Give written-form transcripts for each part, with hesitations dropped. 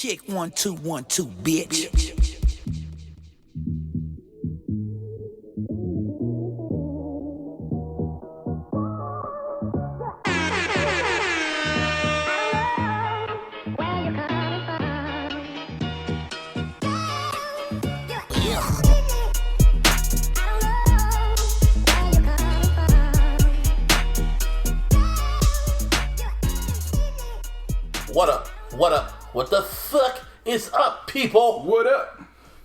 Check 1 2 1 2, bitch. What up? What up? What the fuck is up, people? What up?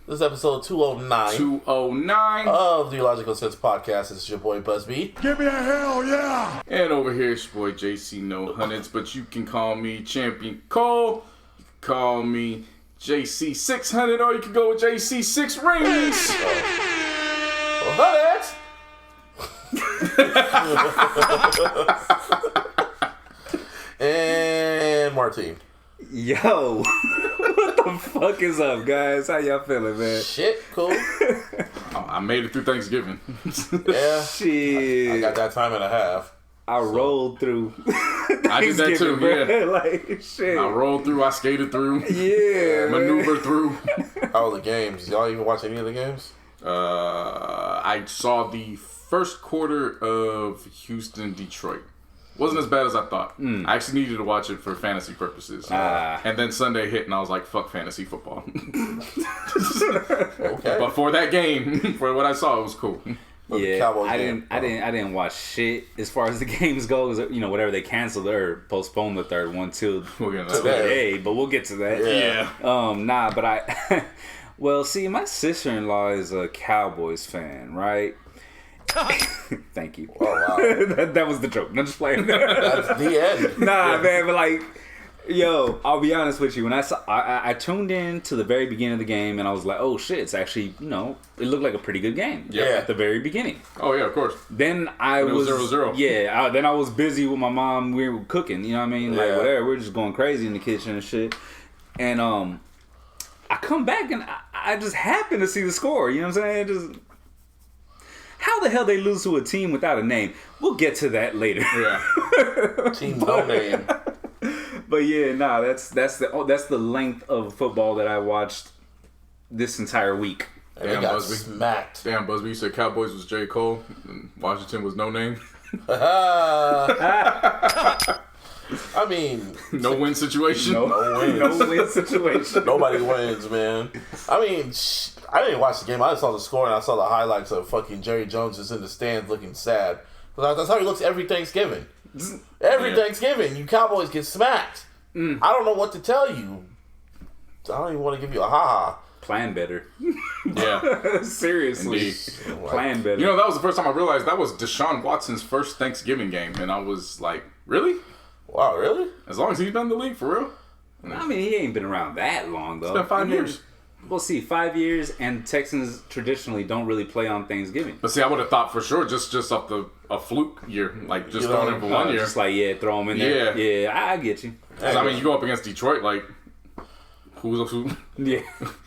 This is episode 209. 209. Of the iLLogical Sense podcast. This is your boy Busby. Give me a hell yeah! And over here, it's your boy JC No Hundreds, but you can call me Champion Cole. You can call me JC 600, or you can go with JC 6 Rings. Well, and Martine. Yo, what the fuck is up, guys? How y'all feeling, man? Shit, cool. I made it through Thanksgiving. Yeah. Shit. I got that time and a half. I rolled through. I did that too, Thanksgiving, yeah. Like, shit. I rolled through, I skated through. Yeah, Maneuvered through. How were the games? Y'all even watch any of the games? I saw the first quarter of Houston-Detroit. Wasn't as bad as I thought. I actually needed to watch it for fantasy purposes. And then Sunday hit, and I was like, fuck fantasy football. Okay. But for that game, for what I saw, it was cool. Yeah, I didn't watch shit as far as the games go. You know, whatever they canceled or postponed the third one till today, but we'll get to that. Yeah. But I. Well, see, my sister-in-law is a Cowboys fan, right? Thank you. Oh, wow. that was the joke. I'm just playing. That's the end. Nah, man, but like, yo, I'll be honest with you. When I tuned in to the very beginning of the game, and I was like, oh shit, it's actually, you know, it looked like a pretty good game. Yeah. At the very beginning. Oh yeah, of course. Then I was 0-0. Yeah. Then I was busy with my mom. We were cooking. You know what I mean? Like whatever. We're just going crazy in the kitchen and shit. And I come back and I just happen to see the score. You know what I'm saying? Just. How the hell they lose to a team without a name? We'll get to that later. Yeah. Team no name. But yeah, nah, that's the length of football that I watched this entire week. And they got smacked. Damn, Busby, you said Cowboys was J. Cole and Washington was No Name. I mean, no win situation. No wins. No win situation. Nobody wins, man. I mean, I didn't watch the game. I just saw the score and I saw the highlights of fucking Jerry Jones just in the stands looking sad. That's how he looks every Thanksgiving. Thanksgiving, you Cowboys get smacked. I don't know what to tell you. I don't even want to give you a ha-ha. Plan better. Yeah. Seriously. Indeed. Plan better. You know, that was the first time I realized that was Deshaun Watson's first Thanksgiving game. And I was like, really? Wow, really? As long as he's been in the league, for real? I mean, he ain't been around that long, though. It's been 5 years. We'll see, 5 years, and Texans traditionally don't really play on Thanksgiving. But see, I would have thought for sure, just off a fluke year, like just throwing him for 1 year. Just like, throw him in there. Yeah, I get you. I mean, you go up against Detroit, like, who? Yeah,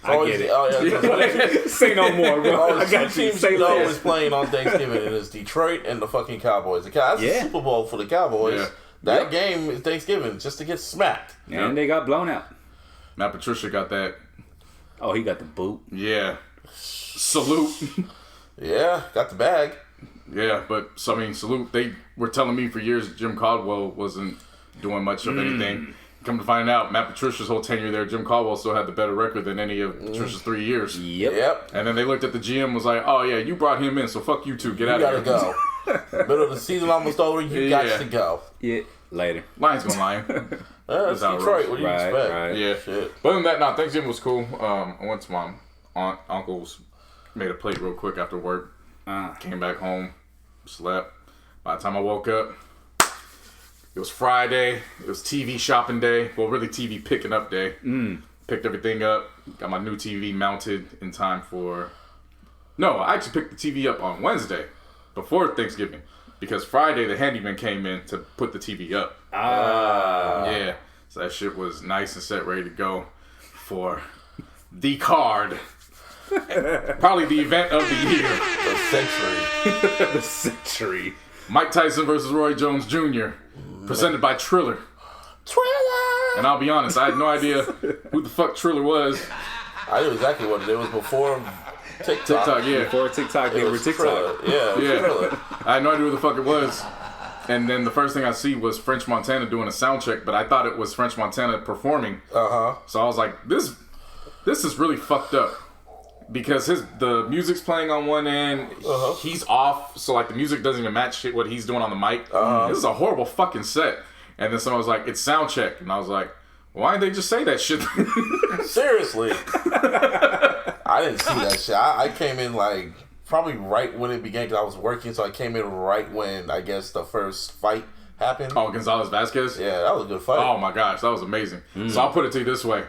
I get it. Oh, yeah. Say no more, bro. I got two teams you know was playing on Thanksgiving, and it's Detroit and the fucking Cowboys. That's the Super Bowl for the Cowboys. Yeah. That game is Thanksgiving, just to get smacked. And they got blown out. Matt Patricia got that. Oh, he got the boot. Yeah. Salute. Yeah, got the bag. Yeah, but, so, I mean, salute. They were telling me for years Jim Caldwell wasn't doing much of anything. Come to find out, Matt Patricia's whole tenure there, Jim Caldwell still had the better record than any of Patricia's 3 years. Yep. And then they looked at the GM and was like, oh, yeah, you brought him in, so fuck you two. Get out of here. You gotta go. Middle of the season almost over, you got to go. Yeah, later. Lions gonna lie. That's Detroit. What do you expect? Right. Yeah. Shit. But other than that, Thanksgiving was cool. I went to my aunt, uncle's, made a plate real quick after work. Came back home, slept. By the time I woke up, it was Friday. It was TV shopping day. Well, really TV picking up day. Picked everything up. Got my new TV mounted in time for... No, I actually picked the TV up on Wednesday before Thanksgiving. Because Friday, the handyman came in to put the TV up. Yeah. So that shit was nice and set, ready to go for the card. Probably the event of the year. The century. The century. Mike Tyson versus Roy Jones Jr. Presented by Triller. Triller. And I'll be honest, I had no idea who the fuck Triller was. I knew exactly what it was before TikTok. TikTok, yeah. Before TikTok, they were TikTok. Triller. Yeah, Yeah. Triller. I had no idea who the fuck it was. And then the first thing I see was French Montana doing a sound check, but I thought it was French Montana performing. Uh-huh. So I was like, this is really fucked up. Because the music's playing on one end, he's off, so like the music doesn't even match shit what he's doing on the mic. This is a horrible fucking set. And then someone was like, it's sound check. And I was like, why didn't they just say that shit? Seriously. I didn't see that shit. I came in like probably right when it began because I was working, so I came in right when I guess the first fight happened. Oh, Gonzalez Vasquez? Yeah, that was a good fight. Oh my gosh, that was amazing. So I'll put it to you this way.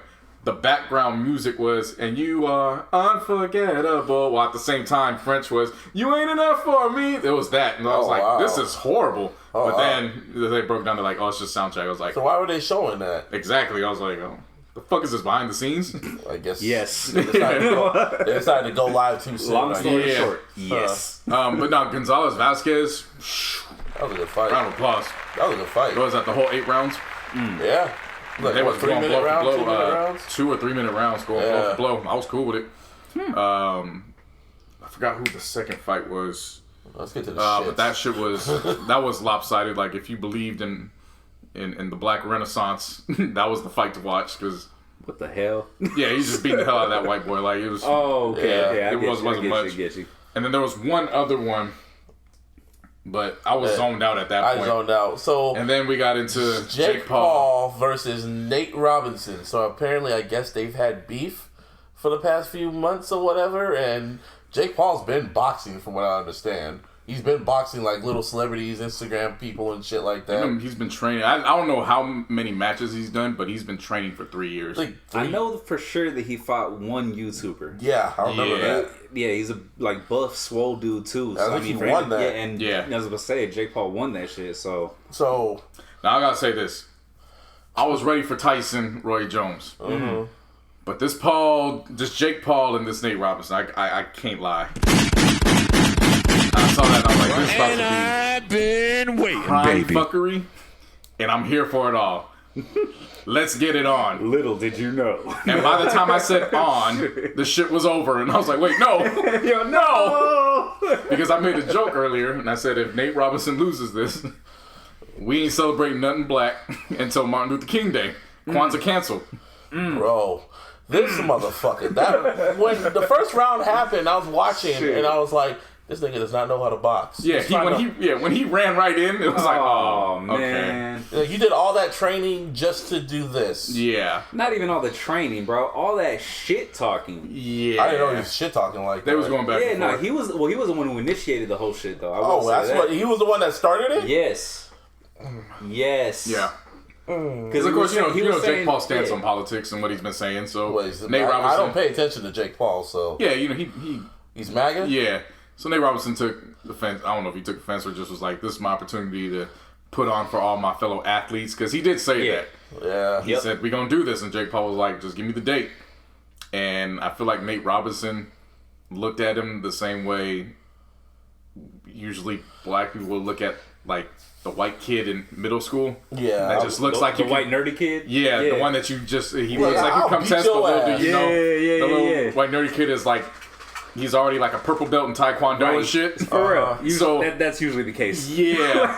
The background music was, and you are unforgettable. While at the same time, French was, you ain't enough for me. It was that. And I was like, wow. this is horrible. Oh, but wow. then they broke down to like, oh, it's just sound check. I was like, So why were they showing that? exactly. I was like, oh, the fuck is this behind the scenes? I guess. Yes. They decided to go live too soon. Long I story guess. short, yes. But now Gonzalez Vasquez, That was a good fight. round of applause. That was a good fight. What was that, the whole 8 rounds? Yeah. Like, They what, was going 3-minute blow for rounds, blow, 2-minute rounds? 2 or 3 minute rounds going blow Yeah. for blow. I was cool with it. I forgot who the second fight was. Let's get to the shit. But that shit was lopsided. Like if you believed in the Black Renaissance, that was the fight to watch. Because What the hell? yeah, he just beat the hell out of that white boy. Like it was. Oh, okay. Yeah, Yeah, I it get wasn't you, I get much. You, I get you. And then there was one other one, but I was zoned out at that I point. zoned out. So And then we got into Jake Paul versus Nate Robinson. So apparently, I guess they've had beef for the past few months or whatever. And Jake Paul's been boxing, from what I understand. He's been boxing like little celebrities, Instagram people, and shit like that. He's been training. I don't know how many matches he's done, but he's been training for 3 years. Like I know for sure that he fought one YouTuber. Yeah, I remember Yeah. that. Yeah, he's a like buff, swole dude too. I think he for won him- that. Yeah, and Yeah. I was about to say Jake Paul won that shit. So So Now I gotta say this: I was ready for Tyson, Roy Jones, but this Jake Paul, and this Nate Robinson, I can't lie. I saw that, and I'm like, this is about And to I've been waiting, be prime baby. fuckery, and I'm here for it all. Let's get it on. little did you know. And by the time I said on, the shit was over, and I was like, wait, no, Yo, no. because I made a joke earlier, and I said if Nate Robinson loses this, we ain't celebrating nothing black until Martin Luther King Day. Kwanzaa canceled. bro, this motherfucker. That when the first round happened, I was watching and I was like, this nigga does not know how to box. Yeah, He's trying to- when he ran right in, it was like, Oh oh, okay. man. Like, you did all that training just to do this. Yeah. Not even all the training, bro. All that shit talking. Yeah. I didn't know he was shit talking like that. They was going back Yeah, and no, forth. he was the one who initiated the whole shit though. I will Oh, say that's that. what he was the one that started it. Yes. Yes. Yeah. Because Because, of course, you know saying, Jake Paul's stance yeah. on politics and what he's been saying. So, Wait, so Nate Robinson. I don't pay attention to Jake Paul, so Yeah, you know, he he's MAGA. yeah. So Nate Robinson took offense. I don't know if he took offense or just was like, this is my opportunity to put on for all my fellow athletes. Because he did say Yeah. that. Yeah. He said, we're going to do this. And Jake Paul was like, just give me the date. And I feel like Nate Robinson looked at him the same way usually black people will look at, like, the white kid in middle school. Yeah. That just looks like the you white can, nerdy kid. yeah, the one that you just, he Well, looks like you I'll come beat test, your but little ass. do you know, Yeah, the little yeah. white nerdy kid is like, he's already like a purple belt in Taekwondo Right. and shit. For real. So- That's usually the case. Yeah.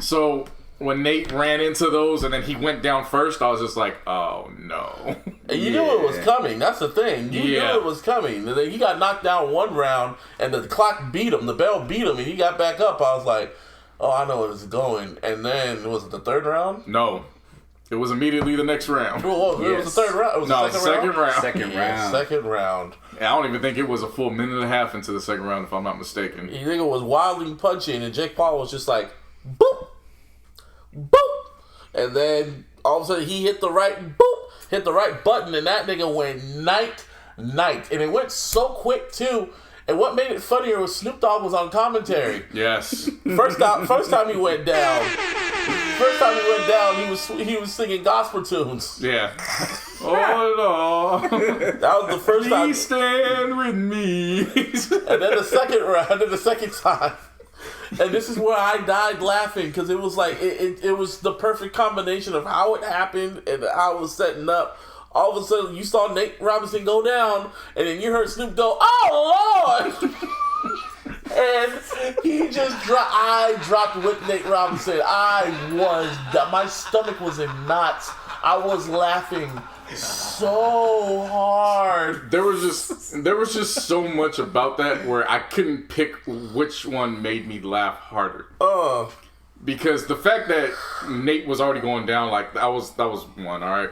So when Nate ran into those and then he went down first, I was just like, oh no. And you knew it was coming. That's the thing. You Yeah. knew it was coming. And then he got knocked down one round, and the clock beat him. The bell beat him, and he got back up. I was like, oh, I know where this is going. And then, was it the third round? No. It was immediately the next round. Well, it was the third round. It was No, the second round. Second Yeah, round. second round. And I don't even think it was a full minute and a half into the second round, if I'm not mistaken. He nigga was wildly punching, and Jake Paul was just like, boop, boop. And then all of a sudden he hit the right button, and that nigga went night. And it went so quick too. And what made it funnier was Snoop Dogg was on commentary. Yes. First time he went down, he was singing gospel tunes. Yeah. Oh Lord. That was the first time. Please stand with me. And then the second time, And this is where I died laughing because it was like it was the perfect combination of how it happened and how it was setting up. All of a sudden, you saw Nate Robinson go down, and then you heard Snoop go, "Oh Lord!" And he just dropped. I dropped with Nate Robinson. My stomach was in knots. I was laughing so hard. There was just so much about that where I couldn't pick which one made me laugh harder. Because the fact that Nate was already going down, like that was one, all right.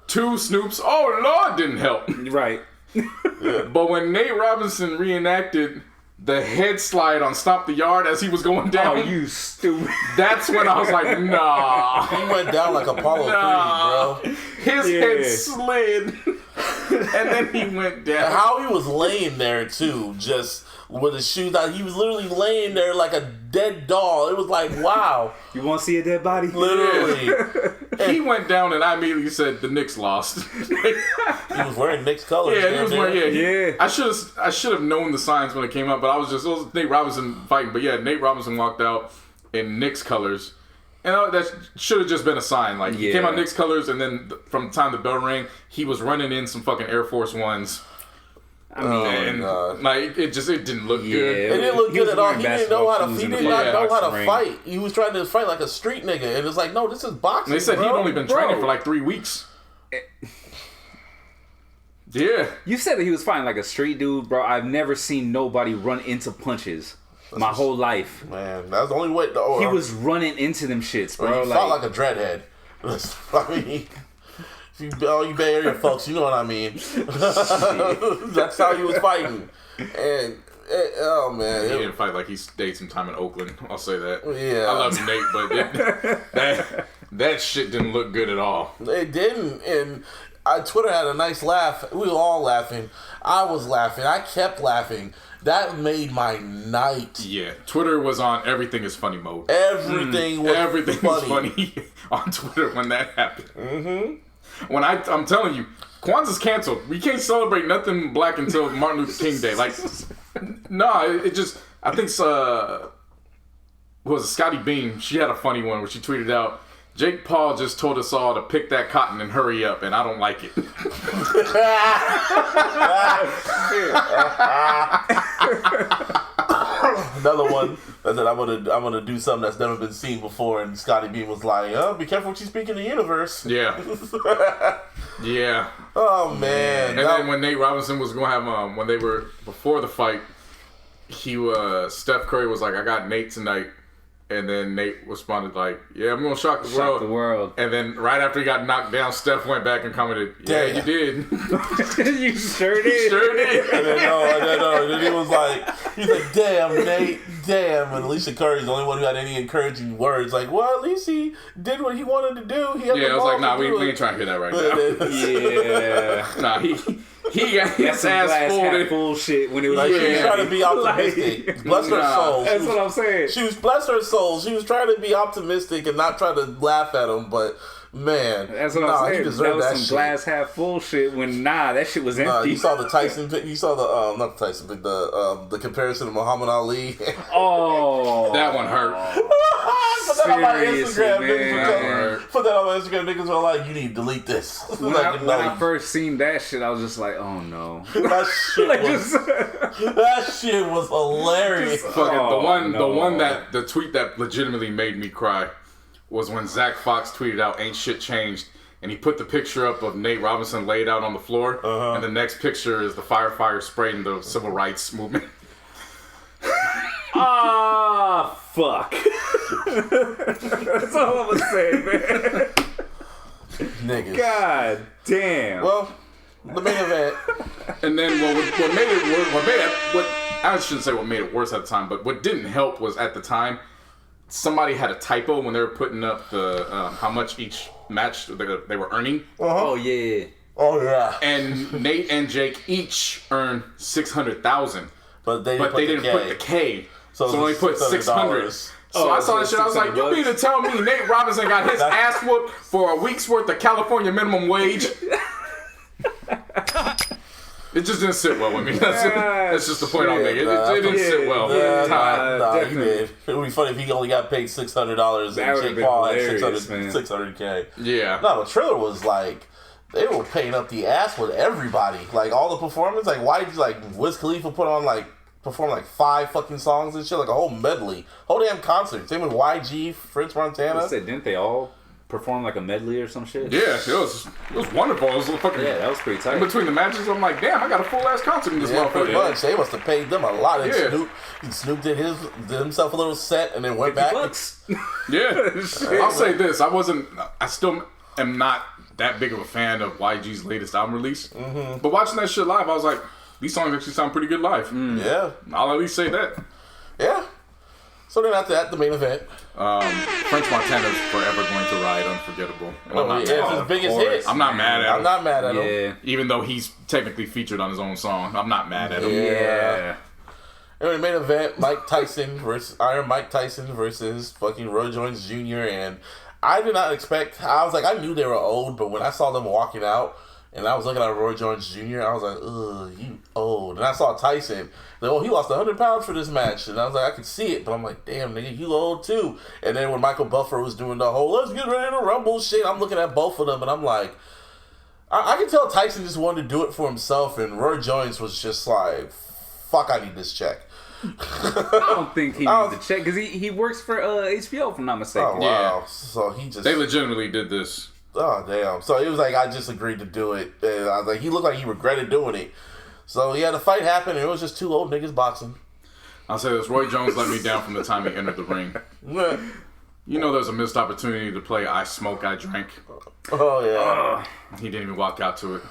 2, Snoop's "Oh Lord" didn't help. Right. But when Nate Robinson reenacted the head slide on Stomp the Yard as he was going down. Oh, you stupid. That's when I was like, nah. He went down like Apollo 3, bro. His head slid. And then he went down. And how he was laying there, too, just with his shoes out. He was literally laying there like a dead doll. It was like, wow. You want to see a dead body? Literally. He went down and I immediately said the Knicks lost. He was wearing Knicks colors. Yeah, he was wearing, yeah. I should have known the signs when it came up, but it was Nate Robinson fighting. But yeah, Nate Robinson walked out in Knicks colors. And that should have just been a sign. Like, he came out Knicks colors, and then from the time the bell rang, he was running in some fucking Air Force Ones. I mean, like, it didn't look good. It didn't look good at all. He didn't know how to. He did not know how to ring. fight. He was trying to fight like a street nigga, and it's like, no, this is boxing. And they said bro. he'd only been training for like 3 weeks. Yeah. You said that he was fighting like a street dude, bro. I've never seen nobody run into punches my whole life. Man, that's the only way. He was running into them shits, bro. He fought like a dreadhead. I mean, all you Bay Area folks, you know what I mean. That's how he was fighting. And oh man, He didn't fight like he stayed some time in Oakland. I'll say that. Yeah, I love Nate, but that shit didn't look good at all. It didn't, and Twitter had a nice laugh. We were all laughing. I was laughing. I kept laughing. That made my night. Yeah, Twitter was on everything is funny mode. Everything was funny on Twitter when that happened. Mm-hmm. When I'm telling you, Kwanzaa's canceled. We can't celebrate nothing black until Martin Luther King Day. Like, no, it just, I think was Scotty Beam. She had a funny one where she tweeted out, Jake Paul just told us all to pick that cotton and hurry up, and I don't like it. Another one that said, I'm gonna do something that's never been seen before, and Scotty Beam was like, "Oh, be careful what you speak in the universe." Yeah. Yeah. Oh man. And then when Nate Robinson was going to have when they were before the fight, Steph Curry was like, "I got Nate tonight." And then Nate responded like, "Yeah, I'm gonna shock the world." And then right after he got knocked down, Steph went back and commented, "Yeah, you did." You sure did. Sure did. And then no. And then he was like, "Damn, Nate, damn." And Alicia Curry's the only one who had any encouraging words. Like, well, at least he did what he wanted to do. He had I was like, "Nah, we ain't trying to hear that right now." Yeah. Nah, he got his ass folded. Bullshit when it was like, she was trying to be optimistic. Bless her soul. That's what I'm saying. She was bless her soul. She was trying to be optimistic and not trying to laugh at him, but man, that's what I'm saying. He deserved that was some glass half full shit when that shit was empty. You saw the Tyson pic. You saw the not the Tyson pic. The comparison to Muhammad Ali. Oh, that one hurt. Put that on my Instagram. Man. Put that on my Instagram. Niggas were like, "You need to delete this." When I first seen that shit, I was just like, "Oh no!" That shit that shit was hilarious. The tweet that legitimately made me cry was when Zach Fox tweeted out, "Ain't shit changed," and he put the picture up of Nate Robinson laid out on the floor, and the next picture is the firefighter spraying the civil rights movement. Ah, fuck. That's all I'm gonna say, man. Niggas. God damn. Well, the main event. And then what made it worse, I shouldn't say what made it worse at the time, but what didn't help was at the time, somebody had a typo when they were putting up the how much each match they were earning. Oh yeah. Oh yeah. And Nate and Jake each earned $600,000, but they didn't put the K. So they put $600. So I saw that shit. I was like, "You mean to tell me Nate Robinson got his ass whooped for a week's worth of California minimum wage?" It just didn't sit well with me. That's just the point I'm making. It didn't sit well. Nah, he did. It would be funny if he only got paid $600 and Jake Paul had 600K. Yeah. No, but Triller was like, they were paying up the ass with everybody. Like, all the performance. Like, why did, like, Wiz Khalifa perform like 5 fucking songs and shit? Like, a whole medley. Whole damn concert. Same with YG, French Montana. Didn't they all perform like a medley or some shit? Yeah, it was wonderful. It was fucking, that was pretty tight. In between the matches, I'm like, damn, I got a full ass concert in this Yeah, motherfucker. pretty much. They must have paid them a lot. And Yeah. Snoop did himself a little set and then went back. Yeah. I'll say this. I still am not that big of a fan of YG's latest album release. Mm-hmm. But watching that shit live, I was like, these songs actually sound pretty good live. Yeah. I'll at least say that. Yeah. So then after that, the main event. French Montana's Forever Going to Ride, Unforgettable. And It's his biggest hit. I'm not mad at him. I'm not mad at him. Even though he's technically featured on his own song. I'm not mad at him. Yeah. And the main event, Iron Mike Tyson versus fucking Roy Jones Jr. And I did not expect, I knew they were old, but when I saw them walking out, and I was looking at Roy Jones Jr., I was like, ugh, you old. And I saw Tyson. Like, he lost 100 pounds for this match. And I was like, I could see it. But I'm like, damn, nigga, you old too. And then when Michael Buffer was doing the whole, let's get ready to rumble shit, I'm looking at both of them, and I'm like, I can tell Tyson just wanted to do it for himself, and Roy Jones was just like, fuck, I need this check. I don't think he needs the check, because he works for HBO, if I'm not mistaken. Oh, wow. Yeah. So he just... They legitimately did this. Oh, damn. So it was like, I just agreed to do it. And I was like, he looked like he regretted doing it. So yeah, the fight happened, and it was just 2 old niggas boxing. I'll say this, Roy Jones let me down from the time he entered the ring. You know there's a missed opportunity to play I Smoke, I Drank. Oh, yeah. He didn't even walk out to it.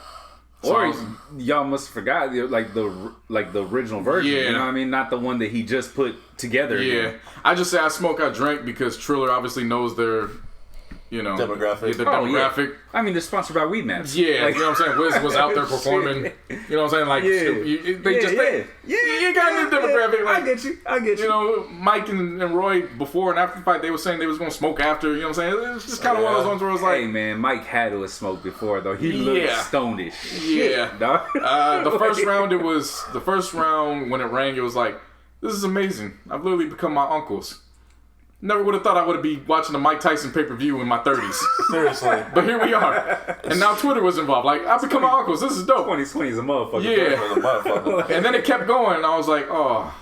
Or y'all must have forgot like the original version. Yeah. You know what I mean? Not the one that he just put together. Yeah. Again. I just say I Smoke, I Drank because Triller obviously knows their, demographic. The demographic. Yeah. I mean, they're sponsored by Weed Maps. Yeah, you know what I'm saying? Wiz was out there performing. You know what I'm saying? Like, you got a new demographic. Like, I get you. You know, Mike and Roy, before and after the fight, they were saying they was going to smoke after. You know what I'm saying? It was just kind of one of those ones where it was like... Hey, man, Mike had to have smoked before, though. He looked stoned as shit, yeah. dog. The first round, when it rang, it was like, this is amazing. I've literally become my uncles. Never would have thought I would be watching a Mike Tyson pay-per-view in my 30s. Seriously. But here we are. And now Twitter was involved. Like, I've become my uncles. This is dope. 2020 is a motherfucker. Yeah. And then it kept going, and I was like, oh,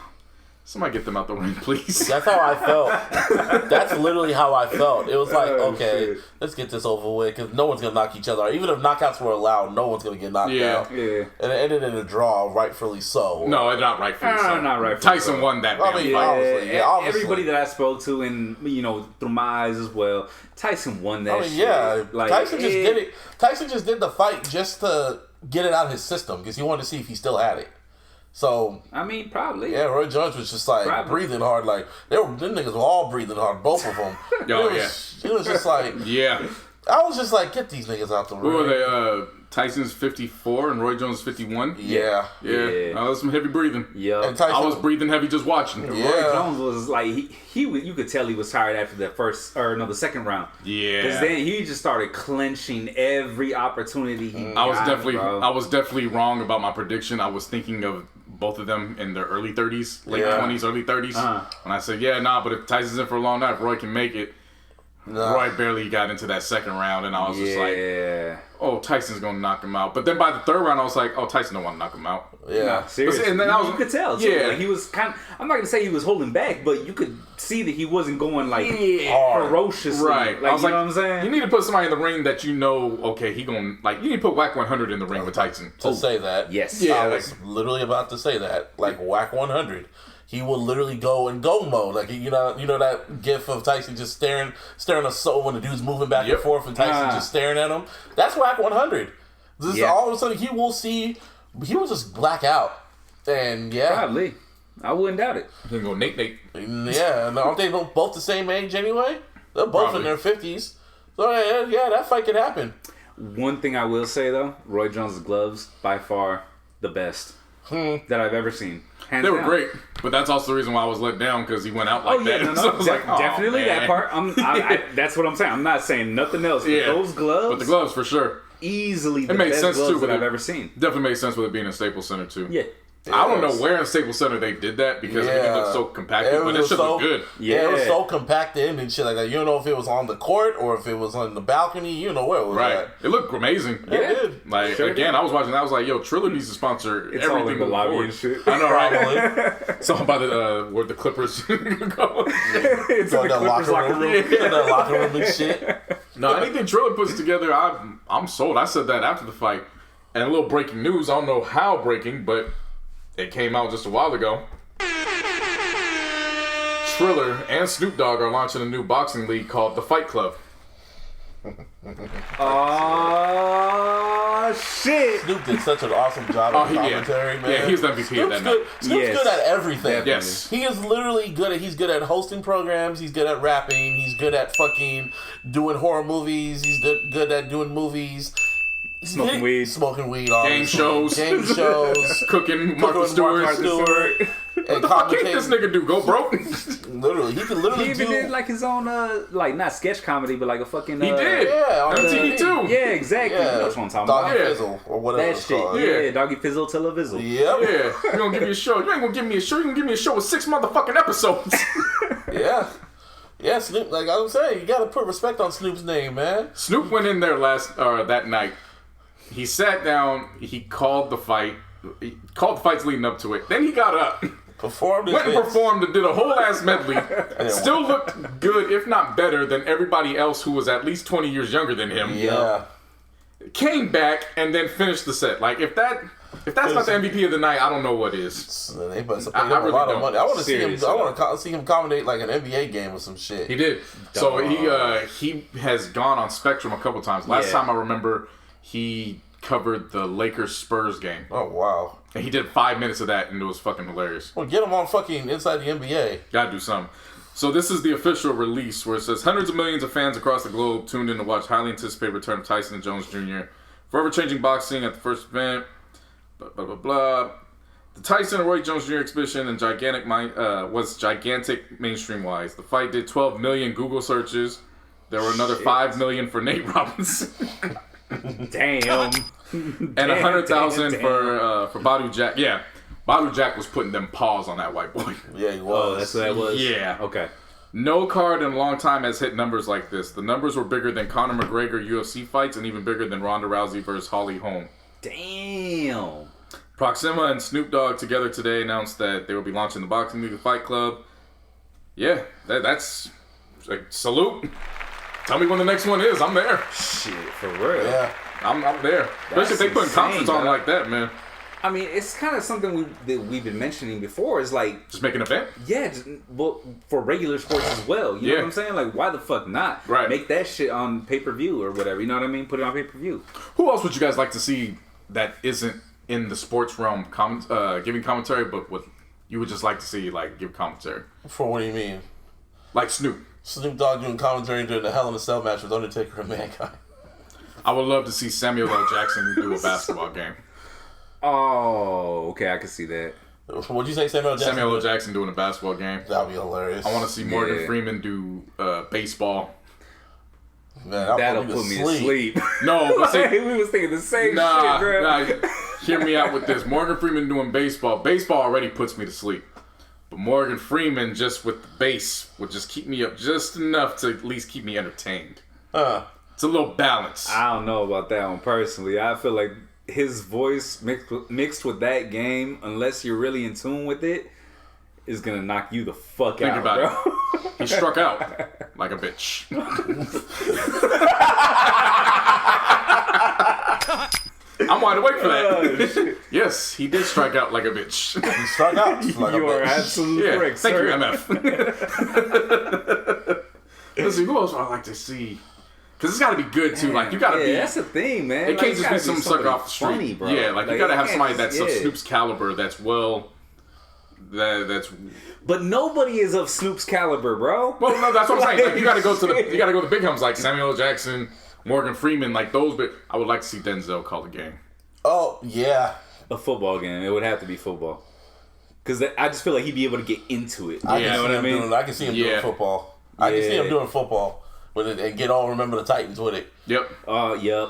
somebody get them out the ring, please. That's how I felt. That's literally how I felt. It was like, okay, let's get this over with, because no one's going to knock each other out. Even if knockouts were allowed, no one's going to get knocked out. Yeah. And it ended in a draw, rightfully so. No, not rightfully so. Not rightfully Tyson so. won that I damn mean, fight. obviously. Everybody that I spoke to, and through my eyes as well, Tyson won that shit. Yeah. Like, Tyson just did it. Tyson just did the fight just to get it out of his system, because he wanted to see if he still had it. So I mean, probably. Yeah, Roy Jones was just like breathing hard. Like them niggas were all breathing hard, both of them. It was just like I was just like, get these niggas out the ring. Who were they? Tyson's 54 and Roy Jones 51. Yeah. That was some heavy breathing. Yeah, I was breathing heavy just watching. Roy Jones was like you could tell he was tired after the second round. Yeah, because then he just started clenching every opportunity he got. I was definitely wrong about my prediction. I was thinking of both of them in their early 30s, late 20s, early 30s. And I said, but if Tyson's in for a long night, if Roy can make it. Roy barely got into that second round, and I was just like, oh, Tyson's going to knock him out. But then by the third round, I was like, oh, Tyson don't want to knock him out. Yeah. Seriously. And then you could tell. Too. Like, he was kind of, I'm not going to say he was holding back, but you could see that he wasn't going like ferociously. Right. Like, I was you know what I'm saying? You need to put somebody in the ring that you know, okay, he going to, like, you need to put Whack 100 in the ring with Tyson. To say that. Yes. Yeah. I was literally about to say that. Like, Whack 100. He will literally go in go mode, like you know that gif of Tyson just staring at soul when the dude's moving back and forth, and Tyson just staring at him. That's Whack 100. All of a sudden he will just black out, and probably. I wouldn't doubt it. He can go Nate. Yeah, and aren't they both the same age anyway? They're both in their 50s. So yeah, that fight could happen. One thing I will say though, Roy Jones' gloves by far the best that I've ever seen. They were great, but that's also the reason why I was let down, because he went out like that. No. So I was definitely that part. That's what I'm saying. I'm not saying nothing else. But those gloves. But the gloves for sure. easily the made best sense, gloves too, that with I've it. ever seen. Definitely made sense with it being in Staples Center too. Yeah. I don't know where in Staples Center they did that because everything looked so compacted, but it should look good. Yeah, it was so compacted and shit like that. You don't know if it was on the court or if it was on the balcony. You know where it was at. It looked amazing. Yeah, it did. Like, Sure again, I was watching that. I was like, yo, Triller needs to sponsor It's all in everything the lobby forward. and shit. I know, right? So by the where the Clippers go. It's So in the that Clippers locker room, that locker room and shit. No, anything Triller puts together, I'm sold. I said that after the fight. And a little breaking news. I don't know how breaking, but it came out just a while ago. Triller and Snoop Dogg are launching a new boxing league called The Fight Club. Oh shit! Snoop did such an awesome job of commentary, man. Yeah, he's the MVP of that night. Snoop's good at everything. Yes. He is literally good at, he's good at hosting programs, he's good at rapping, he's good at fucking doing horror movies, he's good at doing movies. Smoking weed. Smoking weed, Game shows. Cooking, Martha Stewart. And What the fuck can't this nigga do? Go broke? Literally, he can literally He even do... did like his own, like not sketch comedy, but like a fucking. He did. Yeah, on MTV too. Yeah, exactly. Yeah. That's what I'm talking Doggy about. Fizzle, or whatever That it's shit. called. Yeah, Doggy Fizzle Televizzle. Yep. Yeah, you gonna give me a show. You ain't gonna give me a show. You gonna give me a show with 6 motherfucking episodes. Yeah. Yeah, Snoop, like I was saying, you gotta put respect on Snoop's name, man. Snoop went in there that night. He sat down. He called the fight. He called the fights leading up to it. Then he got up, Performed went and performed, and did a whole ass medley. Still looked good, if not better, than everybody else who was at least 20 years younger than him. Yeah. Came back and then finished the set. Like if that's not the MVP of the night, I don't know what is. They must pay I him a really lot of don't. money. I want to see him. Seriously, I want to see him commentate like an NBA game or some shit. He did. So he has gone on Spectrum a couple times. Last time I remember, he covered the Lakers Spurs game. Oh wow! And he did 5 minutes of that, and it was fucking hilarious. Well, get him on fucking Inside the NBA. Gotta do something. So this is the official release where it says hundreds of millions of fans across the globe tuned in to watch highly anticipated return of Tyson and Jones Jr. Forever changing boxing at the first event. Blah blah blah blah. The Tyson and Roy Jones Jr. exhibition and was gigantic mainstream wise. The fight did 12 million Google searches. There were another 5 million for Nate Robinson. Damn. And 100,000 for Badu Jack. Yeah, Badu Jack was putting them paws on that white boy. Yeah, he was. Oh, that's what that was? Yeah. Okay. No card in a long time has hit numbers like this. The numbers were bigger than Conor McGregor UFC fights and even bigger than Ronda Rousey versus Holly Holm. Damn. Proxima and Snoop Dogg together today announced that they will be launching the Boxing League Fight Club. Yeah, that's like salute. Tell me when the next one is. I'm there. Shit, for real. Yeah. I'm there. Especially if they put concerts on like that, man. I mean, it's kind of something that we've been mentioning before. Is like, Just make an event. yeah, well, for regular sports as well. You know what I'm saying? Like, why the fuck not? Right. Make that shit on pay-per-view or whatever. You know what I mean? Put it on pay-per-view. Who else would you guys like to see that isn't in the sports realm giving commentary, but what you would just like to see give commentary? For what do you mean? Like Snoop. Snoop Dogg doing commentary during the Hell in a Cell match with Undertaker and Mankind. I would love to see Samuel L. Jackson do a basketball game. Oh, okay, I can see that. What'd you say, Samuel L. Jackson? Samuel L. Jackson doing a basketball game. That'd be hilarious. I want to see Morgan Yeah. Freeman do baseball. Man, That'll put me to sleep. No, but see, we was thinking the same nah, shit, bro. nah, hear me out with this. Morgan Freeman doing baseball. Baseball already puts me to sleep. But Morgan Freeman just with the bass would just keep me up just enough to at least keep me entertained. It's a little balance. I don't know about that one personally. I feel like his voice mixed with that game, unless you're really in tune with it, is gonna knock you the fuck Think out, about bro. it. He struck out like a bitch. I'm wide awake for that. Yes, he did strike out like a bitch. He struck out. Like You a are bitch. absolutely Yeah, correct, thank sir. you, MF. Let's see, who else would I like to see? Because it's got to be good, too. Like, you got to be... that's the thing, man. It can't just be some sucker off the street. Funny, bro. Yeah, like you got to have it somebody can't that's just- of Snoop's caliber that's that's... But nobody is of Snoop's caliber, bro. Well, no, that's what I'm saying. Like, you got to go to the big guns like Samuel L. Jackson, Morgan Freeman, like those. But I would like to see Denzel call the game. Oh, yeah. A football game. It would have to be football. Because I just feel like he'd be able to get into it. I You can know see what I him mean? I can see him doing football. I can see him doing football with it and get all Remember the Titans with it. Yep. Yep.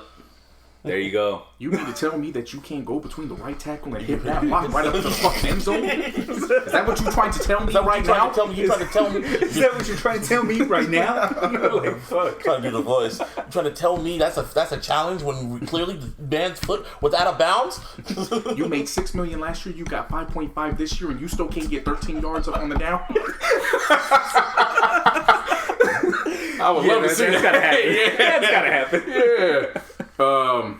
There you go. You mean to tell me that you can't go between the right tackle and hit that block right up to the fucking end zone? Is that what you're trying to tell me right now? You trying to tell me? Is that what you're trying to tell me right now? Like, fuck. Trying to do the voice. You trying to tell me that's a challenge when clearly the man's foot was out of bounds? You made $6 million last year. You got 5.5 this year, and you still can't get 13 yards up on the down. I would love to see that's that. Gotta happen. Yeah, that's gotta happen. Yeah.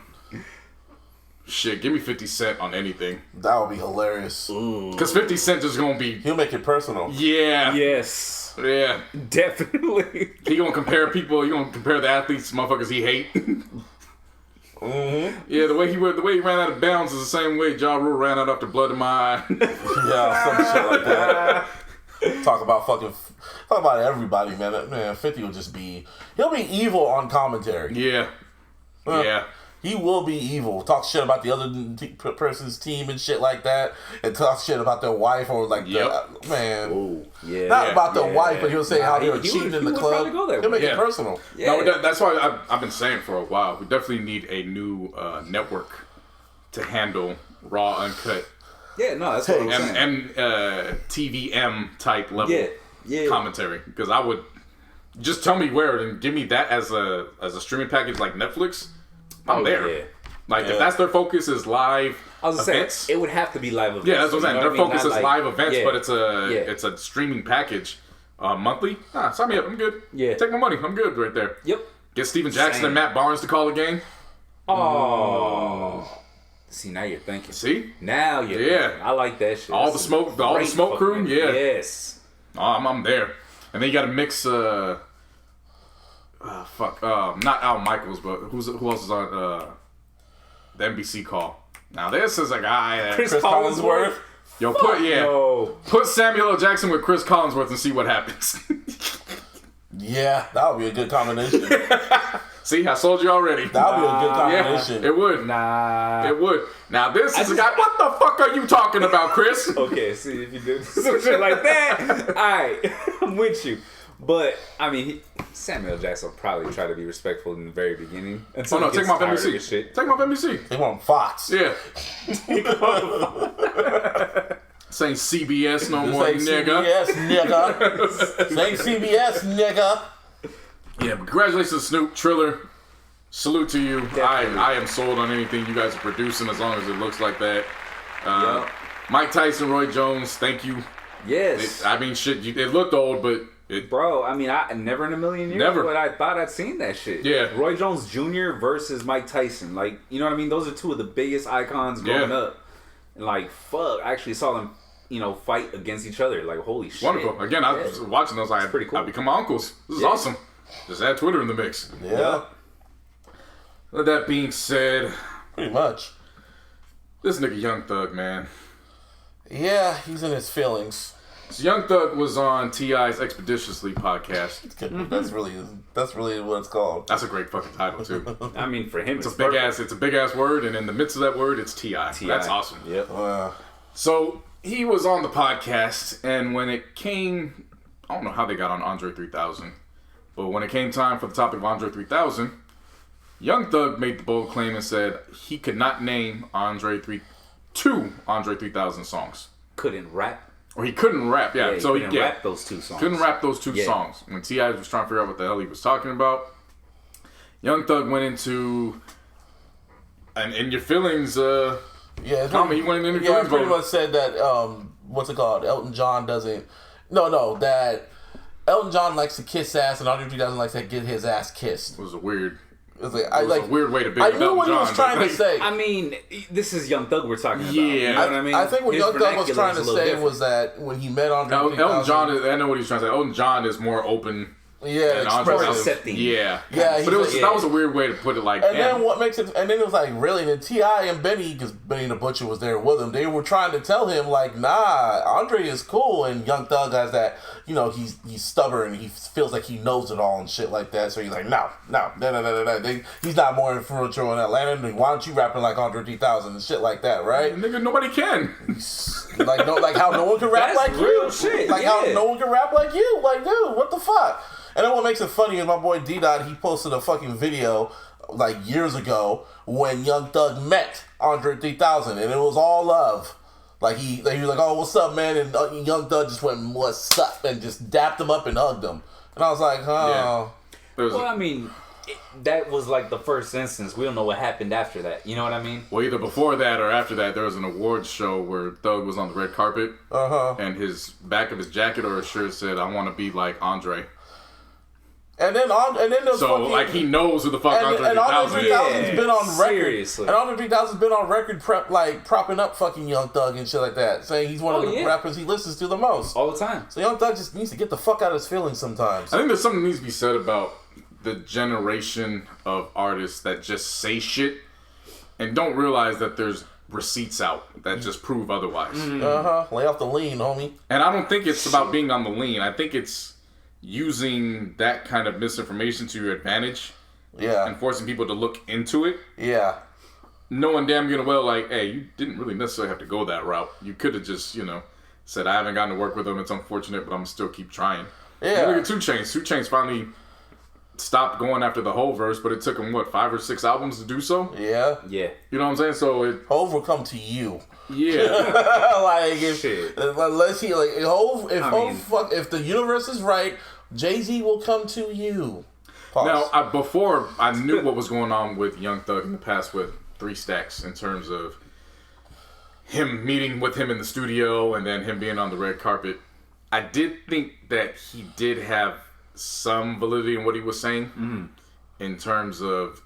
Shit, give me 50 Cent on anything. That would be hilarious. Because 50 Cent is going to be... He'll make it personal. Yeah. Yes. Yeah. Definitely. He going to compare people, he going to compare the athletes to motherfuckers he hate. Yeah, the way he ran out of bounds is the same way Ja Rule ran out after blood in my eye. Yeah, some shit like that. Talk about everybody, man. Man, 50 will just be... He'll be evil on commentary. Yeah. Yeah. He will be evil. Talk shit about the other person's team and shit like that. And talk shit about their wife or like... man. Ooh, yeah. Not about the wife, but he'll say how they were he cheating would- in the he would club. probably go there. He'll make Yeah. it personal. Yeah. No, that's why I've been saying for a while, we definitely need a new network to handle Raw Uncut Yeah, no, that's what I'm saying. and TVM type level commentary. Because I would just tell me where and give me that as a streaming package like Netflix. I'm there. Yeah. Like if that's their focus is live I was events. saying, it would have to be live events. Yeah, that's what I'm saying. Their focus is Not live events, yeah. but it's a streaming package monthly. Sign me up. I'm good. Yeah. Take my money. I'm good right there. Yep. Get Steven Jackson Same. and Matt Barnes to call a game. Oh. See, now you're thinking. See? Now you're thinking. I like that shit. All the That's smoke great crew. fucking- Yeah. Yes. Oh, I'm there. And then you got to mix. Not Al Michaels, but who else is on the NBC call? Now this is a guy that Chris Collinsworth. Yo, No. put Samuel L. Jackson with Chris Collinsworth and see what happens. Yeah, that would be a good combination. See, I sold you already. That would be a good Yeah, combination. it would. Nah. It would. Now this is a guy. What the fuck are you talking about, Chris? Okay, see, if you do some shit like that, alright, I'm with you. But, I mean, Samuel Jackson will probably try to be respectful in the very beginning. Oh no, take him off NBC. Take him off NBC. They want Fox. Yeah. This ain't CBS no more, This ain't nigga. CBS, nigga. This ain't CBS, nigga. Yeah, but congratulations, Snoop Triller. Salute to you. I am sold on anything you guys are producing as long as it looks like that. Mike Tyson, Roy Jones, thank you. Yes. I mean, shit, it looked old, but it. Bro, I mean, I never in a million years Never. would I thought I'd seen that shit. Yeah. Roy Jones Jr. versus Mike Tyson. Like, you know what I mean? Those are two of the biggest icons growing up. And like, fuck, I actually saw them, fight against each other. Like, holy shit. Wonderful. Again, I was watching those. pretty cool. I become my uncles. This is awesome. Just add Twitter in the mix. Yeah, With that being said, pretty much. this nigga Young Thug, man. Yeah, he's in his feelings. So Young Thug was on T.I.'s Expeditiously podcast. That's really what it's called. That's a great fucking title too. I mean, for him, It's a big ass word, and in the midst of that word, it's T.I. That's awesome. Yep. So he was on the podcast, and when it came, I don't know how they got on Andre 3000, but when it came time for the topic of Andre 3000, Young Thug made the bold claim and said he could not name two Andre 3000 songs. Couldn't rap. Or he couldn't rap, Yeah, so he couldn't rap those two songs. Couldn't rap those two songs. When T.I. was trying to figure out what the hell he was talking about, Young Thug went into and in your feelings, Yeah, Tommy, he went into yeah, feelings pretty mode. much said that what's it called? Elton John doesn't. No, that Elton John likes to kiss ass, and Andre 3000 likes to get his ass kissed. It was a weird. It was, like, a weird way to be. I knew what he was trying to say. I mean, this is Young Thug we're talking about. Yeah. You know what I mean? I think what His Young Thug was vernacular trying is to a little say different. was that when he met Andre 3000, Elton John is. I know what he's trying to say. Elton John is more open. yeah, And Andre expressive. accepting. Yeah, Yeah, but it was he's that was a weird way to put it. Like, And damn. then what makes it? And then it was like, really? And then T.I. and Benny, because Benny the Butcher was there with him, they were trying to tell him like, nah, Andre is cool, and Young Thug has that, he's stubborn, he feels like he knows it all and shit like that. So he's like, no. He's not more influential in Atlanta. Why don't you rapping like Andre 3000 and shit like that, right? Nigga, nobody can. like how no one can rap That's like real you. shit, Like how yeah. no one can rap like you. Like, dude, what the fuck? And then what makes it funny is my boy D-Dot, he posted a fucking video like years ago when Young Thug met Andre 3000, and it was all love. Like he was like, "Oh, what's up, man?" And Young Thug just went, "What's up?" and just dapped him up and hugged him. And I was like, "Oh." Yeah. Well, I mean, that was like the first instance. We don't know what happened after that. You know what I mean? Well, either before that or after that, there was an awards show where Thug was on the red carpet, and his back of his jacket or his shirt said, "I want to be like Andre." And then there's So fucking, like he knows who the fuck Andre 3000 is. 3000's been on record. Seriously. And Andre 3000's been on record propping up fucking Young Thug and shit like that, saying he's one of the rappers he listens to the most. All the time. So Young Thug just needs to get the fuck out of his feelings sometimes. I think there's something that needs to be said about the generation of artists that just say shit and don't realize that there's receipts out that just prove otherwise. Lay off the lean, homie. And I don't think it's about being on the lean. I think it's using that kind of misinformation to your advantage Yeah. and forcing people to look into it. Yeah. Knowing damn good and well, like, hey, you didn't really necessarily have to go that route. You could have just, said, I haven't gotten to work with him. It's unfortunate, but I'm going to still keep trying. Yeah. Look at 2 Chainz. 2 Chainz finally stopped going after the whole verse, but it took him, 5 or 6 albums to do so? Yeah. Yeah. You know what I'm saying? So, Hov will come to you. yeah. Like if unless he like Hov, if the universe is right, Jay-Z will come to you. Pause. Now, before I knew what was going on with Young Thug in the past with 3 Stacks in terms of him meeting with him in the studio and then him being on the red carpet, I did think that he did have some validity in what he was saying in terms of,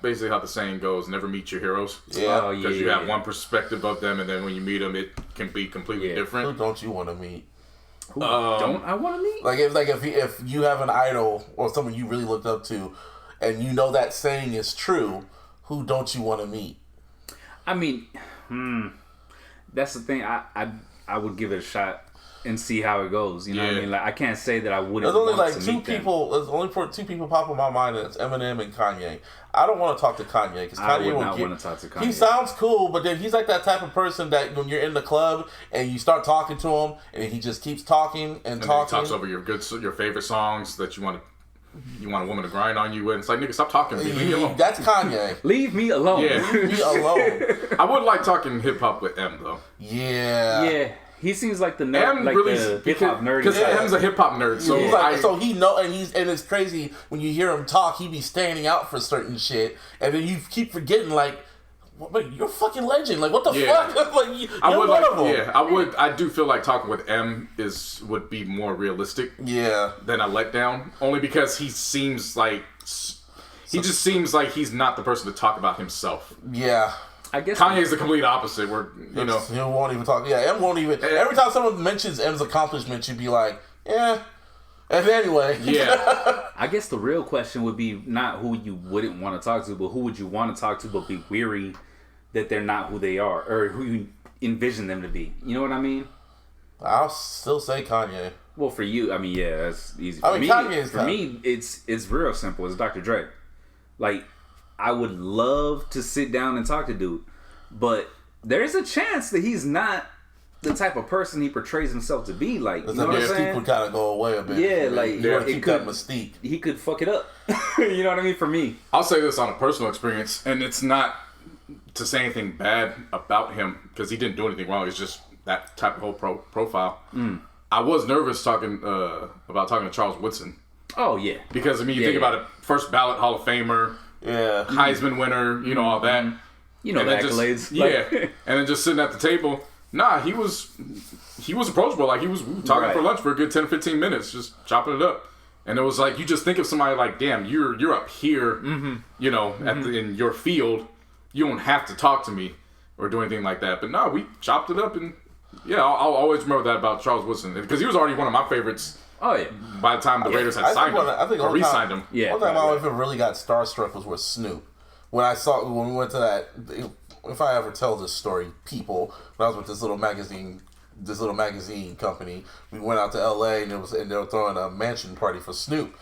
basically how the saying goes, never meet your heroes. Yeah. Because you have one perspective of them and then when you meet them, it can be completely Who different. don't you want to meet? Don't I want to meet? Like if you have an idol or someone you really looked up to, and you know that saying is true, who don't you want to meet? I mean, that's the thing. I would give it a shot and see how it goes. You know what I mean? Like I can't say that I wouldn't. There's only want like to 2 meet them. people. There's only 2 people pop in my mind, and it's Eminem and Kanye. I don't want to talk to Kanye because I Kanye would will not get. want to talk to Kanye. He sounds cool, but then he's like that type of person that when you're in the club and you start talking to him, and he just keeps talking and And then he talking. talks over your favorite songs that you want a woman to grind on you with. It's like, nigga, stop talking to me. Leave me alone. That's Kanye. Leave me alone. Yeah. Leave me alone. I would like talking hip hop with M though. Yeah. Yeah. He seems like the nerd, M like really the hip hop nerd. because M's a hip hop nerd. So He's like, so he know, and it's crazy when you hear him talk. He be standing out for certain shit, and then you keep forgetting like, wait, you're a fucking legend. Like, what the Yeah. fuck? Like, you're I would one like, of them. yeah, I do feel like talking with M would be more realistic Yeah. than a letdown, only because he seems like just seems like he's not the person to talk about himself. Yeah. I guess Kanye's the complete opposite. Where He won't even talk. Yeah, M won't even. Every time someone mentions M's accomplishments, you'd be like, yeah. And anyway. yeah, I guess the real question would be not who you wouldn't want to talk to, but who would you want to talk to, but be weary that they're not who they are or who you envision them to be. You know what I mean? I'll still say Kanye. Well, for you, I mean, yeah, that's easy. For I mean, me, Kanye is for me, it's real simple. It's Dr. Dre. Like, I would love to sit down and talk to dude, but there's a chance that he's not the type of person he portrays himself to be. Like, you know what I'm Mystique saying? would kind of go away a bit. Yeah, like, you want to it keep could- that mystique. He could fuck it up. You know what I mean? For me. I'll say this on a personal experience, and it's not to say anything bad about him because he didn't do anything wrong. It's just that type of whole profile. I was nervous about talking to Charles Woodson Oh, yeah. because I mean, you think about it, first ballot Hall of Famer, Yeah. Heisman winner, you know all that. You know And the then accolades. yeah, and then just sitting at the table. Nah, he was approachable. Like we were talking Right. for lunch for a good 10, 15 minutes, just chopping it up. And it was like you just think of somebody like, damn, you're up here, you know, in your field. You don't have to talk to me or do anything like that. But no, we chopped it up, and yeah, I'll always remember that about Charles Woodson because he was already one of my favorites Oh, yeah. by the time the Raiders had signed him or re-signed him. Yeah. One time I ever really got starstruck was with Snoop. When we went to that, if I ever tell this story, people, when I was with this little magazine company, we went out to LA and they were throwing a mansion party for Snoop.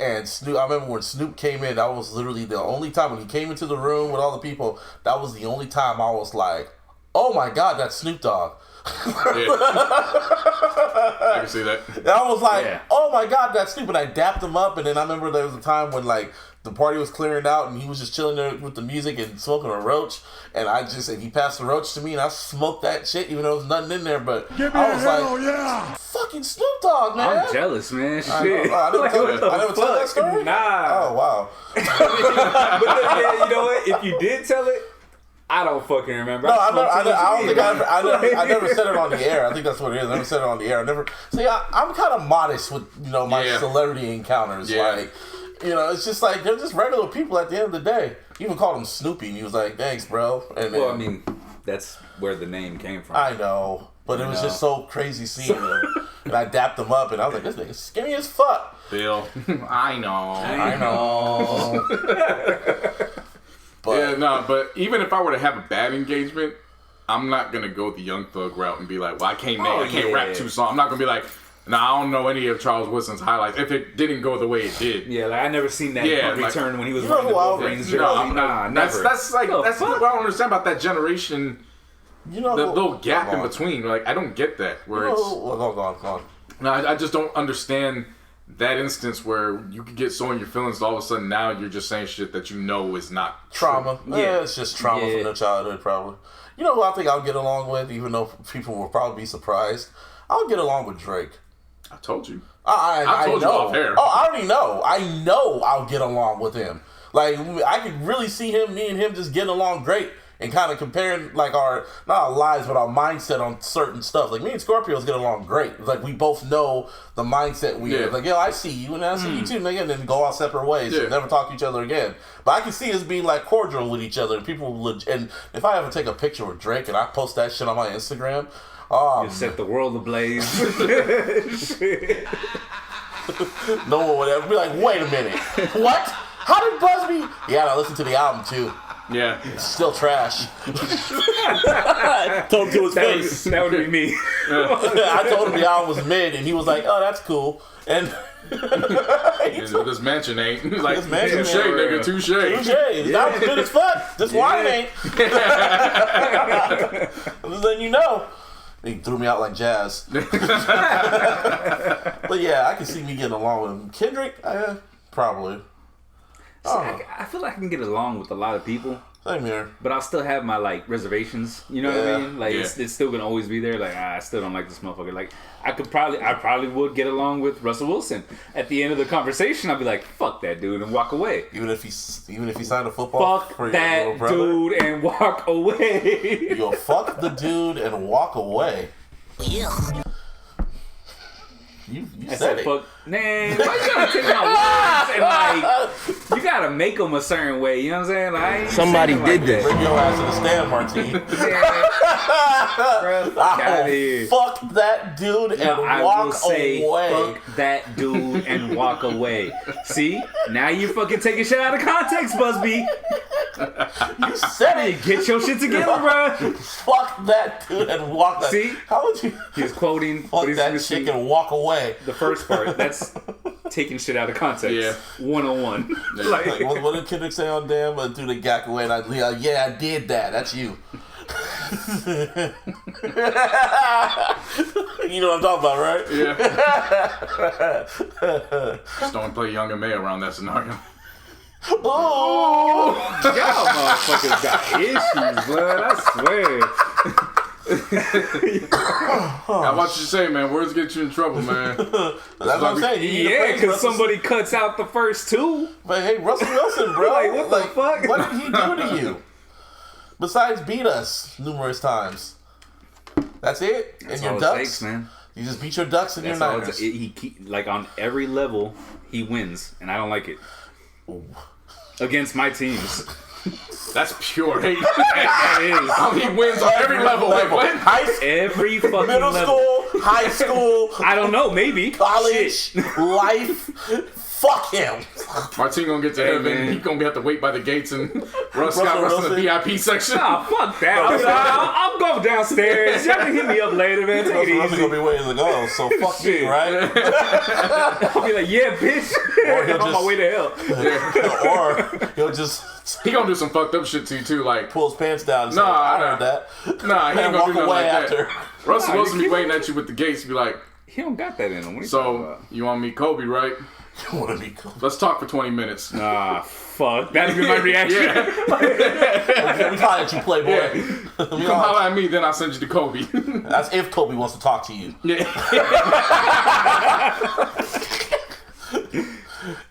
And Snoop, I remember when Snoop came in, that was literally the only time when he came into the room with all the people, that was the only time I was like, oh my God, that's Snoop Dogg. Yeah. I can see that. And I was like, Yeah. oh my God, that's Snoop. And I dapped him up. And then I remember there was a time when like the party was clearing out, and he was just chilling there with the music and smoking a roach. And he passed the roach to me, and I smoked that shit, even though there was nothing in there. But I was like, fucking Snoop Dogg, man. I'm jealous, man. Shit. I never told that story? Nah. Oh, wow. But yeah, you know what? If you did tell it, I don't fucking remember. No, I never said it on the air. I think that's what it is. I never said it on the air. I'm kind of modest with, my celebrity encounters. Yeah. Like, it's just like, they're just regular people at the end of the day. He even called him Snoopy, and he was like, thanks, bro. And well, I mean, that's where the name came from. I know. But it was just so crazy seeing him. And I dapped him up, and I was like, this nigga's skinny as fuck. Bill, I know. But even if I were to have a bad engagement, I'm not going to go the Young Thug route and be like, well, I can't rap 2 songs. I'm not going to be like, I don't know any of Charles Woodson's highlights if it didn't go the way it did. Yeah, like I never seen that return when he was running the Wolverines. Never. That's what I don't understand about that generation. The little gap in between. Like, I don't get that. Where Hold on. No, I just don't understand that instance where you could get so in your feelings, all of a sudden now you're just saying shit that is not trauma. Yeah, it's just trauma from their childhood, probably. You know who I think I'll get along with, even though people will probably be surprised? I'll get along with Drake. I told you. I told you off air. Oh, I already know. I know I'll get along with him. Like, I could really see me and him just getting along great and kind of comparing, like, not our lives, but our mindset on certain stuff. Like, me and Scorpios get along great. Like, we both know the mindset we have. Like, yo, I see you, and I see you too, nigga, and then go our separate ways and never talk to each other again. But I can see us being, like, cordial with each other, and and if I ever take a picture with Drake and I post that shit on my Instagram, you set the world ablaze. No one would ever be like, wait a minute, what? How did Busby? Yeah, I listened to the album too. Yeah. It's still trash. Told him to his face. That would be me. I told him the album was mid, and he was like, oh, that's cool. And this mansion ain't. He's like, touche, nigga, touche. This album's good as fuck. This wine ain't. I'm just letting you know. He threw me out like jazz. But yeah, I can see me getting along with him. Kendrick, probably. I feel like I can get along with a lot of people. Same here. But I'll still have my, like, reservations. You know what I mean? Like, it's still going to always be there. Like, I still don't like this motherfucker. Like, I probably would get along with Russell Wilson. At the end of the conversation, I'd be like, fuck that dude, and walk away. Even if he signed a football for that dude and walk away. You'll fuck the dude and walk away. Yeah. You said it. Fuck, man, why you gotta take my words and, like, you gotta make them a certain way, you know what I'm saying? Like, somebody did that. Bring your ass to the stand, Martine. Bro, fuck out of here. Fuck that dude and walk away. Fuck that dude and walk away. See? Now you fucking taking shit out of context, Busby. You said it. Get your shit together, bro. Fuck that dude and walk away. See? How would you? He's quoting. Fuck that chick and walk away. The first part, that's taking shit out of context. Yeah. 101. Like, what did Kendrick say on Damn? Do the gack away and I did that. That's you. You know what I'm talking about, right? Yeah. Just don't play Young and May around that scenario. Oh! Y'all motherfuckers got issues, blood. I swear. How about you say, man? Words get you in trouble, man. That's what I'm saying. Yeah, because somebody cuts out the first two. But hey, Russell Wilson, bro. Like, what the fuck? What did he do to you? Besides beat us numerous times. That's it? That's and your all ducks? it takes, man. You just beat your ducks and That's your Niners. Like, on every level, he wins. And I don't like it. Ooh. Against my teams. That's pure hate. That is. He wins on every level. Like, what? Every fucking middle level. School, high school. I don't know, maybe. College, life. Fuck him. Martin gonna get to heaven. He gonna have to wait by the gates and Russ got Russ in the VIP section. Nah, fuck that. I'll go downstairs. Y'all can hit me up later, man. Take it easy. Russ gonna be waiting to go, so fuck me, right? I'll be like, yeah, bitch. Or he'll on my way to hell. Or he'll just... He gonna do some fucked up shit to you, too. Like, pull his pants down and say, I heard that. Nah, he ain't gonna do nothing like after. that. Russell Wilson be waiting at you with the gates. Be like... He don't got that in him. So, you want to meet Kobe, right? You want to be Kobe? Let's talk for 20 minutes. Ah, fuck. That'd be my reaction. Let me holler at you, Playboy. Yeah. You come holler at me, then I'll send you to Kobe. That's if Kobe wants to talk to you. Yeah.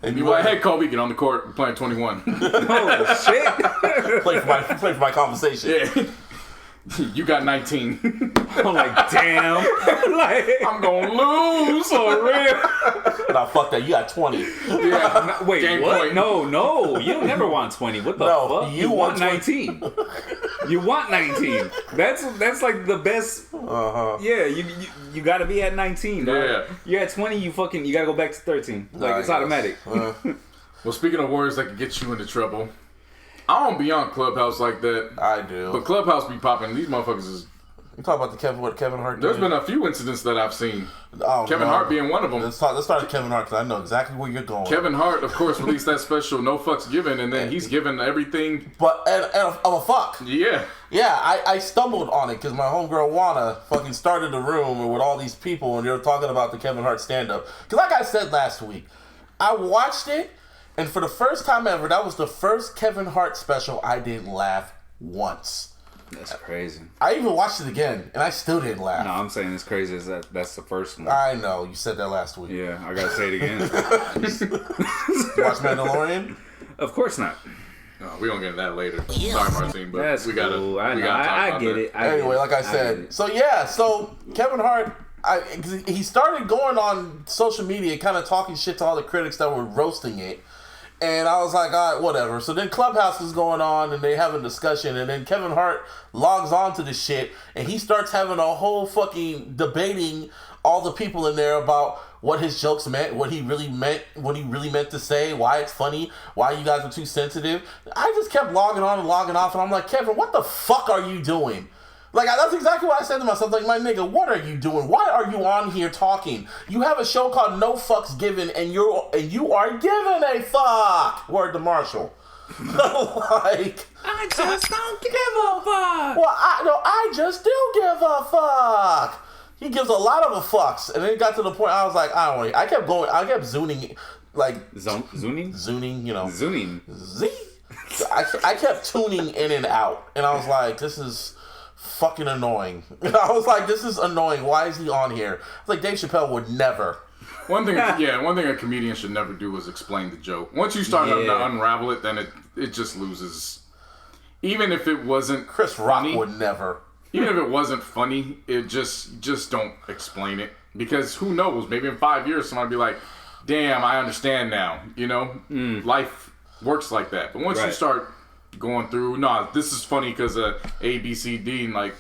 And you like, hey, Kobe, get on the court. We're playing 21. Oh, shit. Play for my conversation. Yeah. You got 19. I'm like, damn. Like, I'm going to lose. for real. Nah, fuck that. You got 20. Yeah. Wait, Game what? point. No. You never want 20. What the No, fuck? you want 19. You want 19. That's like the best. Yeah, you got to be at 19. Dog. Yeah. You're at 20. You got to go back to 13. Like it's automatic. Well, speaking of words that could get you into trouble, I don't be on Clubhouse like that. I do. But Clubhouse be popping. These motherfuckers is... You talk about what Kevin Hart did? There's been a few incidents that I've seen. Oh, Kevin Hart being one of them. Let's start with Kevin Hart because I know exactly where you're going. Kevin Hart, of course, released that special No Fucks Given, and then he's given everything. But and of a fuck. Yeah. Yeah, I stumbled on it because my homegirl Juana fucking started a room with all these people and they were talking about the Kevin Hart stand-up. Because like I said last week, I watched it, and for the first time ever, that was the first Kevin Hart special I didn't laugh once. That's crazy. I even watched it again, and I still didn't laugh. No, I'm saying it's crazy. Is that's the first one. I know, you said that last week. Yeah, I gotta say it again. You watch Mandalorian? Of course not. No, we don't get into that later. Sorry, Martine, but That's we gotta. cool. I we know. gotta talk I about get that. it. Anyway, like I said, so Kevin Hart, he started going on social media, kind of talking shit to all the critics that were roasting it, and I was like, all right, whatever. So then Clubhouse is going on, and they have a discussion, and then Kevin Hart logs on to the shit, and he starts having a whole fucking debating all the people in there about what his jokes meant, what he really meant to say, why it's funny, why you guys are too sensitive. I just kept logging on and logging off, and I'm like, Kevin, what the fuck are you doing? Like, that's exactly what I said to myself. Like, my nigga, what are you doing? Why are you on here talking? You have a show called No Fucks Given, and you are given a fuck. Word to Marshall. Like, I just don't give a fuck. well, I just do give a fuck. He gives a lot of a fucks, and then it got to the point I was like, I don't want to. I kept going. I kept zooning, like Zooning, you know, Zooning. Z. I kept tuning in and out, and I was like, this is fucking annoying. I was like, this is annoying. Why is he on here? Like, Dave Chappelle would never. One thing a comedian should never do is explain the joke. Once you start to unravel it, then it just loses. Even if it wasn't Chris Rock funny, would never. even if it wasn't funny, it just don't explain it. Because who knows? Maybe in 5 years, somebody will be like, damn, I understand now. You know? Life works like that. But once you start going through, nah, this is funny because of A, B, C, D, and like,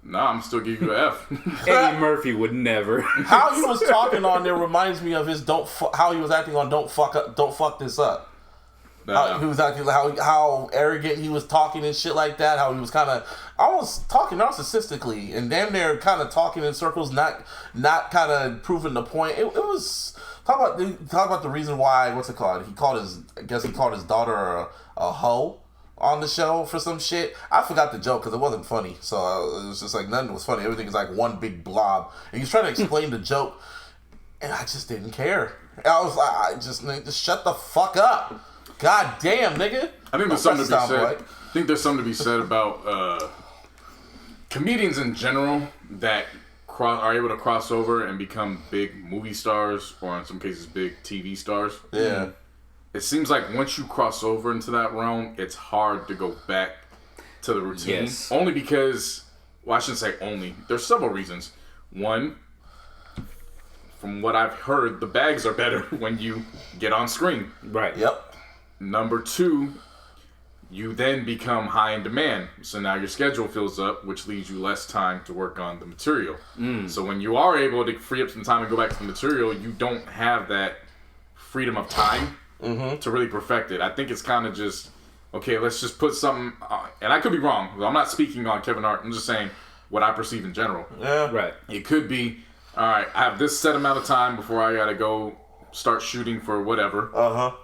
nah, I'm still giving you an F. Eddie Murphy would never. How he was talking on there reminds me of his how he was acting on Don't Fuck This Up. How he was acting, how arrogant he was talking and shit like that. How he was kind of almost talking narcissistically and damn near kind of talking in circles, not kind of proving the point. It was talk about the reason why. What's it called? He called his daughter a hoe on the show for some shit. I forgot the joke because it wasn't funny. So it was just like nothing was funny. Everything is like one big blob. And he was trying to explain the joke, and I just didn't care. I was like, just shut the fuck up. God damn, nigga. I think there's something to be said. I think there's something to be said about comedians in general that are able to cross over and become big movie stars, or in some cases, big TV stars. Yeah. It seems like once you cross over into that realm, it's hard to go back to the routine. Yes. Only because, well, I shouldn't say only. There's several reasons. One, from what I've heard, the bags are better when you get on screen. Right. Yep. Number two, you then become high in demand. So now your schedule fills up, which leaves you less time to work on the material. So when you are able to free up some time and go back to the material, you don't have that freedom of time to really perfect it. I think it's kind of just, okay, let's just put something, and I could be wrong. I'm not speaking on Kevin Hart. I'm just saying what I perceive in general. Yeah. Right. It could be, all right, I have this set amount of time before I got to go start shooting for whatever.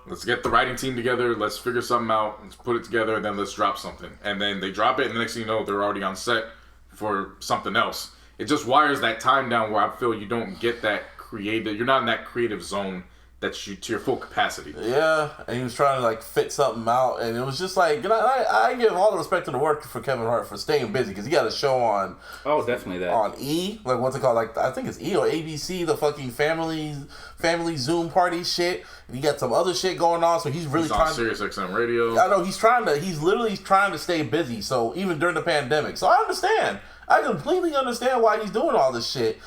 Let's get the writing team together. Let's figure something out. Let's put it together, and then let's drop something. And then they drop it, and the next thing you know, they're already on set for something else. It just wires that time down where I feel you don't get that creative. You're not in that creative zone to your full capacity. Yeah, and he was trying to like fit something out, and it was just like, you know, I give all the respect to the work for Kevin Hart for staying busy because he got a show on. Oh, definitely that. On E, like what's it called? Like I think it's E or ABC, the fucking family Zoom party shit. And he got some other shit going on, so he's really on Sirius XM radio. I know he's literally trying to stay busy. So even during the pandemic, so I understand. I completely understand why he's doing all this shit.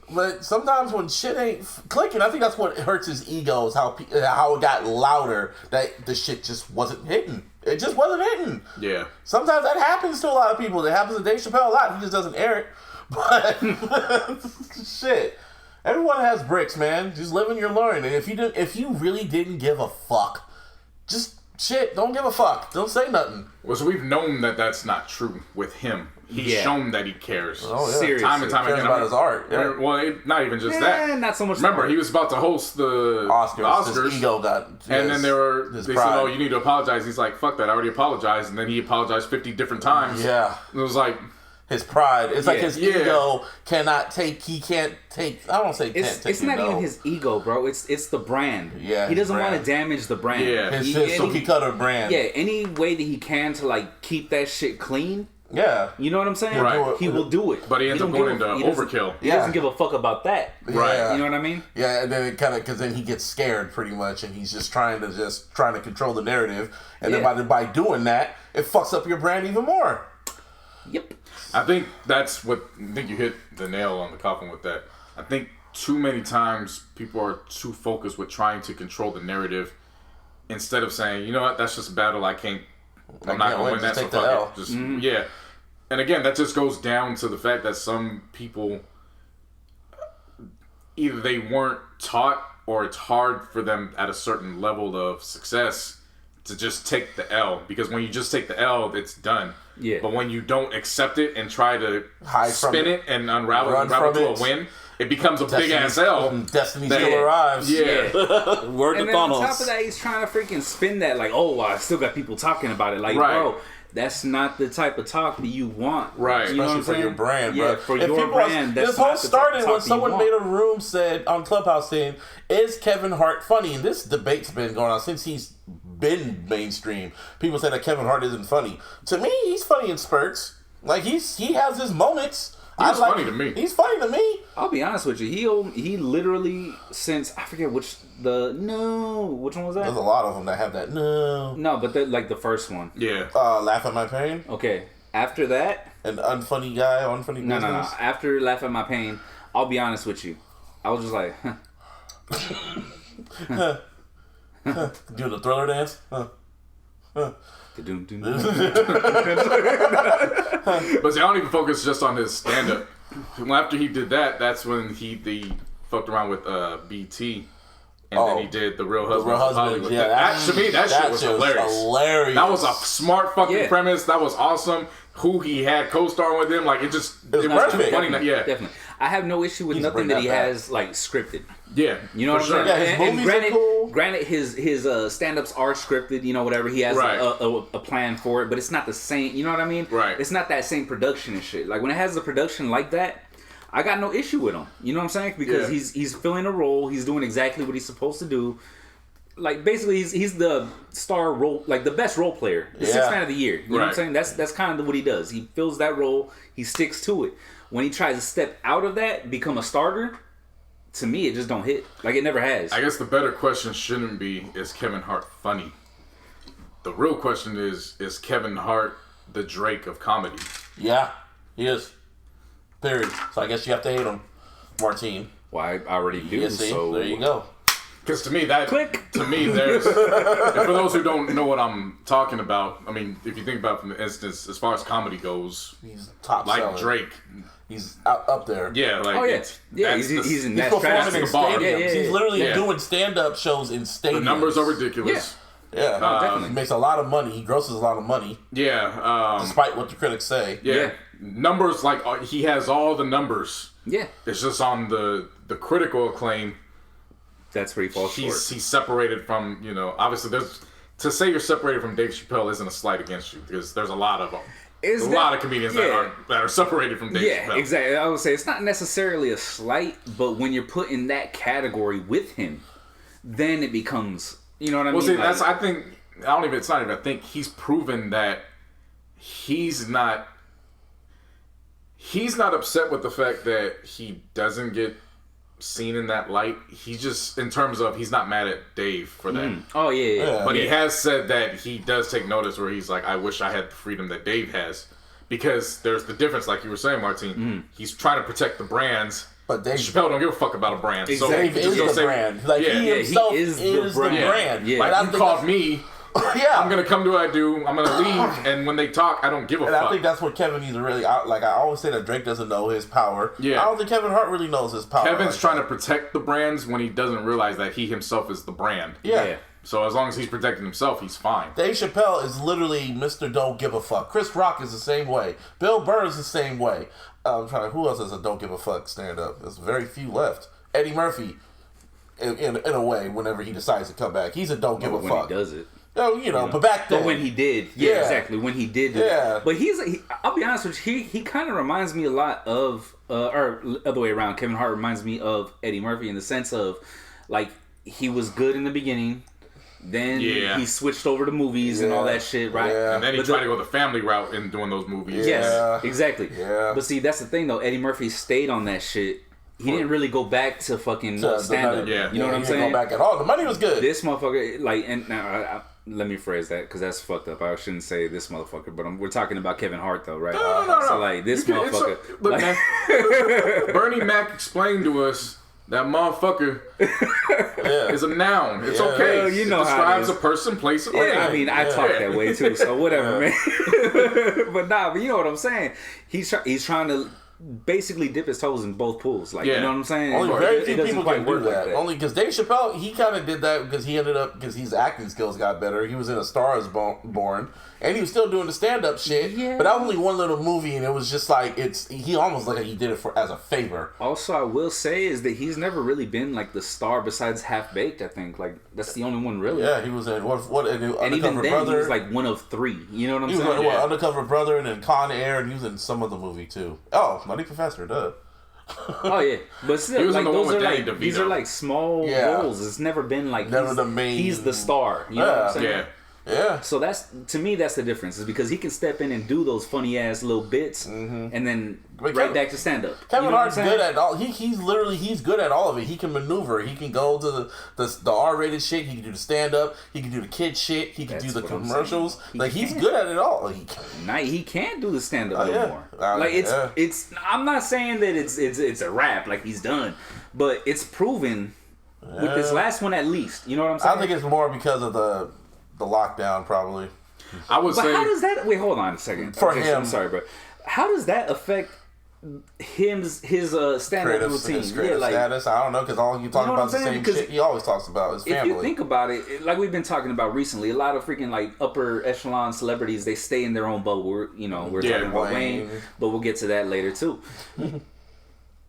But sometimes when shit ain't clicking, I think that's what hurts his ego, is how it got louder, that the shit just wasn't hitting. It just wasn't hitting. Yeah. Sometimes that happens to a lot of people. It happens to Dave Chappelle a lot. He just doesn't air it. But shit, everyone has bricks, man. Just live and you're learning. And if you really didn't give a fuck, just shit, don't give a fuck. Don't say nothing. Well, so we've known that that's not true with him. He's shown that he cares. Oh, yeah. Seriously. Time and time Cares again. about his art. Yeah. Well, not even just that. Not so much. Remember, he was about to host the Oscars. His ego got. And then they said, "Oh, you need to apologize." He's like, "Fuck that! I already apologized." And then he apologized 50 different times. Yeah. It was like his pride. It's like his ego cannot take. He can't take. I don't say can't take. It's not even his ego, bro. It's the brand. Yeah. He doesn't want to damage the brand. Yeah. His cookie cutter brand. Yeah. Any way that he can to like keep that shit clean. Yeah. You know what I'm saying? Right. He will do it. But he ends up going into overkill. He doesn't give a fuck about that. Right. You know what I mean? Yeah, and then it kind of, because then he gets scared pretty much, and he's just trying to control the narrative, and then by doing that, it fucks up your brand even more. Yep. I think you hit the nail on the coffin with that. I think too many times people are too focused with trying to control the narrative instead of saying, you know what, that's just a battle I'm not going to win that, so fuck it. Yeah. And again, that just goes down to the fact that some people, either they weren't taught or it's hard for them at a certain level of success to just take the L. Because when you just take the L, it's done. Yeah. But when you don't accept it and try to Hide spin it and unravel to a win, it becomes a big ass L. Destiny still arrives. Yeah. Word and then on top of that, he's trying to freaking spin that like, oh, I still got people talking about it. Like, bro, that's not the type of talk that you want. Right. You know what I'm saying? For your brand, bro. Yeah, for your brand. This whole started when someone made a room said on Clubhouse saying, "Is Kevin Hart funny?" And this debate's been going on since he's been mainstream. People say that Kevin Hart isn't funny. To me, he's funny in spurts. Like he has his moments. He's funny to me. He's funny to me. I'll be honest with you. He literally, since I forget which one was that? There's a lot of them that have that No, but like the first one. Yeah. Laugh at My Pain. Okay. After that, an unfunny guy, unfunny business. No. After Laugh at My Pain, I'll be honest with you. I was just like, Do the Thriller dance. But see, I don't even focus just on his stand-up. After he did that, that's when he fucked around with BT, and then he did The Real Husbands of Hollywood. Yeah, to me, that shit was hilarious. That was a smart fucking premise. That was awesome. Who he had co-starring with him, like it was perfect. funny. Yeah, definitely. I have no issue with nothing that he has like scripted. Yeah, you know what I'm saying. Yeah, his movies are cool. Granted, his stand-ups are scripted. You know, whatever he has a plan for it, but it's not the same. You know what I mean? Right. It's not that same production and shit. Like when it has a production like that, I got no issue with him. You know what I'm saying? Because he's filling a role. He's doing exactly what he's supposed to do. Like basically, he's the star role, like the best role player, the sixth man of the year. You know what I'm saying? That's kind of what he does. He fills that role. He sticks to it. When he tries to step out of that, become a starter, to me, it just don't hit. Like it never has. I guess the better question shouldn't be, is Kevin Hart funny? The real question is Kevin Hart the Drake of comedy? Yeah, he is. Period. So I guess you have to hate him, Martine. Well, I already do. Yeah, see? So there you go. Because to me, there's and for those who don't know what I'm talking about, I mean, if you think about it from the instance, as far as comedy goes, he's top like selling. Drake. He's up there. Yeah, like he's in that performing in stadiums. Yeah. He's literally doing stand-up shows in stadiums. The numbers are ridiculous. Yeah, definitely. He makes a lot of money. He grosses a lot of money. Yeah, despite what the critics say. Yeah, numbers like he has all the numbers. Yeah, it's just on the critical acclaim. That's where he falls short. He's separated from, obviously to say you're separated from Dave Chappelle isn't a slight against you because there's a lot of them. A lot of comedians that are separated from Dave Chappelle. Yeah, exactly. I would say it's not necessarily a slight, but when you're put in that category with him, then it becomes, you know what I Well, mean? see, Like, that's, I think, it's not even, I think he's proven that he's not upset with the fact that he doesn't get seen in that light. He just, in terms of, he's not mad at Dave for that. Oh, yeah. But he has said that he does take notice where he's like, I wish I had the freedom that Dave has. Because there's the difference, like you were saying, Martin. He's trying to protect the brands. But Dave Chappelle don't give a fuck about a brand. So Dave is the brand. Like, he himself is the brand. Yeah. Like, you called me. Yeah. I'm going to come do what I do. I'm going to leave. And when they talk, I don't give a fuck. And I think that's what Kevin needs to really... Like, I always say that Drake doesn't know his power. Yeah. I don't think Kevin Hart really knows his power. Kevin's trying to protect the brands when he doesn't realize that he himself is the brand. Yeah. So as long as he's protecting himself, he's fine. Dave Chappelle is literally Mr. Don't Give a Fuck. Chris Rock is the same way. Bill Burr is the same way. I'm trying to... Who else is a Don't Give a Fuck stand-up? There's very few left. Eddie Murphy, in a way, whenever he decides to come back. He's a Don't Give a when Fuck. he does it. Oh, you know, but back then... But when he did. Yeah, exactly. When he did do that. But I'll be honest with you, he kind of reminds me a lot of... or other way around. Kevin Hart reminds me of Eddie Murphy in the sense of, like, he was good in the beginning. Then he switched over to movies and all that shit, right? Yeah. And then he tried to go the family route in doing those movies. Yes, exactly. Yeah. But see, that's the thing, though. Eddie Murphy stayed on that shit. He didn't really go back to fucking stand-up. Yeah. You know what I'm he saying? didn't go back at all. The money was good. This motherfucker, like, and now, let me phrase that, because that's fucked up. I shouldn't say this motherfucker, but we're talking about Kevin Hart, though, right? No. So, like, this motherfucker... Look, like, man, Bernie Mac explained to us that motherfucker is a noun. It's okay. Well, you know it describes how it is. a person, place, or yeah, I thing. mean, I talk that way, too, so whatever, man. But you know what I'm saying? He's trying to basically dip his toes in both pools. Like, you know what I'm saying? Only very few doesn't people quite can do work that. like Only because Dave Chappelle, he kind of did that because because his acting skills got better. He was in A Star Is Born, and he was still doing the stand-up shit. Yeah. But that was only one little movie, and it was just like, he almost like he did it as a favor. Also, I will say is that he's never really been like the star besides Half Baked. I think like that's the only one really. Yeah, he was in Undercover and even then Brother. he was like one of three. You know what I'm He was saying? in Undercover Brother and then Con Air, and he was in some other movie too. Oh, Nutty Professor, duh. Oh yeah, but still, He was in like the one those with are Danny like DeVito. these are like small roles. It's never been like Never he's the main- He's the star. You know what I'm saying? Yeah. Yeah. So that's to me that's the difference is because he can step in and do those funny ass little bits and then back to stand up. Kevin you know Hart's good at all. He's good at all of it. He can maneuver. He can go to the R-rated shit. He can do the stand up. He can do the kid shit. He can do the commercials. He's good at it all. He can't do the stand up yeah. anymore. It's. I'm not saying that it's a rap like he's done, but it's proven with this last one at least. You know what I'm saying? I think it's more because of the lockdown, probably. I would But say. how does that? Wait, hold on a second. For Okay, him. I'm sorry, but how does that affect his stand-up routine? His creative status. I don't know, because all you talk about is the same shit he always talks about. His family. If you think about it, like we've been talking about recently, a lot of freaking like upper echelon celebrities, they stay in their own bubble. We're talking about Wayne, but we'll get to that later too.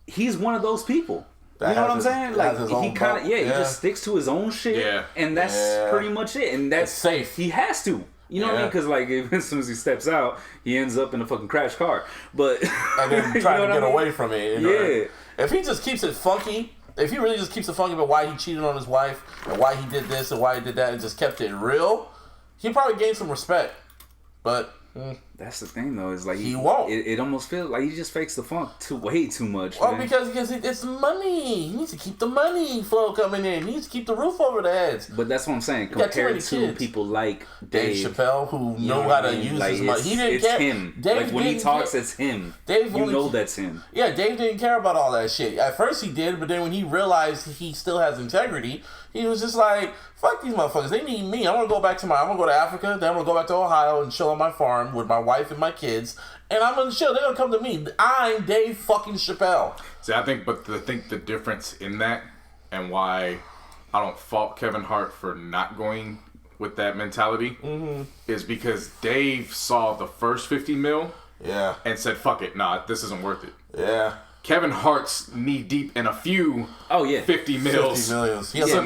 He's one of those people. You know what I'm saying? Like he kind of he just sticks to his own shit, and that's pretty much it. And that's safe. He has to. You know what I mean? Because like as soon as he steps out, he ends up in a fucking crash car. But and then trying to get away from it. Yeah. If he just keeps it funky, if he really just keeps it funky about why he cheated on his wife and why he did this and why he did that and just kept it real, he probably gained some respect. But that's the thing, though. Is like he won't. It almost feels like he just fakes the funk way too much. Well, man. because it's money. He needs to keep the money flow coming in. He needs to keep the roof over their heads. But that's what I'm saying. got too many Compared to kids. people like Dave Chappelle, who know how to use his money. He didn't care. Him. Dave like when he didn't talks, care. it's him. Dave you only- know that's him. Yeah, Dave didn't care about all that shit. At first he did, but then when he realized he still has integrity, he was just like, fuck these motherfuckers. They need me. I'm gonna go to Africa, then I'm gonna go back to Ohio and chill on my farm with my wife and my kids. And I'm gonna chill. They're gonna come to me. I'm Dave fucking Chappelle. See, I think the difference in that and why I don't fault Kevin Hart for not going with that mentality is because Dave saw the first 50 mil and said, fuck it, nah, this isn't worth it. Yeah. Kevin Hart's knee deep in a few 50 mils. 50 millions. So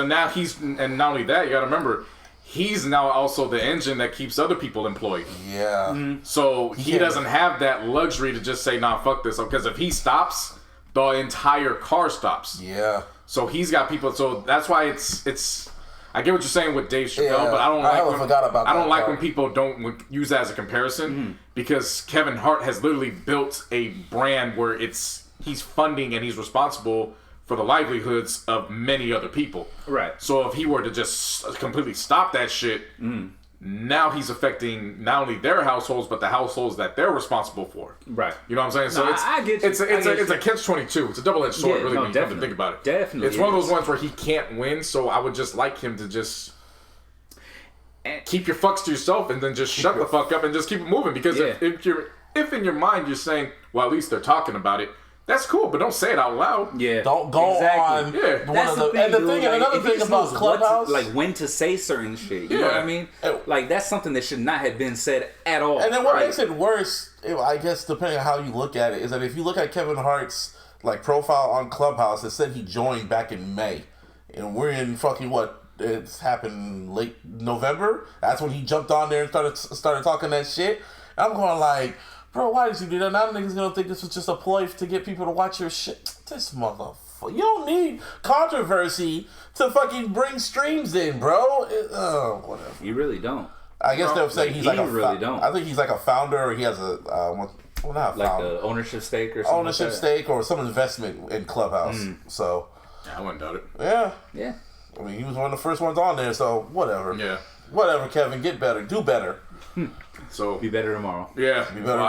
now he's and not only that, you gotta remember, he's now also the engine that keeps other people employed. Yeah. So he doesn't have that luxury to just say, nah, fuck this. Because if he stops, the entire car stops. Yeah. So he's got people. So that's why it's. I get what you're saying with Dave Chappelle, but I don't like when people don't use that as a comparison because Kevin Hart has literally built a brand where he's funding and he's responsible for the livelihoods of many other people. Right. So if he were to just completely stop that shit, now he's affecting not only their households but the households that they're responsible for. Right. You know what I'm saying? So I get you. It's a catch-22. It's a double-edged sword, really, when you come to think about it. Definitely. It's one of those ones where he can't win, so I would just like him to just keep your fucks to yourself and then just shut the fuck up and just keep it moving. Because if in your mind you're saying, well, at least they're talking about it, that's cool, but don't say it out loud. Yeah. Don't go on. Yeah. Another thing about Clubhouse, like when to say certain shit. You know what I mean? Like that's something that should not have been said at all. And then what makes it worse, I guess, depending on how you look at it, is that if you look at Kevin Hart's profile on Clubhouse, it said he joined back in May, and we're in fucking what? It's happened late November. That's when he jumped on there and started talking that shit. And I'm going like, bro, why did you do that? Now niggas gonna think this was just a ploy to get people to watch your shit. This motherfucker. You don't need controversy to fucking bring streams in, bro. Whatever. You really don't. I guess they're saying he's like a really don't. I think he's like a founder, or he has a not like founder. the ownership stake or something. Ownership stake or some investment in Clubhouse. So I wouldn't doubt it. Yeah. I mean, he was one of the first ones on there, so whatever. Yeah. Whatever, Kevin. Get better. Do better. So be better tomorrow. Yeah. Be better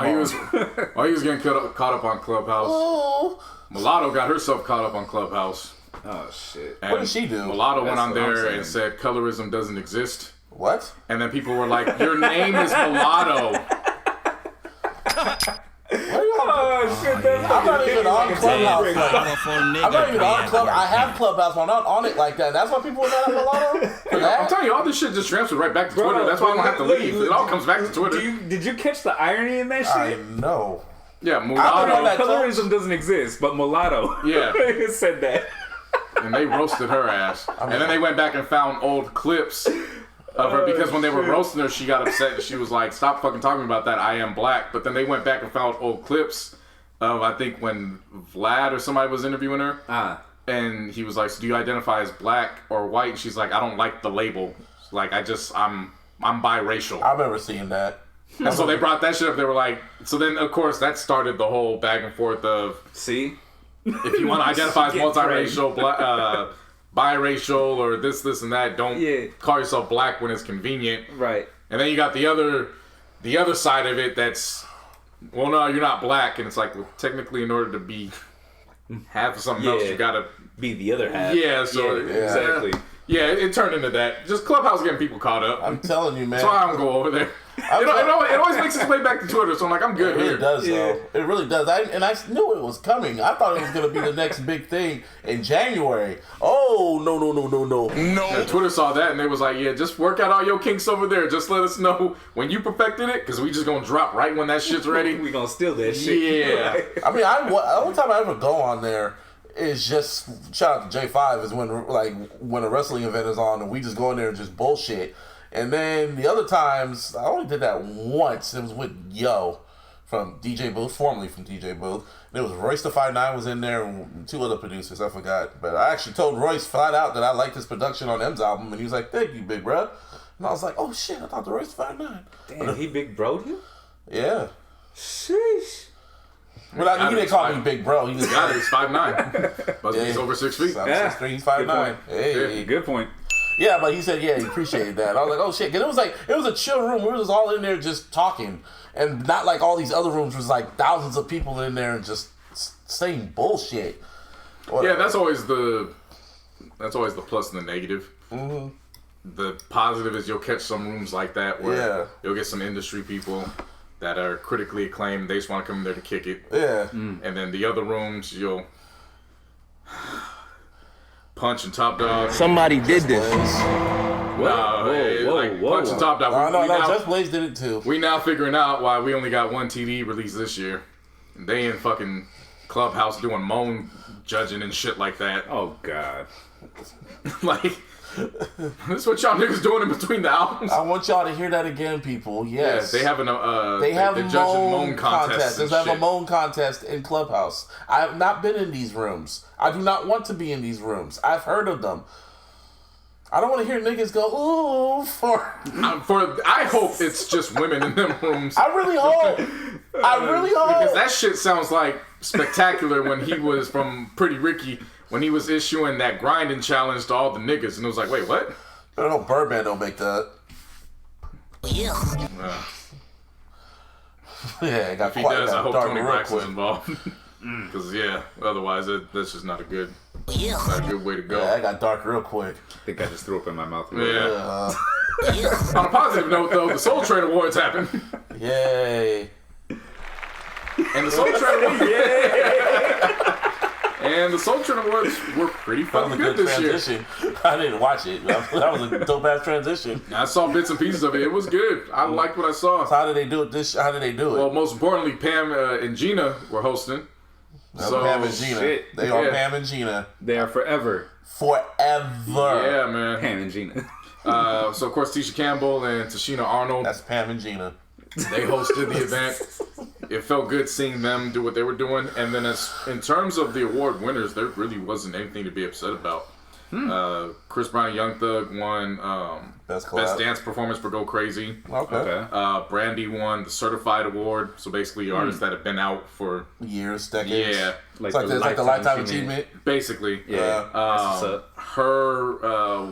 while he was getting caught up on Clubhouse, Mulatto got herself caught up on Clubhouse. Oh shit! And what did she do? Mulatto went on there and said colorism doesn't exist. What? And then people were like, "Your name is Mulatto." Oh shit! I'm not even on Clubhouse. I'm not even on Clubhouse. I have Clubhouse, but I'm not on it like that. That's why people are not on Mulatto. I'm telling you, all this shit just transferred right back to Twitter. That's why I don't have to leave. It all comes back to Twitter. Did you catch the irony in that shit? I know. Yeah, Mulatto. Colorism doesn't exist, but Mulatto. Yeah, said that. And they roasted her ass. And then they went back and found old clips of her because when they were roasting her, she got upset and she was like, "Stop fucking talking about that. I am black." But then they went back and found old clips of, I think, when Vlad or somebody was interviewing her. And he was like, "So do you identify as black or white?" And she's like, "I don't like the label. Like, I'm biracial." I remember seeing that. And so they brought that shit up. They were like, so then of course that started the whole back and forth of, see, if you want to identify as multiracial, biracial, or this and that, don't call yourself black when it's convenient. Right. And then you got the other side of it that's, well, no, you're not black, and it's like, well, technically, in order to be half of something else, you gotta be the other half. Yeah. So exactly. Yeah, it turned into that. Just Clubhouse getting people caught up. I'm telling you, man. That's why I don't go over there. It always makes its way back to Twitter, so I'm like, I'm good here. It really does, though. It really does. I knew it was coming. I thought it was going to be the next big thing in January. Oh, no. And Twitter saw that, and they was like, yeah, just work out all your kinks over there. Just let us know when you perfected it, because we just going to drop right when that shit's ready. We going to steal that shit. Yeah. I mean, the only time I ever go on there is just, shout out to J5, is when a wrestling event is on and we just go in there and just bullshit. And then the other times, I only did that once. It was with Yo from DJ Booth, formerly from DJ Booth. And it was Royce the 5'9" was in there and two other producers, I forgot. But I actually told Royce flat out that I liked his production on M's album, and he was like, "Thank you, big bro." And I was like, "Oh shit, I thought the Royce 5'9". Damn, he big bro'd you? Yeah. Sheesh. Well, he didn't call me big bro. He just got it. He's 5'9". But he's over 6 feet. I'm 6'3", he's 5'9". Hey, good point. Yeah, but he said, he appreciated that. I was like, oh shit, 'cause it was a chill room. We were just all in there just talking, and not like all these other rooms was like thousands of people in there and just saying bullshit. Whatever. Yeah, that's always the plus and the negative. Mm-hmm. The positive is you'll catch some rooms like that where you'll get some industry people that are critically acclaimed. They just want to come in there to kick it. Yeah. And then the other rooms, you'll Punch and Top Dog. Somebody did this. Whoa. Punch and Top Dog. No, Just Blaze did it too. We now figuring out why we only got one TD released this year. And they in fucking Clubhouse doing moan judging and shit like that. Oh, God. Like, This is what y'all niggas doing in between the albums. I want y'all to hear that again, people. Yes. Yeah, they have they have they judge a moan contest. They have a moan contest in Clubhouse. I have not been in these rooms. I do not want to be in these rooms. I've heard of them. I don't want to hear niggas go, ooh, I hope it's just women in them rooms. I really hope. Because that shit sounds like Spectacular when he was from Pretty Ricky, when he was issuing that grinding challenge to all the niggas. And it was like, wait, what? No, Birdman don't make that. Yeah. Yeah, it got If he quiet. does, I hope Dark Tony real Braxton's quick. involved. Because, otherwise, that's just not a good way to go. Yeah, I got dark real quick. I think I just threw up in my mouth. Yeah. On a positive note, though, the Soul Train Awards happened. Yay. And the Soul Train Awards were pretty That was fucking a good good this year. transition. I didn't watch it. That was a dope ass transition. I saw bits and pieces of it. It was good. I liked what I saw. So how did they do it? How did they do it? Well, most importantly, Pam and Gina were hosting. So, Pam and Gina. shit. They are Yeah. Pam and Gina. They are forever. Forever. Yeah, man. Pam and Gina. So, of course, Tisha Campbell and Tashina Arnold, That's Pam and Gina. they hosted the event. It felt good seeing them do what they were doing. And then in terms of the award winners, there really wasn't anything to be upset about. Chris Brown and Young Thug won Best Dance Performance for Go Crazy. Okay. Brandy won the Certified Award. So basically artists that have been out for Years, decades. yeah, It's like the lifetime achievement. basically. Yeah. That's what's up. Her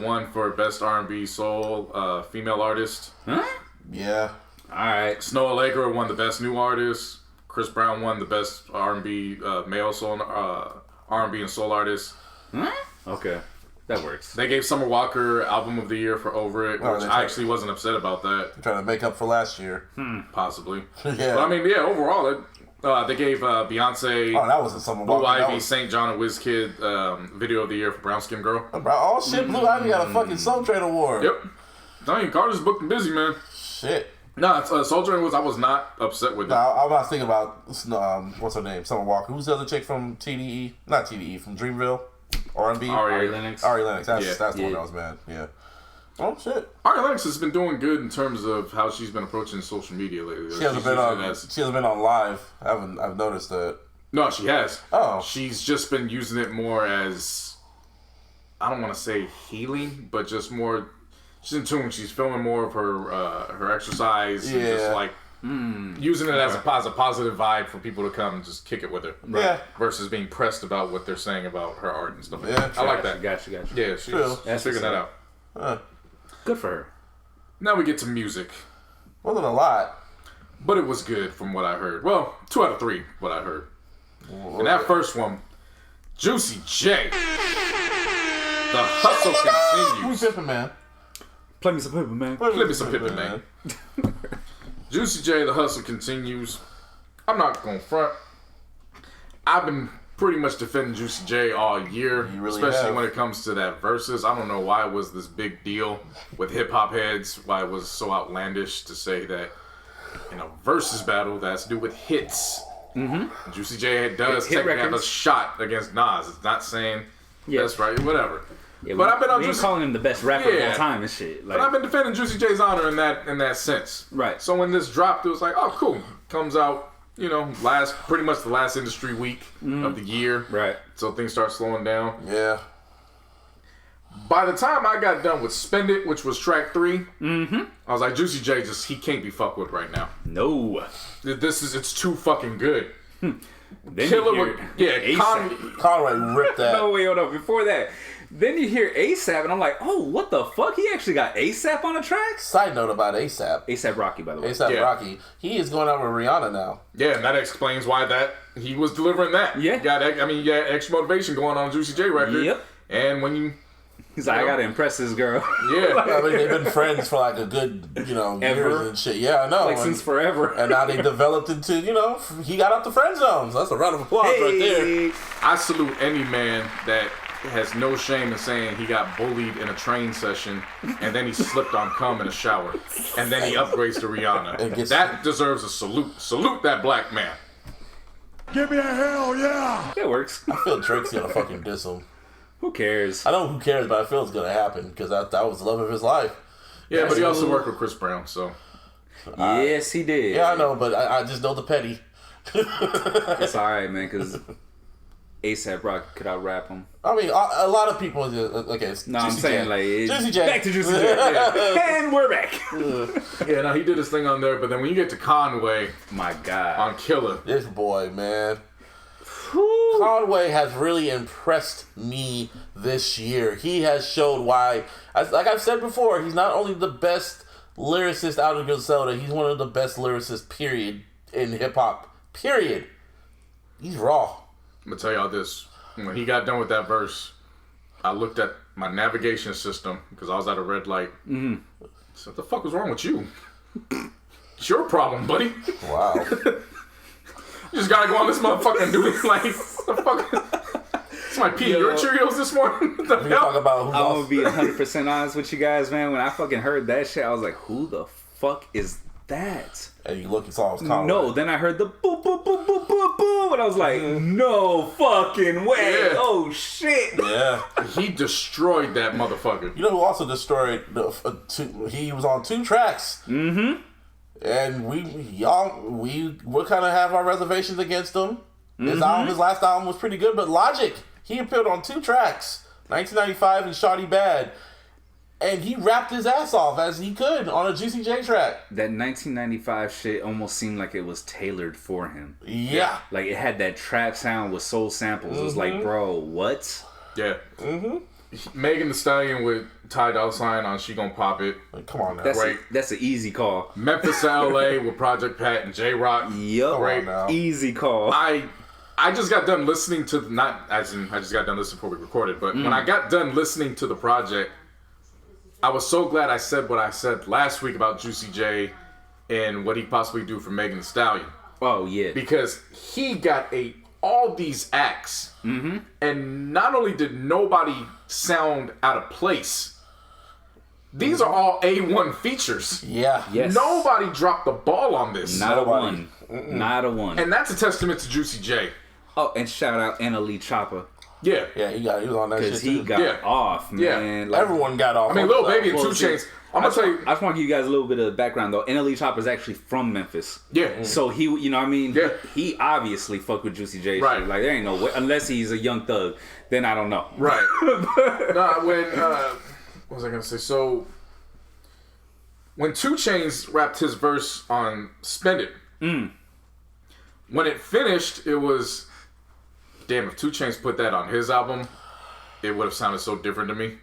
won for Best R&B Soul Female Artist. Huh? Yeah. Alright. Snow Allegra won the Best New Artist. Chris Brown won the Best R&B Male Soul R&B and Soul Artist. Huh? Okay. That works. They gave Summer Walker Album of the Year for Over It, Oh, which they I did. actually wasn't upset about that, Trying to make up for last year. possibly. Yeah. But I mean, overall, they gave Beyonce, Oh, that wasn't someone Blue walking. That Ivy, was- St. John and Wizkid Video of the Year for Brown Skin Girl. Oh shit, Blue Ivy got a fucking Soul Train Award. Yep. I mean, Carter's booked and busy, man. Shit. Nah, Soul Train I was not upset with it. No, I was thinking about what's her name, Summer Walker. Who's the other chick from TDE? Not TDE, from Dreamville, R&B. Ari Lennox. Ari Lennox. That's Yeah. the one that was mad. Yeah. Oh shit. Ari Lennox has been doing good in terms of how she's been approaching social media lately. She hasn't been on. She hasn't been on live. I've noticed that. No, she has. Oh. She's just been using it more as, I don't want to say healing, but just more. She's in tune. She's filming more of her exercise. And just Yeah. like using it as a positive vibe for people to come and just kick it with her. Yeah. Versus being pressed about what they're saying about her art and stuff like Yeah, that. I like that. Gotcha. Yeah, she's True. figuring that out. Good for her. Now we get to music. Wasn't a lot. But it was good from what I heard. Well, 2 out of 3, what I heard. And that first one, Juicy J. The hustle Who's continues. Pippin' Man? Play me some paper, man. Flip me some Pippin, man. Juicy J, the hustle continues. I'm not going to front. I've been pretty much defending Juicy J all year, You really especially have. when it comes to that verses. I don't know why it was this big deal with hip hop heads, why it was so outlandish to say that in a versus battle that has to do with hits. Juicy J does Hit technically have a records. shot against Nas. It's not saying that's right, whatever. Yeah, but I've been on we ain't Juicy. calling him the best rapper of Yeah. all time and shit. Like, But I've been defending Juicy J's honor in that sense. Right. So when this dropped, it was like, oh, cool. Comes out, pretty much the last industry week of the year. right. So things start slowing down. Yeah. By the time I got done with Spend It, which was track 3, I was like, Juicy J he can't be fucked with right now. No. It's too fucking good. Then Killer you with, hear yeah, A$AP. Conrad ripped that. No, wait, hold up. Before that, then you hear ASAP, and I'm like, oh, what the fuck? He actually got ASAP on the track? Side note about ASAP. ASAP Rocky, by the way. ASAP Yeah. Rocky. He is going out with Rihanna now. Yeah, and that explains why he was delivering that. Yeah. You got extra motivation going on Juicy J record. Yep. And when you, He's like, I gotta impress this girl. yeah. I mean, they've been friends for like a good, Ever? years and shit. Yeah, I know. Like, since forever. And now they developed into, he got out the friend zone. So that's a round of applause right there. Hey. I salute any man that has no shame in saying he got bullied in a train session and then he slipped on cum in a shower and then he upgrades to Rihanna. That deserves a salute. Salute that black man. Give me a hell yeah! That works. I feel Drake's gonna fucking diss him. Who cares? I know who cares, but I feel it's gonna happen because that was the love of his life. Yeah, but he also worked with Chris Brown, so. Yes, he did. Yeah, I know, but I just know the petty. It's alright, man, because ASAP Rocky could out-rap him. I mean, a lot of people. Okay, it's No, Juicy I'm saying, J. like, Juicy J. back to Juicy J. Yeah. And we're back. Yeah, no, he did his thing on there, but then when you get to Conway My God. on Killer, This boy, man. Conway has really impressed me this year. He has showed why, like I've said before, he's not only the best lyricist out of Griselda, he's one of the best lyricists, period, in hip-hop, period. He's raw. I'm going to tell y'all this. When he got done with that verse, I looked at my navigation system because I was at a red light. Mm-hmm. So what the fuck was wrong with you? It's your problem, buddy. Wow. You just gotta go on this motherfucker and do it. Like, what the fuck? Somebody peeing your Cheerios this morning? What the We can talk hell? about who's I'm also... gonna be 100% honest with you guys, man. When I fucking heard that shit, I was like, who the fuck is that? And you look, you saw it was Conway. No, then I heard the boop, boop, boop, boop, boop, boop, and I was like, no fucking way. Yeah. Oh, shit. Yeah. He destroyed that motherfucker. You know who also destroyed he was on 2 tracks. Mm-hmm. And we kind of have our reservations against him. His last album was pretty good, but Logic, he appeared on 2 tracks, 1995 and Shawty Bad. And he rapped his ass off as he could on a Juicy J track. That 1995 shit almost seemed like it was tailored for him. Yeah. Like, it had that trap sound with soul samples. It was like, bro, what? Yeah. Mm-hmm. Megan Thee Stallion with Ty Dolla $ign on She Gon' Pop It. Like, come on now. That's an easy call. Memphis to LA with Project Pat and J Rock. Yup. on now. Easy call. I just got done listening to I just got done listening before we recorded, but when I got done listening to the project, I was so glad I said what I said last week about Juicy J and what he possibly do for Megan Thee Stallion. Oh, yeah. Because he got all these acts, and not only did nobody sound out of place, these are all A1 features. Yeah. Yes. Nobody dropped the ball on this. Not Nobody. a one. Not a one. And that's a testament to Juicy J. Oh, and shout out NLE Chopper. Yeah. Yeah, he was on that shit Because he too. got Yeah. off, Yeah. man. Like, Everyone got off. I mean, on Lil that. Baby and Well, 2 see, Chainz. I'm gonna tell you. I just want to give you guys a little bit of background, though. NLE Chopper is actually from Memphis. Yeah. So he, you know what I mean? Yeah. He obviously fucked with Juicy J. Right. Shit. Like, there ain't no way. Unless he's a young thug. Then I don't know. Right. Nah, when what was I gonna say? So when 2 Chainz rapped his verse on "Spend It," when it finished, it was damn. If 2 Chainz put that on his album, it would have sounded so different to me.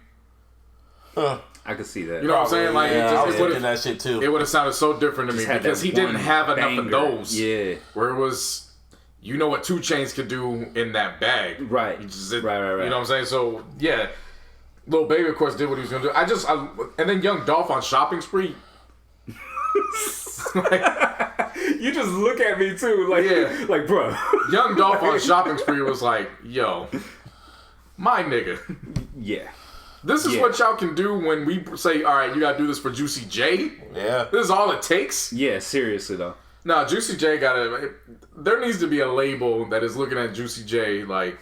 I could see that. You know what I'm saying? Like Yeah, I it was just thinking that shit too. it would have sounded so different to me Just had because that he didn't one have enough of banger. those. Yeah. Where it was, you know what 2 Chainz could do in that bag. Right. He just, Right. You know what I'm saying? So yeah, Lil Baby of course did what he was gonna do. And then Young Dolph on Shopping Spree. You just look at me, too. Like, Yeah. like, bro. Young Dolph on Shopping Spree was like, yo, my nigga. Yeah. This is Yeah. what y'all can do when we say, all right, you gotta do this for Juicy J. Yeah. This is all it takes. Yeah, seriously, though. No, Juicy J there needs to be a label that is looking at Juicy J like,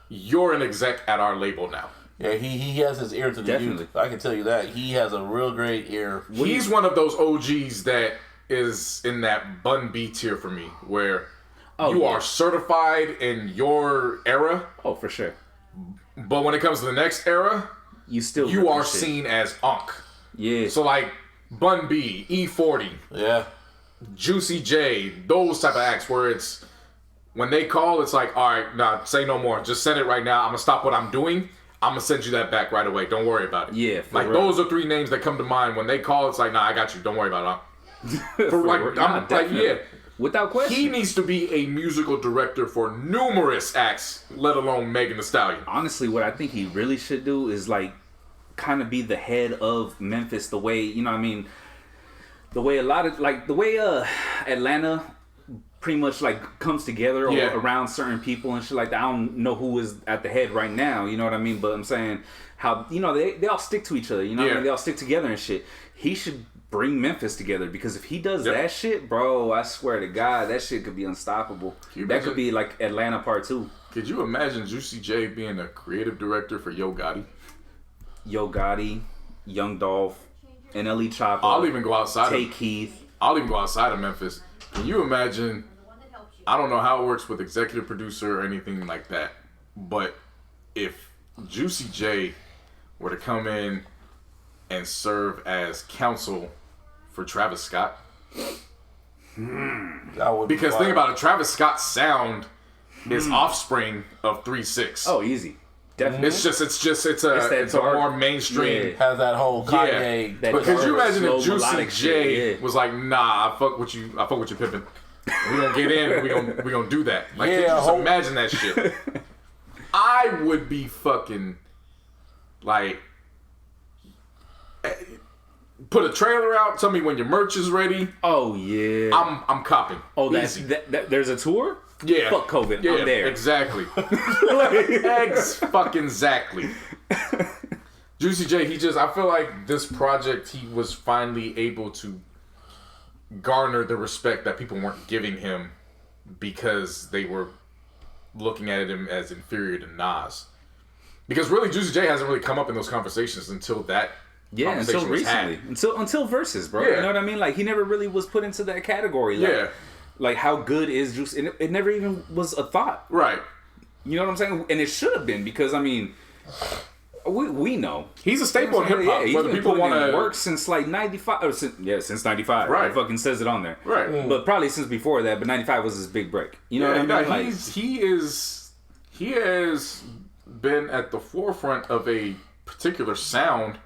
you're an exec at our label now. Yeah, he has his ear to the Definitely. youth. I can tell you that. He has a real great ear. He's one of those OGs that is in that Bun B tier for me, where you yeah. are certified in your era, Oh, for sure. but when it comes to the next era, You still you rip are this shit. seen as Unk. Yeah. So like Bun B, E40, Yeah. Juicy J, those type of acts where it's when they call, it's like, all right, nah, say no more. Just send it right now. I'm gonna stop what I'm doing. I'm gonna send you that back right away. Don't worry about it. Yeah, for like real. those are 3 names that come to mind when they call. It's like, nah, I got you. Don't worry about it. For like, real. I'm Nah, like, definitely. yeah. Without question. He needs to be a musical director for numerous acts, let alone Megan Thee Stallion. Honestly, what I think he really should do is like kind of be the head of Memphis the way, you know what I mean, the way a lot of like the way Atlanta pretty much like comes together around certain people and shit like that. I don't know who is at the head right now, you know what I mean? But I'm saying how, you know, they all stick to each other, you know what I mean? They all stick together and shit. He should bring Memphis together, because if he does that shit, bro, I swear to God, that shit could be unstoppable. That could be like Atlanta Part 2. Could you imagine Juicy J being a creative director for Yo Gotti? Yo Gotti, Young Dolph, NLE Chopper. I'll even go outside. Take Keith. I'll even go outside of Memphis. Can you imagine? I don't know how it works with executive producer or anything like that, but if Juicy J were to come in and serve as counsel for Travis Scott, That would because think about it, Travis Scott's sound is offspring of 3-6. Oh, easy. Definitely. It's a more mainstream. has that whole Kanye. That But could you imagine if slow Juicy melodic J shit, was like, nah, I fuck with you pimping. We gonna get in, we gonna do that. Like, can you just imagine that shit? I would be fucking like, put a trailer out, tell me when your merch is ready. Oh yeah. I'm copping. Oh, Easy. there's a tour? Yeah. Fuck COVID. Yeah, I'm there. Exactly. Exactly. Juicy J, I feel like this project, he was finally able to garner the respect that people weren't giving him because they were looking at him as inferior to Nas. Because really, Juicy J hasn't really come up in those conversations until that conversation until was recently. had. Until Versus, bro. Yeah. You know what I mean? Like, he never really was put into that category. Like, like how good is Juicy? It never even was a thought. Right. You know what I'm saying? And it should have been, because, I mean, we know. He's a staple in hip hop. He's Whether been people want to work since like 95. Or since 95. Right. It fucking says it on there. Right. But probably since before that, but 95 was his big break. You know what I mean? No, Like, he has been at the forefront of a particular sound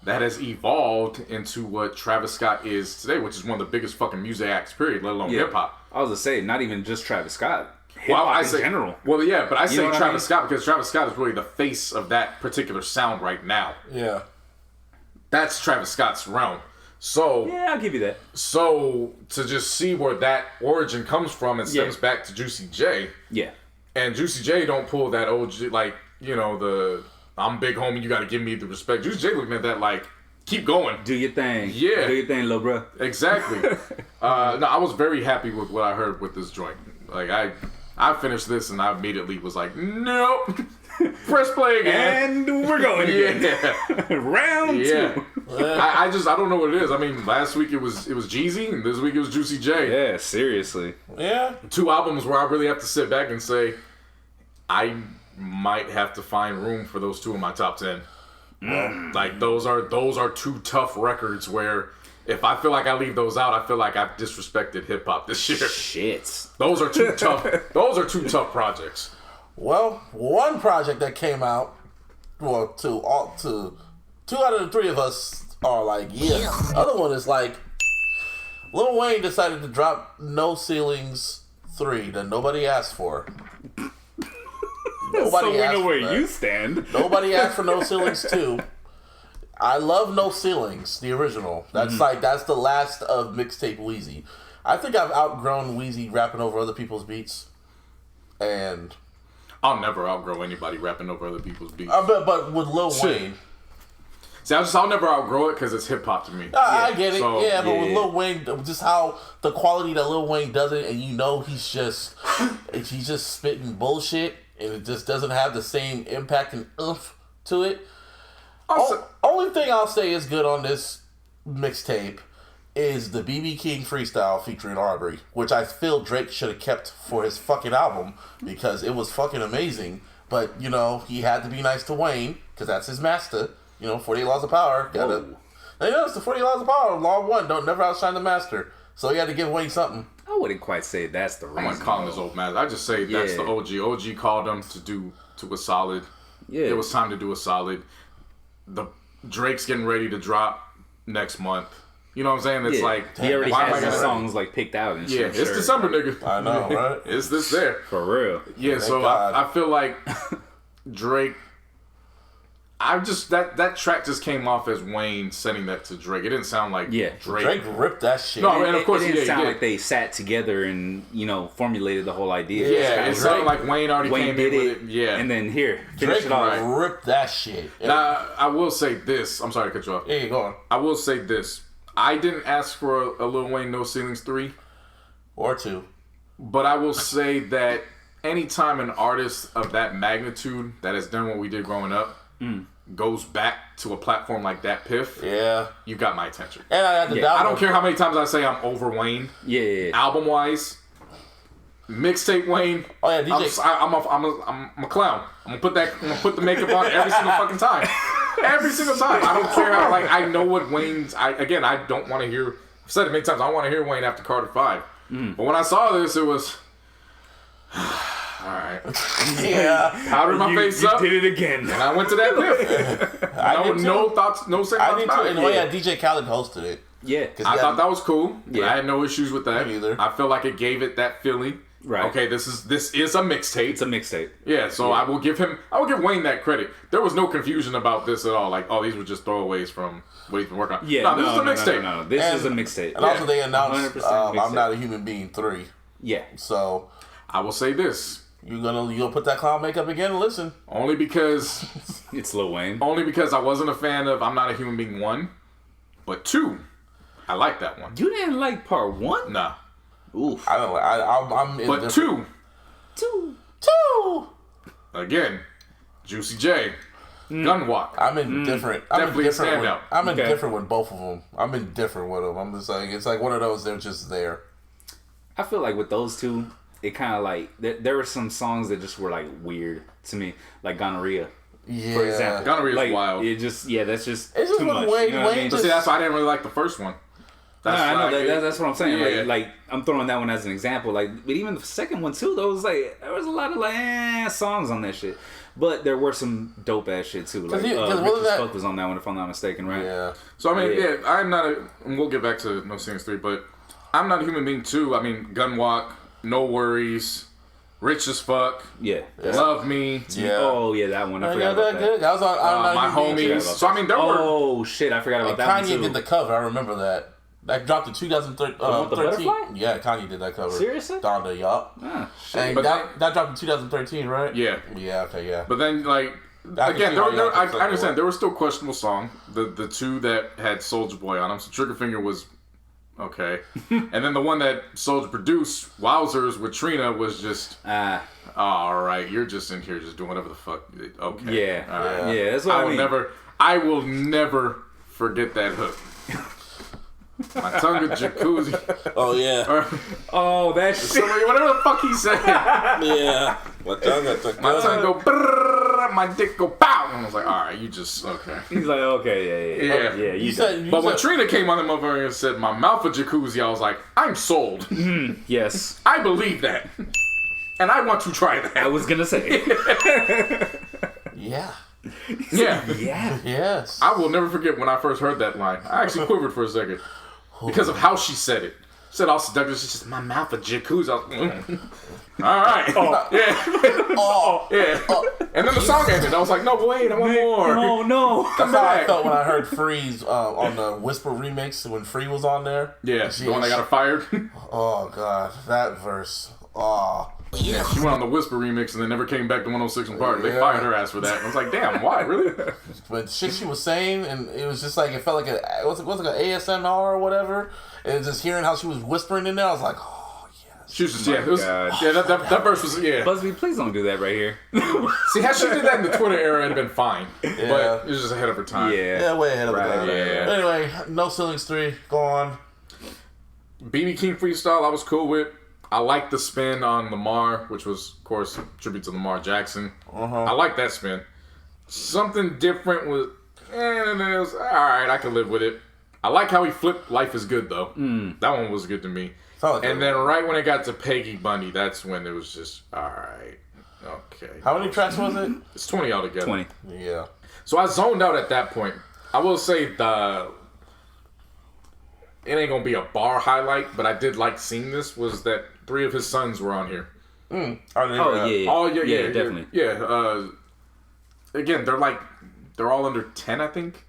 that has evolved into what Travis Scott is today, which is one of the biggest fucking music acts, period, let alone hip hop. I was gonna say, not even just Travis Scott. Hip hop in general. Well, yeah, but I say know Travis Scott because Travis Scott is really the face of that particular sound right now. Yeah. That's Travis Scott's realm. So yeah, I'll give you that. So to just see where that origin comes from and stems back to Juicy J. Yeah. And Juicy J don't pull that OG, like, you know, the I'm big homie, you gotta give me the respect. Juicy J looking at that like, keep going. Do your thing. Yeah. Do your thing, little bro. Exactly. No, I was very happy with what I heard with this joint. Like, I finished this and I immediately was like, nope. Press play again. And we're going again. Yeah. Round two. I don't know what it is. I mean, last week it was Jeezy, and this week it was Juicy J. Yeah, seriously. Yeah. 2 albums where I really have to sit back and say, I might have to find room for those 2 in my top 10. Like, those are 2 tough records where if I feel like I leave those out, I feel like I've disrespected hip hop this year. Shit. Those are 2 tough. Those are 2 tough projects. Well, one project that came out, well, 2 out of the 3 of us are like, yeah. The other one is like, Lil Wayne decided to drop No Ceilings 3 that nobody asked for. So we know where you stand. Nobody asked for No Ceilings 2. I love No Ceilings, the original. That's that's the last of mixtape Wheezy. I think I've outgrown Wheezy rapping over other people's beats. And I'll never outgrow anybody rapping over other people's beats. but with Lil Wayne. See, I'll never outgrow it because it's hip hop to me. I get it. So, but with Lil Wayne, just how the quality that Lil Wayne does it, and you know he's just spitting bullshit, and it just doesn't have the same impact and oomph to it. Only thing I'll say is good on this mixtape is the BB King freestyle featuring Arbery, which I feel Drake should have kept for his fucking album because it was fucking amazing. But, you know, he had to be nice to Wayne because that's his master. You know, 48 Laws of Power. It's the 48 Laws of Power. Law 1, don't never outshine the master. So he had to give Wayne something. I wouldn't quite say that's the reason. I'm not calling this old man. I just say that's the OG. OG called him to a solid. Yeah. It was time to do a solid. The Drake's getting ready to drop next month. You know what I'm saying? It's like he already has his songs like picked out and shit. Yeah, it's December, nigga. I know, right? It's this there for real. Yeah, so I feel like Drake. I just that track just came off as Wayne sending that to Drake. It didn't sound like Drake ripped that shit. No, and of course it didn't sound he did. like they sat together and formulated the whole idea. Yeah, it sounded like Wayne already came in with it. Yeah, and then finish Drake it off. ripped that shit. Now I will say this. I'm sorry to cut you off. Yeah, go on. I will say this. I didn't ask for a Lil Wayne No Ceilings 3 or 2, but I will say that anytime an artist of that magnitude that has done what we did growing up goes back to a platform like that, Piff, you got my attention. And I don't care how many times I say I'm over Wayne. Yeah. Album wise, mixtape Wayne. Oh yeah, DJ. I'm a clown. I'm gonna put the makeup on every single fucking time. Every single time. I don't care. I know what Wayne's. I don't want to hear. I've said it many times. I want to hear Wayne after Carter 5. But when I saw this, it was. Alright. Yeah. Powdered my face up. You did it again. And I went to that Piff. No thoughts, no second I did thoughts too. about And it. DJ Khaled hosted it. Yeah. I thought that was cool. Yeah. I had no issues with that. Me neither. I feel like it gave it that feeling. Right. Okay, this is a mixtape. It's a mixtape. Yeah, so I will give Wayne that credit. There was no confusion about this at all. Like, oh, these were just throwaways from what he's been working on. Yeah, this is a mixtape. No. This is a mixtape. And also they announced 100% I'm Not a Human Being 3. Yeah. So I will say this. you gonna put that clown makeup again and listen. Only because It's Lil Wayne. I wasn't a fan of I'm Not a Human Being 1. But 2, I like that one. You didn't like part 1? Nah. Oof. I don't. I'm But 2, 2. again, Juicy J, Gunwalk. I'm indifferent. I'm Definitely a indifferent. standout. I'm Okay. indifferent with both of them. I'm indifferent with them. I'm just like it's like one of those. They're just there. I feel like with those two, it kind of like there were some songs that just were like weird to me, like Gonorrhea, Yeah. for example. Gonorrhea's like, wild. It just that's just It's just too when much. Wayne- you know what I Wayne mean? But see, that's why I didn't really like the first one. That's I know why that's what I'm saying. Yeah. Like I'm throwing that one as an example. Like, but even the second one too, there was a lot of songs on that shit. But there were some dope ass shit too. Like Cause Rich wasn't as that- Fuck was on that one, if I'm not mistaken, right? Yeah. So, I mean, Yeah. I'm not and we'll get back to No Ceilings 3, but I'm Not a Human Being 2. I mean, Gunwalk, No Worries, Rich as Fuck, Yeah. Love Me, Yeah. Oh yeah, that one. I Yeah, forgot about that. That was on My Homies. So, I mean, there were... Oh shit, I forgot about And that one Kanye too. did the cover. I remember that. That dropped in 2013. one with the butterfly? Yeah, Kanye did that cover. Seriously? Donda, yup. Ah, shit. And But that dropped in 2013, right? Yeah. Yeah. Okay. Yeah. But then, like... I can Again, see why y'all I took that understand. away. There were still questionable songs. The two that had Soulja Boy on them. So Triggerfinger was okay. And then the one that Soulja produced, Wowzers with Trina, was just... all right, you're just in here just doing whatever the fuck. Okay. Yeah. All right. Yeah, that's what I mean. I will never forget that hook. My tongue is jacuzzi. Oh yeah. Or Oh, that shit. whatever the fuck he said. Yeah. My My tongue go brrrr, my dick go pow. And I was like, all right, you just, okay. He's like, okay, yeah. Yeah. You said. But when Trina came on the motherfucker and said, my mouth a jacuzzi, I was like, I'm sold. yes. I believe that. And I want to try that. I was gonna say. Yeah. Yeah. Yeah. Yes. I will never forget when I first heard that line. I actually quivered for a second. Because of how she said it. Said all seductive. She said, my mouth a jacuzzi. I was, all right. Yeah. Yeah. And then the song ended. I was like, no, wait, I want more. No. That's how I back. felt when I heard Freeze on the Whisper remix when Free was on there. Yeah, She- the one that got her fired. Oh god, that verse. Oh. Yeah, she went on the Whisper remix and then never came back to 106 and Park. They Yeah. fired her ass for that. And I was like, damn, why? Really? But shit she was saying, and it was just like it felt like it was like an ASMR or whatever. And just hearing how she was whispering in there, I was like, oh yes. She was just, yeah, it was, God. yeah, that verse was, yeah. Busby, please don't do that right here. See, how she did that in the Twitter era, it'd have been fine. But it was just ahead of her time. Yeah, way ahead of Right, the game. yeah. Anyway, No Ceilings 3, go on. BB King freestyle, I was cool with. I liked the spin on Lamar, which was, of course, a tribute to Lamar Jackson. I liked that spin. Something different was, and it was, all right, I can live with it. I like how he flipped Life is Good, though. That one was good to me. Felt like And then right when it got to Peggy Bunny, that's when it was just, all right, okay. How many tracks was it? It's 20 altogether. 20. Yeah. So I zoned out at that point. I will say it ain't gonna be a bar highlight, but I did like seeing this, was that 3 of his sons were on here. Oh, yeah. Oh, yeah, Yeah, definitely. Yeah, again, they're like they're all under 10, I think.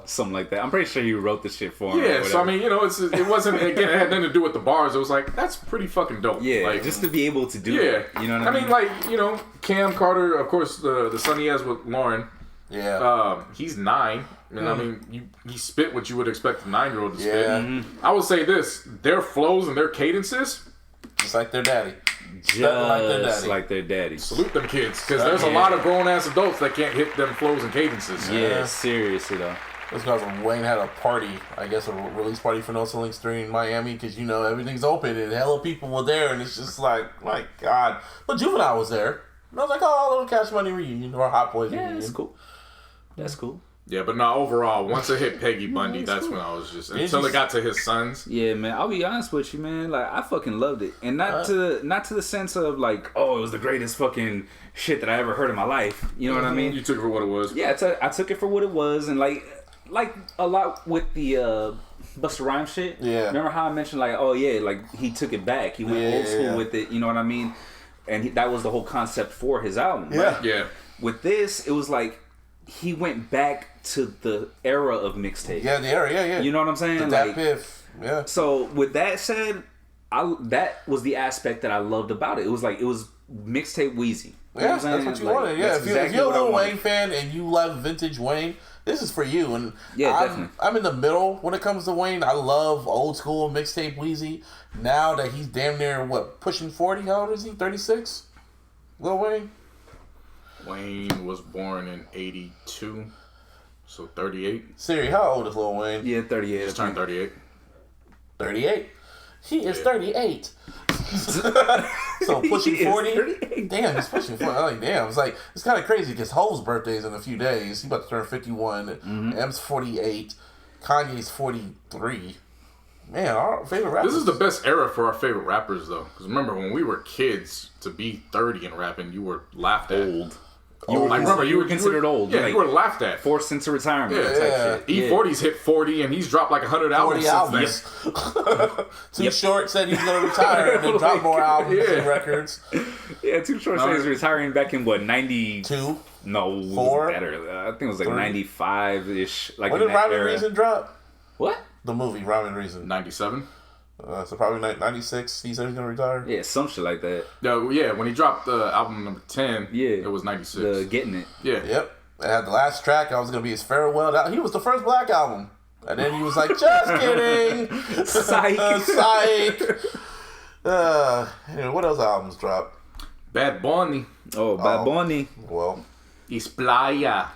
Something like that. I'm pretty sure you wrote this shit for him. Yeah, so I mean, it wasn't, again, it had nothing to do with the bars. It was like, that's pretty fucking dope. Yeah, like, just to be able to do it. You know what I mean? like, Cam Carter, of course, the son he has with Lauren. Yeah. He's 9. And I mean, he spit what you would expect a 9-year-old to spit. Mm-hmm. I will say this: their flows and their cadences, just like their daddy. Just like their daddy. Salute them kids, because there's a lot of grown ass adults that can't hit them flows and cadences. Yeah, seriously though. This because Wayne had a party, I guess a release party for No Ceilings 3 in Miami, because everything's open and hella people were there, and it's just like, my God. But Juvenile was there. And I was like, oh, a little Cash Money reunion or Hot Boys reunion. That's cool. That's cool. Yeah, but no, overall, once it hit Peggy Bundy, that's when I was just until it got to his sons. Yeah, man, I'll be honest with you, man. Like, I fucking loved it, and not to the sense of like, oh, it was the greatest fucking shit that I ever heard in my life. You know what I mean? You took it for what it was. Yeah, I took it for what it was, and like a lot with the Busta Rhymes shit. Yeah. Remember how I mentioned like, oh yeah, like he took it back. He went old school with it. You know what I mean? And that was the whole concept for his album. Yeah. Right? Yeah. With this, it was like he went back to the era of mixtape. Yeah, the era, yeah. You know what I'm saying? That Piff, yeah. So with that said, that was the aspect that I loved about it. It was mixtape Wheezy. You know Yeah, what I'm saying? that's what you wanted. Yeah, if you're a Lil Wayne fan and you love vintage Wayne, this is for you. And definitely. I'm in the middle when it comes to Wayne. I love old school mixtape Wheezy. Now that he's damn near, pushing 40? How old is he? 36? Lil Wayne? Wayne was born in 82, so 38. Siri, how old is Lil Wayne? Yeah, 38. He's turned 38. 38? He is 38. So pushing 40? Damn, he's pushing 40. I'm like, damn. It's kind of crazy because Ho's birthday is in a few days. He's about to turn 51. M's 48. Kanye's 43. Man, our favorite rappers. This is the best era for our favorite rappers, though. Because remember, when we were kids, to be 30 and rapping, you were laughed at. Old. You were considered old. Yeah, like, you were laughed at. Forced into retirement. Yeah. Type shit. E40's hit 40, and he's dropped like 100 albums 40 since albums. Too Short said he was going to retire and then drop more albums and records. Yeah, Too Short said he's retiring back in, 92? No, 4? Better. I think it was like 95-ish. Like when did Rhyme and Reason drop? What? The movie, Rhyme and Reason. 97. So probably 96. He said he's going to retire. Yeah, some shit like that. Yeah, when he dropped album number 10, it was 96. The Getting It. Yeah. Yep. It had the last track. I was going to be his farewell. He was the first Black album. And then he was like, just kidding. Psych. Psych. Anyway, what else albums dropped? Bad Bunny. Oh, Bad Bunny. Well. Is Playa.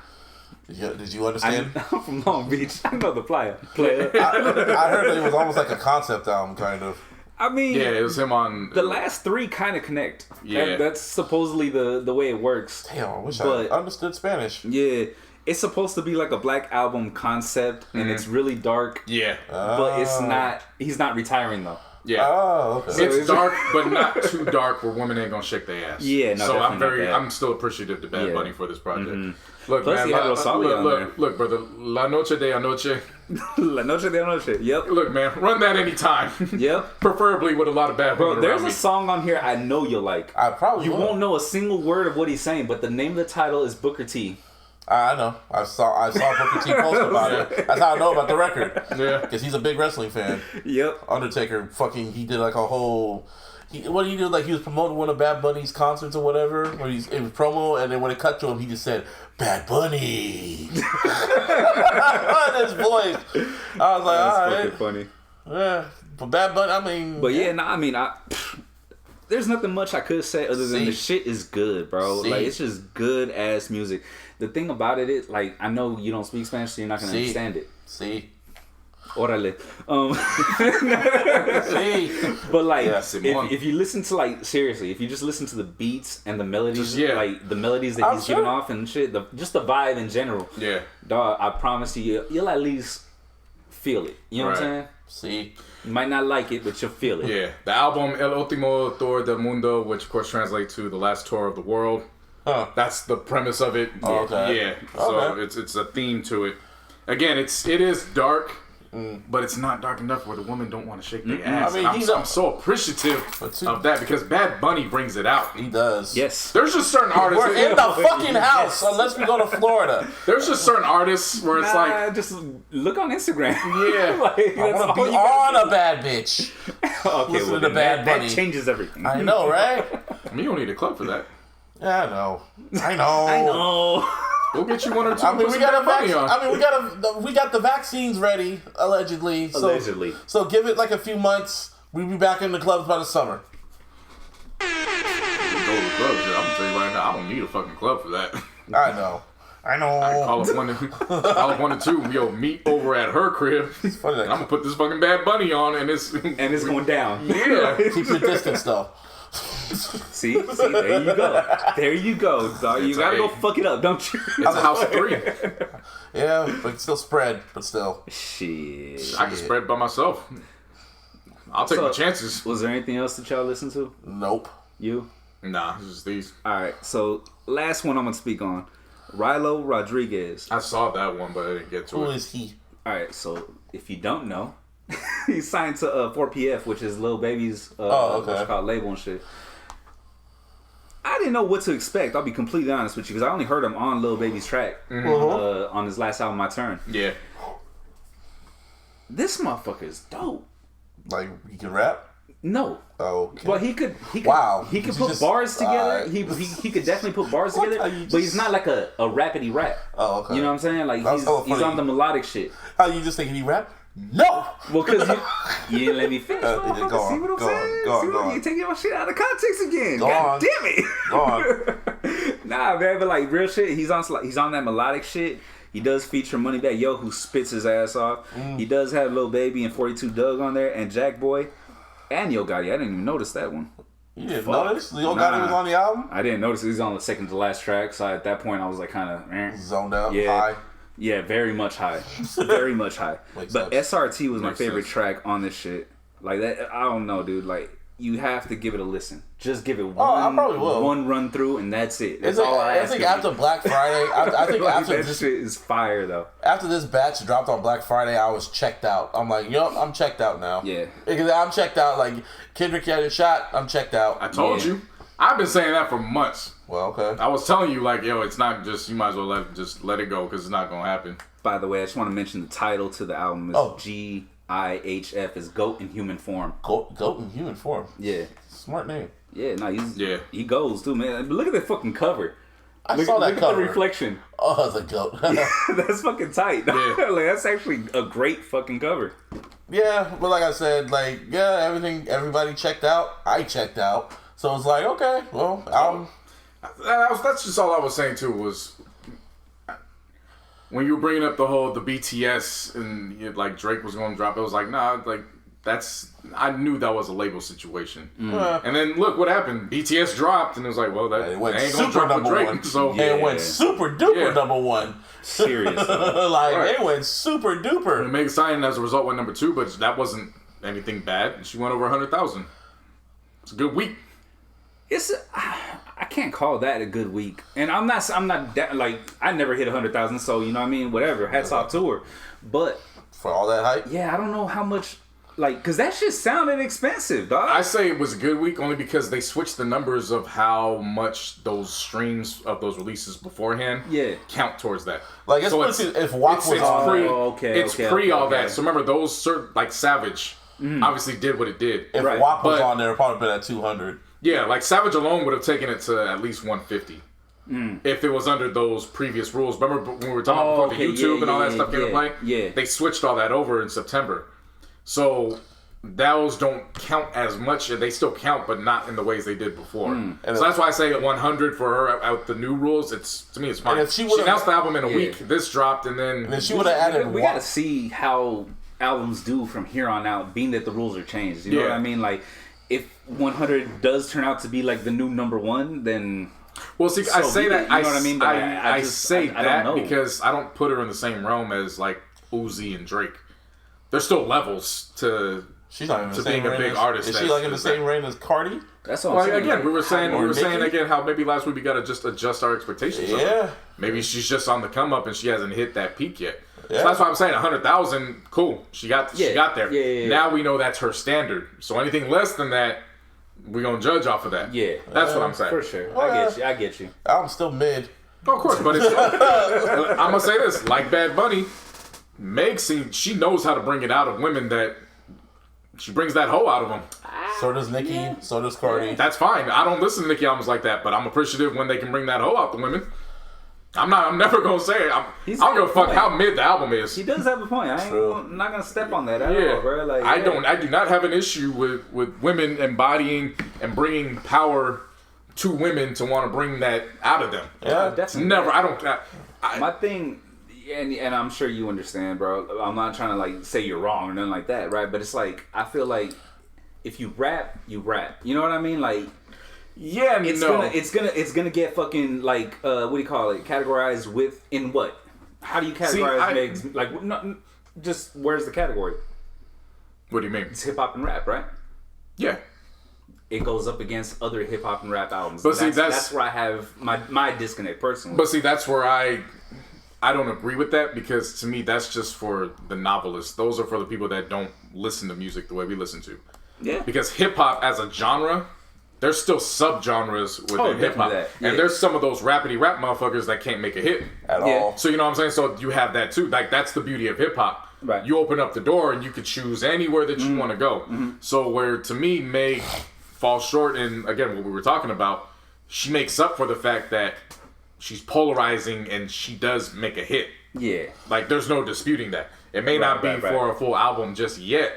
Did you understand? I'm from Long Beach. I know the player. I heard it was almost like a concept album, kind of. I mean, yeah, it was him on. The last 3 kind of connect. Yeah, that's supposedly the way it works. Damn, I wish I understood Spanish. Yeah, it's supposed to be like a Black Album concept, and it's really dark. Yeah, but it's not. He's not retiring though. Yeah. Oh, okay. It's dark, but not too dark where women ain't gonna shake their ass. Yeah, no. So I'm still appreciative to Bad Bunny for this project. Look, plus man, he had Rosalia on there. Look, brother, La Noche de Anoche. La Noche de Anoche. Yep. Look, man, run that anytime. Yep. Preferably with a lot of Bad Bunny. Bro, there's around a song on here I know you'll like. I probably You won't know a single word of what he's saying, but the name of the title is Booker T. I know. I saw Booker T post about it. That's how I know about the record. Yeah. Because he's a big wrestling fan. Yep. Undertaker he did like a whole... What did he do? Like he was promoting one of Bad Bunny's concerts or whatever. It was promo, and then when it cut to him, he just said, Bad Bunny. In his voice. I was like, That's all right. fucking funny. Yeah. But Bad Bunny, I mean... But there's nothing much I could say other than the shit is good, bro. Like, it's just good ass music. The thing about it is, like, I know you don't speak Spanish, so you're not gonna understand it. Orale. But like, if you listen to, like, seriously, if you just listen to the beats and the melodies, like the melodies that he's giving off and shit, just the vibe in general, dog, I promise you'll at least feel it. You know what I'm saying? You might not like it, but you'll feel it. Yeah, the album El Último Tour del Mundo, which of course translates to the last tour of the world. That's the premise of it. Okay. Yeah. So it's a theme to it. Again, it is dark. but it's not dark enough where the women don't want to shake their ass. I mean, I'm so appreciative of that because Bad Bunny brings it out. He does. Yes. There's just certain artists. We're in the fucking house unless we go to Florida. There's just certain artists where it's like, just look on Instagram. yeah, I want to be on a bad bitch. Okay, Listen to then the Bad Bunny. That changes everything. I know, right? I mean, you don't need a club for that. Yeah, I know. I know. I know. We'll get you one or two. I mean, put we some got Bad Bunny on. we got the vaccines ready, allegedly. Allegedly. So give it like a few months. We'll be back in the clubs by the summer. Go to the club, shit. I'm gonna tell you right now, I don't need a fucking club for that. I know. I call up one or two. Yo, meet over at her crib. It's funny that And I'm gonna put this fucking Bad Bunny on, and it's going down. Yeah. keep your distance though. See, there you go. There you go, dog. You gotta go fuck it up, don't you? It's a house of three. Yeah, but it's still spread, but still. Shit. I can spread by myself. I'll take So- my chances. Was there anything else that y'all listened to? Nope. You? Nah, it's just these. Alright, so last one I'm gonna speak on. Rilo Rodriguez. I saw that one, but I didn't get to Who it. is he? Alright, so if you don't know, he signed to 4PF, which is Lil Baby's okay. what's it called, label and shit. I didn't know what to expect. I'll be completely honest with you because I only heard him on Lil Baby's track on his last album, My Turn. Yeah. This motherfucker is dope. Like, he can rap? No, Oh, okay. but he could. Wow. He could You put just- bars together. alright. He could definitely put bars What together. are you But he's just- not like a rapidy rap. Oh, okay. You know what I'm saying? Like That was hella he's funny. on the melodic shit. How you just thinking he rap? No! Well, because you didn't let me finish. Yeah, Motherfucker. go on, See what I'm go on, saying? go on, See go what on. you taking my shit out of context again? Go God on. damn it! Go on. Nah, man, but like real shit. He's on that melodic shit. He does feature Moneybagg Yo, who spits his ass off. He does have Lil Baby and 42 Doug on there, and Jack Boy, and Yo Gotti. I didn't even notice that one. You didn't Fuck. notice? Lil Gotti was on the album? I didn't notice he's on the second to last track. So at that point, I was like, kind of Zoned out, Yeah. high. Yeah, very much high. Very much high. Makes But sense. SRT was my Makes favorite sense. track on this shit. Like that, I don't know, dude. Like you have to give it a listen. Just give it I probably will. one run through, and that's it. That's It's like, all I I ask think of after you. Black Friday, I think Like, after that this shit is fire though. after this batch dropped on Black Friday, I was checked out. I'm like, yo, I'm checked out now. Yeah. Because I'm checked out. Like, Kendrick had a shot, I'm checked out. I told Yeah. you. I've been saying that for months. Well, okay. I was telling you, like, yo, it's not just, you might as well let it go because it's not going to happen. By the way, I just want to mention the title to the album is Oh. GIHF, is Goat in Human Form. Goat in human form. Yeah. Smart name. Yeah, no, Yeah. he goes too, man. But look at the fucking cover. I Look, saw that look at cover. the reflection. Oh, the goat. That's fucking tight. Yeah. Like, that's actually a great fucking cover. Yeah, but like I said, like, yeah, everybody checked out. I checked out. So it's like, okay, well, That's just all I was saying too. Was when you were bringing up the BTS and like Drake was going to drop, it was like, nah, like I knew that was a label situation. And then look what happened. BTS dropped, and it was like, well, that it went ain't gonna super drop with number Drake. one. So And it went super duper Yeah. number one. Serious. Like, Right. it went super duper. Meg Sign as a result went number 2, but that wasn't anything bad. She went over 100,000. It's a good week. I can't call that a good week, and I'm not like I never hit 100,000, so you know what I mean. Whatever, hats off to her, but For all that hype. yeah, I don't know how much, like, because that shit sounded expensive, dog. I say it was a good week only because they switched the numbers of how much those streams of those releases beforehand count towards that. Like, it's if WAP was on pre, there. it's pre all that. So remember, those certain, like Savage obviously did what it did. If Right. WAP was But- on there, it would probably been at 200. Yeah, like Savage alone would have taken it to at least 150 if it was under those previous rules. Remember when we were talking about okay, the YouTube yeah, and all that yeah, stuff came to yeah, play? yeah. They switched all that over in September. So those don't count as much. They still count, but not in the ways they did before. So that's why I say at 100 for her out the new rules. To me, it's fine. And if she She would've- announced the album in a week. This dropped, and then And then she would have added we WAP. gotta see how albums do from here on out, being that the rules are changed. You know Yeah. what I mean? Like, if 100 does turn out to be like the new number one, then well, see, I So say be that it, you know what I mean? But I say I don't that know. because I don't put her in the same realm as like Uzi and Drake. There's still levels to. She's not in the to same being a reign big as, artist Is she that's- like in the same reign as Cardi? that's all. Well, I'm saying. again, we were Or saying Nicki? again how maybe last week we gotta just adjust our expectations. of her. Yeah. Maybe she's just on the come up and she hasn't hit that peak yet. So that's why I'm saying 100,000. Cool, she got there. Yeah. Now we know that's her standard. So anything less than that, we're gonna judge off of that. Yeah, that's what I'm saying. For sure. I get you. I'm still mid. Oh, of course, but it's, I'm gonna say this: like Bad Bunny, Meg she knows how to bring it out of women. That she brings that hoe out of them. So does Nicki. So does Cardi. That's fine. I don't listen to Nicki albums like that, but I'm appreciative when they can bring that hoe out the women. I'm never gonna say it. I don't give a fuck how mid the album is. He does have a point. I'm not gonna step on that at all, bro. Like, I do not have an issue with women embodying and bringing power to women to want to bring that out of them. Yeah, definitely. Never. I don't. My thing, and I'm sure you understand, bro. I'm not trying to like say you're wrong or nothing like that, right? But it's like I feel like if you rap, you rap. You know what I mean? Like. Yeah, it's gonna get fucking like what do you call it? Categorized in what? How do you categorize Meg's like? No, just where's the category? What do you mean? It's hip hop and rap, right? Yeah. It goes up against other hip hop and rap albums. But that's where I have my disconnect personally. But see, that's where I don't agree with that because to me that's just for the novelists. Those are for the people that don't listen to music the way we listen to. Yeah. Because hip hop as a genre. There's still subgenres within hip hop, and there's some of those rapidy rap motherfuckers that can't make a hit at all. So you know what I'm saying. So you have that too. Like that's the beauty of hip hop. Right. You open up the door and you could choose anywhere that you want to go. Mm-hmm. So where to me Meg falls short, and again what we were talking about, she makes up for the fact that she's polarizing and she does make a hit. Yeah. Like there's no disputing that. It may not be for a full album just yet,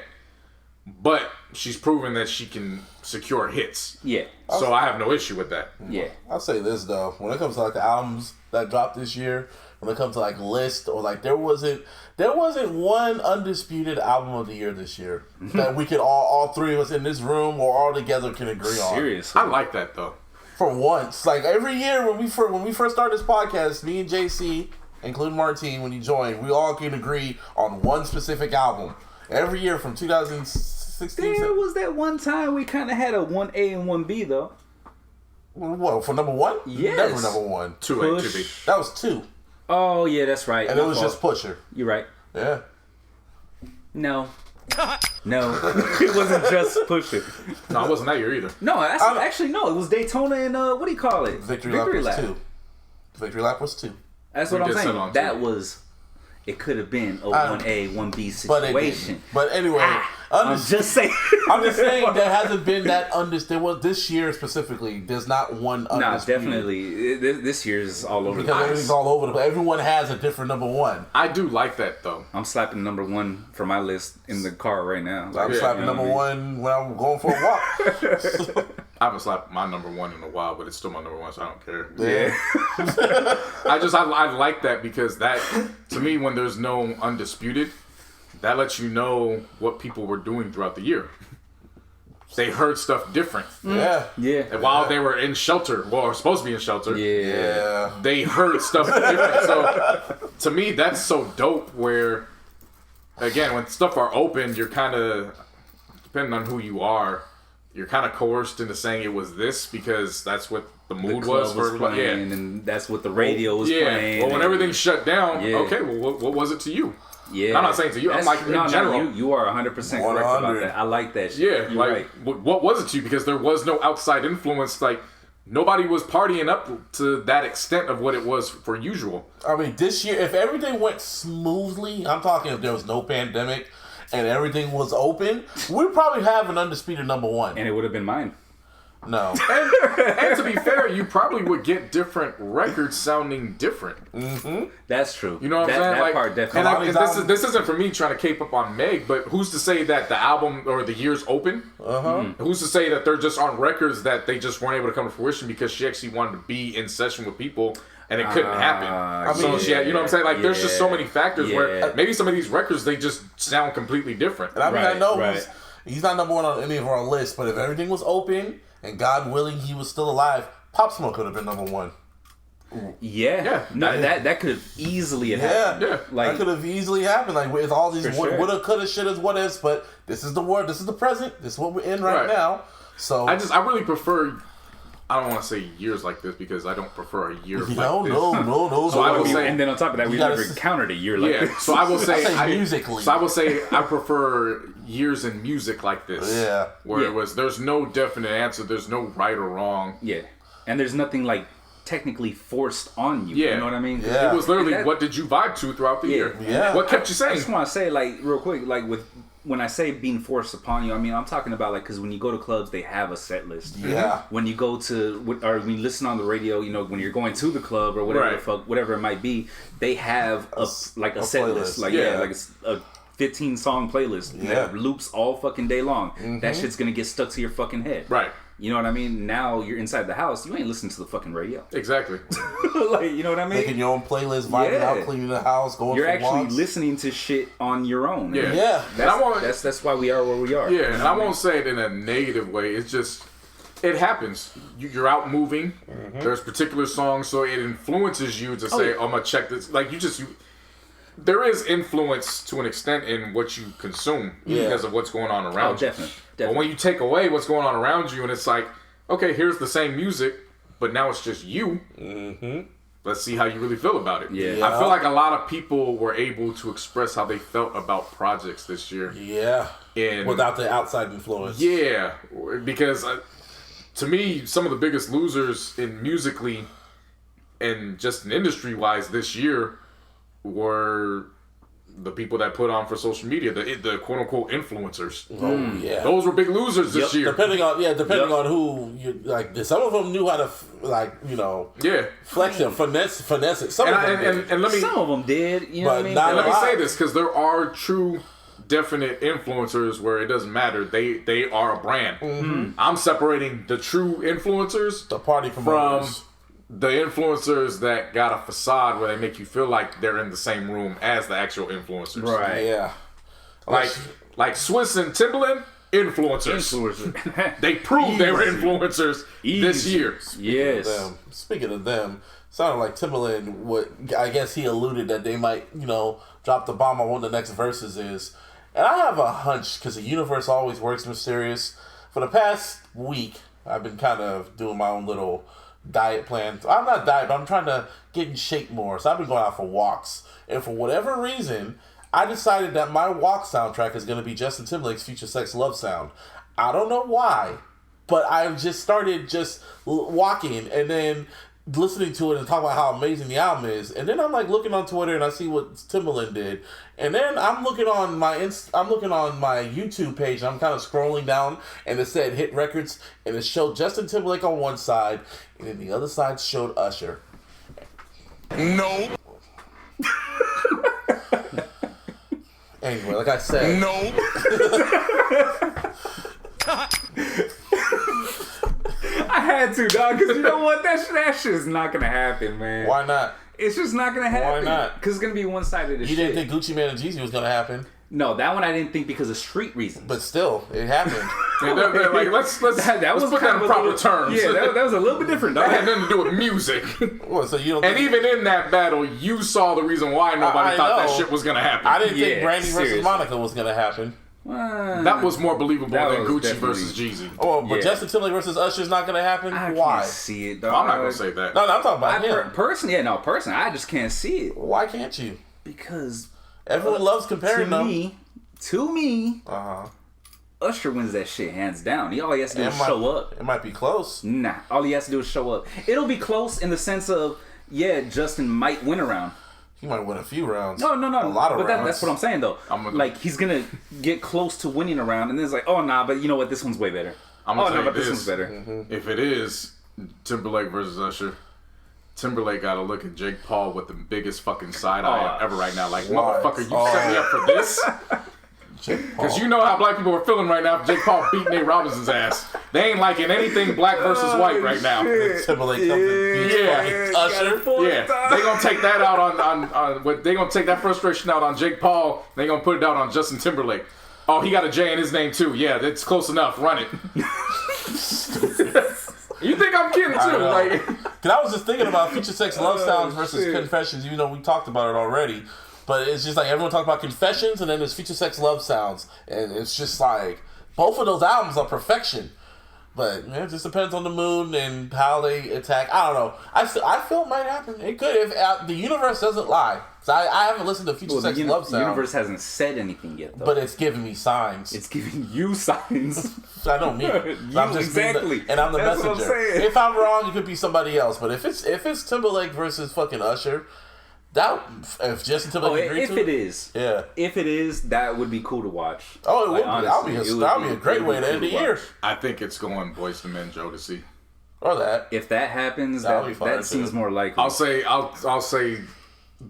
but she's proven that she can secure hits. Yeah. So I have no issue with that. Yeah. I'll say this though, when it comes to like the albums that dropped this year, when it comes to like list or like there wasn't one undisputed album of the year this year that we could all three of us in this room or all together can agree on. Seriously. I like that though. For once, like every year when we first started this podcast, me and JC, including Martine when he joined, we all can agree on one specific album. Every year from 2016. There was that one time we kind of had a 1A and 1B though. What, for number one? Yes. Never number one. 2A, 2B. That was 2. Oh yeah, that's right. And it was just Pusher. You're right. Yeah. No. No, it wasn't just Pusher. No, it wasn't that year either. No, actually no. It was Daytona and what do you call it? Victory Lap was 2. Victory Lap was 2. That's what I'm saying. That was. It could have been a 1A, 1B situation. But anyway, I'm just saying. I'm just saying there hasn't been that there was this year specifically. There's not one undisputed. Nah, definitely. This year's all over the place. Everything's all over the place. Everyone has a different number one. I do like that though. I'm slapping number one for my list in the car right now. I'm slapping number one when I'm going for a walk. I haven't slapped my number one in a while, but it's still my number one, so I don't care. Yeah. I like that because that, to me, when there's no undisputed, that lets you know what people were doing throughout the year. They heard stuff different. Yeah. Yeah. And while they were in shelter, or supposed to be in shelter, yeah, they heard stuff different. So, to me, that's so dope where, again, when stuff are open, you're kind of, depending on who you are, you're kind of coerced into saying it was this because that's what the mood was for everybody. Yeah. And that's what the radio was playing. Well, when everything's shut down, okay, well, what was it to you? Yeah. I'm not saying to you. I'm like, in general. You are 100% correct about that. I like that shit. Yeah. You're like, what was it to you? Because there was no outside influence. Like, nobody was partying up to that extent of what it was for usual. I mean, this year, if everything went smoothly, I'm talking if there was no pandemic, and everything was open, we'd probably have an undisputed number one. And it would have been mine. No. And to be fair, you probably would get different records sounding different. Mm-hmm. That's true. You know what I'm saying? That part definitely. And this isn't for me trying to cape up on Meg, but who's to say that the album or the year's open? Who's to say that they're just on records that they just weren't able to come to fruition because she actually wanted to be in session with people and it couldn't happen. You know what I'm saying? Like, there's just so many factors where maybe some of these records, they just sound completely different. And I mean, I know he's not number one on any of our lists, but if everything was open and God willing he was still alive, Pop Smoke could have been number one. Yeah. No, that could have easily happened. Yeah. Like, that could have easily happened. Like, with all these woulda, coulda, shouldas, what ifs, but this is the word, this is the present, this is what we're in right now. So I really prefer I don't want to say years like this because I don't prefer a year like this. No. So I would say, and then on top of that, we never encountered a year like this. So I will say, musically. So I will say I prefer years in music like this. Yeah. Where it was, there's no definite answer. There's no right or wrong. Yeah. And there's nothing like technically forced on you. Yeah. You know what I mean? Yeah. It was literally what did you vibe to throughout the year? Yeah. What kept you I saying? just want to say, like, real quick, like, when I say being forced upon you, I mean, I'm talking about, like, because when you go to clubs, they have a set list. Yeah. When you go to, or when you listen on the radio, you know, when you're going to the club or whatever Right. the fuck, whatever it might be, they have a set playlist. list. Like, Yeah. like it's a 15-song playlist that loops all fucking day long. That shit's gonna get stuck to your fucking head. Right. You know what I mean? Now you're inside the house. You ain't listening to the fucking radio. Exactly. Like, you know what I mean? Making your own playlist, vibing out, cleaning the house, going You're for actually walks. listening to shit on your own. Yeah. Yeah. And I won't, That's why we are where we are. yeah, and I won't say it in a negative way. It's just, it happens. You're out moving. There's particular songs, so it influences you to say, I'm going to check this. Like, there is influence to an extent in what you consume because of what's going on around you. Definitely. But when you take away what's going on around you and it's like, okay, here's the same music, but now it's just you. Let's see how you really feel about it. Yeah. I feel like a lot of people were able to express how they felt about projects this year. Yeah. And Without the outside influence. yeah, because to me, some of the biggest losers in musically and just in industry-wise this year were the people that put on for social media, the quote-unquote influencers. Oh, yeah. Those were big losers this year. Depending on who you like. Some of them knew how to flex it, finesse it. Some of them did. And let me Some of them did, you know But what I mean? not and let me a lot. say this because there are true, definite influencers where it doesn't matter. They are a brand. I'm separating the true influencers the party from promoters. the influencers that got a facade where they make you feel like they're in the same room as the actual influencers. Right. Yeah. Like Swiss and Timbaland, influencers. They proved they were influencers this year. Yes. Speaking of them, sounded like Timbaland I guess he alluded that they might, drop the bomb on what the next verses is. And I have a hunch, because the universe always works mysterious. For the past week, I've been kind of doing my own little diet plan. I'm not diet, but I'm trying to get in shape more. So I've been going out for walks. And for whatever reason, I decided that my walk soundtrack is going to be Justin Timberlake's Future Sex Love Sound. I don't know why, but I've just started walking and then listening to it and talking about how amazing the album is. And then I'm like looking on Twitter and I see what Timbaland did. And then I'm looking on my YouTube page and I'm kind of scrolling down and it said Hit Records and it showed Justin Timberlake on one side and then the other side showed Usher. No. Anyway, like I said, No. I had to, dog, because you know what? That shit's not going to happen, man. why not? It's just not going to happen. Why not? Because it's going to be one-sided as You shit. didn't think Gucci Mane and Jeezy was going to happen, No, that one I didn't think because of street reasons. but still, it happened. Like, let's that let's was put that kind in of a proper little, terms. Yeah, that was a little bit different, dog. That had nothing to do with music. Well, so you don't And think, even in that battle, you saw the reason why nobody I thought that know. shit was gonna happen. I didn't Yeah, think Brandy seriously. versus Monica was going to happen. That was more believable That than was Gucci definitely- versus Jeezy. Oh, but Yeah. Justin Timberlake versus Usher's not going to happen? I Why? can't see it, dog. I'm not gonna say that. No, I'm talking about him. Personally, I just can't see it Why can't you? because Everyone loves comparing them. to me, Uh-huh. Usher wins that shit hands down. All he has to do is might, show up. It might be close. Nah, all he has to do is show up. It'll be close in the sense of, yeah, Justin might win a round. He might win a few rounds. No. A lot of but rounds. that's what I'm saying, though. Like, he's going to get close to winning a round, and then it's like, oh, nah, but you know what? This one's way better. I'm gonna tell you but this one's this. better. If it is Timberlake versus Usher, Timberlake gotta look at Jake Paul with the biggest fucking side eye ever right now. Like, Why? motherfucker, you set me up for this? Because you know how black people are feeling right now if Jake Paul beating Nate Robinson's ass. They ain't liking anything black versus white right now. Timberlake comes to beat fucking Usher. Yeah, they gonna take that out on they gonna take that frustration out on Jake Paul. They gonna put it out on Justin Timberlake. Oh, he got a J in his name too. Yeah, that's close enough. Run it. You think I'm kidding too? Like, Because I was just thinking about Future Sex Love Sounds versus Confessions, even though we talked about it already. But it's just like everyone talked about Confessions and then there's Future Sex Love Sounds. And it's just like, both of those albums are perfection. But it just depends on the mood and how they attack. I don't know. I feel it might happen. It could if the universe doesn't lie. So I haven't listened to Future Sex Love Sound. The universe hasn't said anything yet, though. But it's giving me signs. It's giving you signs. I don't mean it. Exactly. And I'm the That's messenger. what I'm saying. If I'm wrong, it could be somebody else. But if it's Timberlake versus fucking Usher, if Justin Timberlake agreed to it, if it is, that would be cool to watch. Oh, it would be. That'll be a great way to end the year. I think it's going Boyz II Men, Jodeci. Or that. If that happens, that seems more likely. I'll say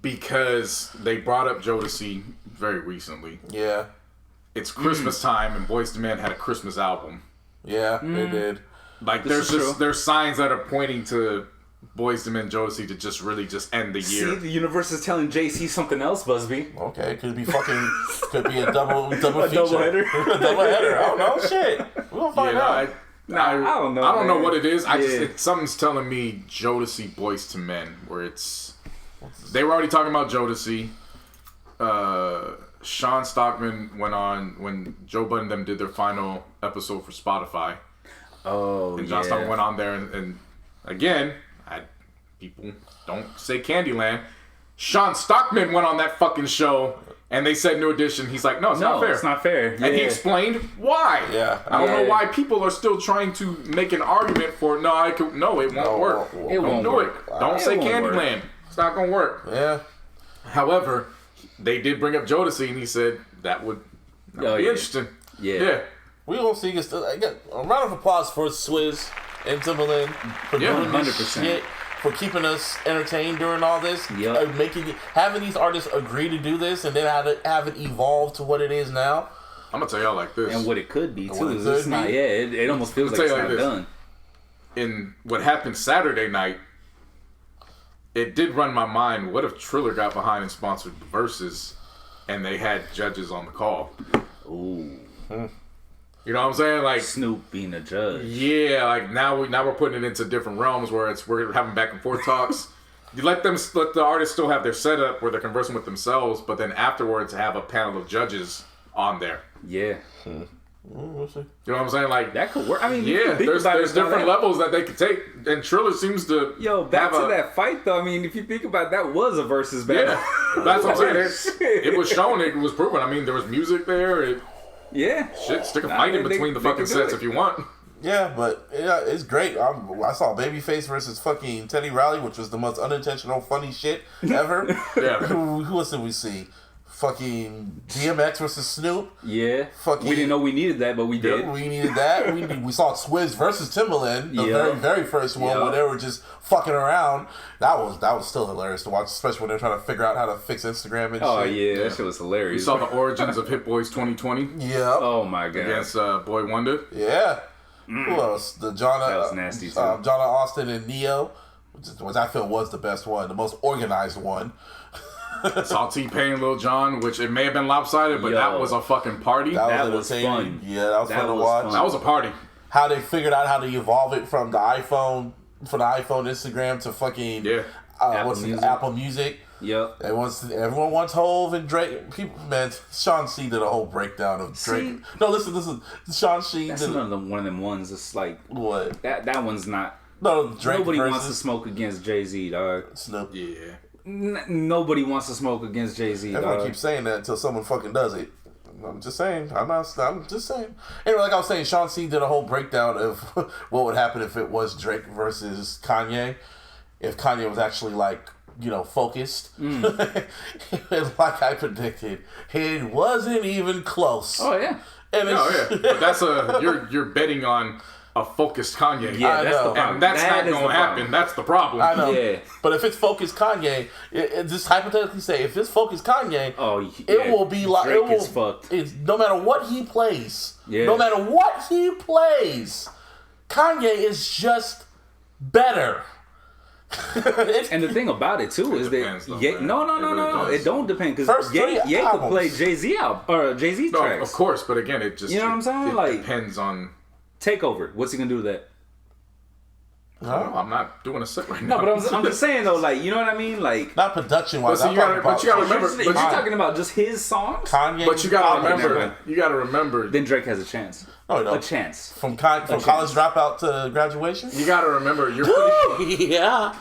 because they brought up Jodeci very recently. Yeah. It's Christmas time, and Boyz II Men had a Christmas album. Yeah, they did. Like there's signs that are pointing to Boyz II Men, Jodeci to just really end the year. See, the universe is telling JC something else, Busby. Okay, it could be a double feature. Double header. A double header. I don't know. Shit. We're gonna find out. I don't know. I don't know what it is. Something's telling me Jodeci, Boyz II Men, where they were already talking about Jodeci. Sean Stockman went on when Joe Budden and them did their final episode for Spotify. Oh, and John Stockman went on there and again, people don't say Candyland. Sean Stockman went on that fucking show and they said New Edition. He's like, no, it's not fair. It's not fair. And he explained why. Yeah. I don't know why people are still trying to make an argument for it won't work. It won't do work. it. Don't say Candyland. It's not gonna work. Yeah. However, they did bring up Jodeci and he said that would be interesting. Yeah. We gonna see this. A round of applause for Swizz and Timberland for doing this 100%. shit, for keeping us entertained during all this. Having these artists agree to do this and then have it evolve to what it is now. I'm gonna tell y'all like this. And what it could be too. It's not. Yeah, it almost feels like it's not done. In what happened Saturday night, it did run my mind. What if Triller got behind and sponsored the Versus, and they had judges on the call? Ooh. You know what I'm saying? Like Snoop being a judge. Yeah, like now we're putting it into different realms where we're having back and forth talks. You let the artists still have their setup where they're conversing with themselves, but then afterwards have a panel of judges on there. Yeah. We'll see. You know what I'm saying? Like that could work. I mean, there's different levels that they could take, and Triller seems to. Back to that fight though. I mean, if you think about it, that was a versus battle. Yeah, that's what I'm saying. It was shown. It was proven. I mean, there was music there. Stick a fight in between the fucking sets if you want. Yeah, but it's great. I saw Babyface versus fucking Teddy Riley, which was the most unintentional funny shit ever. Yeah. Who else did we see? Fucking DMX versus Snoop. Yeah. Fucking, we didn't know we needed that, but we did. Yeah, we needed that. we saw Swizz versus Timberland, the very, very first one where they were just fucking around. That was still hilarious to watch, especially when they're trying to figure out how to fix Instagram and shit. Oh yeah, that shit was hilarious. You saw the origins of Hit Boys 2020. Yeah. Oh my god. Against Boy Wonder. Yeah. Who else? That was nasty too. Jonna Austin and Neo, which I feel was the best one, the most organized one. Saw T-Pain, Lil Jon, which it may have been lopsided, but that was a fucking party. That was fun. Yeah, that was fun to watch. That was a party. How they figured out how to evolve it from the iPhone Instagram to fucking Apple Music. Yep. Everyone wants Hove and Drake. People, man, Sean C did a whole breakdown of Drake. No, listen. Sean C. That's one of them ones. It's like what? That one's not. No, Drake. Nobody wants to smoke against Jay-Z, dog. Snoop. Yeah. Nobody wants to smoke against Jay-Z. Everyone keeps saying that until someone fucking does it. I'm just saying. I'm just saying. Anyway, like I was saying, Sean C did a whole breakdown of what would happen if it was Drake versus Kanye. If Kanye was actually focused. And like I predicted, it wasn't even close. Oh yeah. But that's you're betting on a focused Kanye. Yeah, that's the problem. And that's not going to happen. That's the problem. I know. Yeah. But if it's focused Kanye, just hypothetically say, if it's focused Kanye, it will be like Drake is fucked. It's no matter what he plays. Yeah. No matter what he plays, Kanye is just better. And the thing about it too is that no, it don't depend because Ye could play Jay-Z out or Jay-Z tracks. Of course, but again, it just what I'm saying? It depends on Takeover. What's he gonna do to that? I'm not doing a set right No, now. but I'm just saying though, like, you know what I mean? Like, Not production wise. But you gotta remember. you're talking about just his songs? Kanye. But you gotta remember. Never. You gotta remember. Then Drake has a chance. No, no. A chance. From college dropout to graduation. You gotta remember. You're putting, Yeah.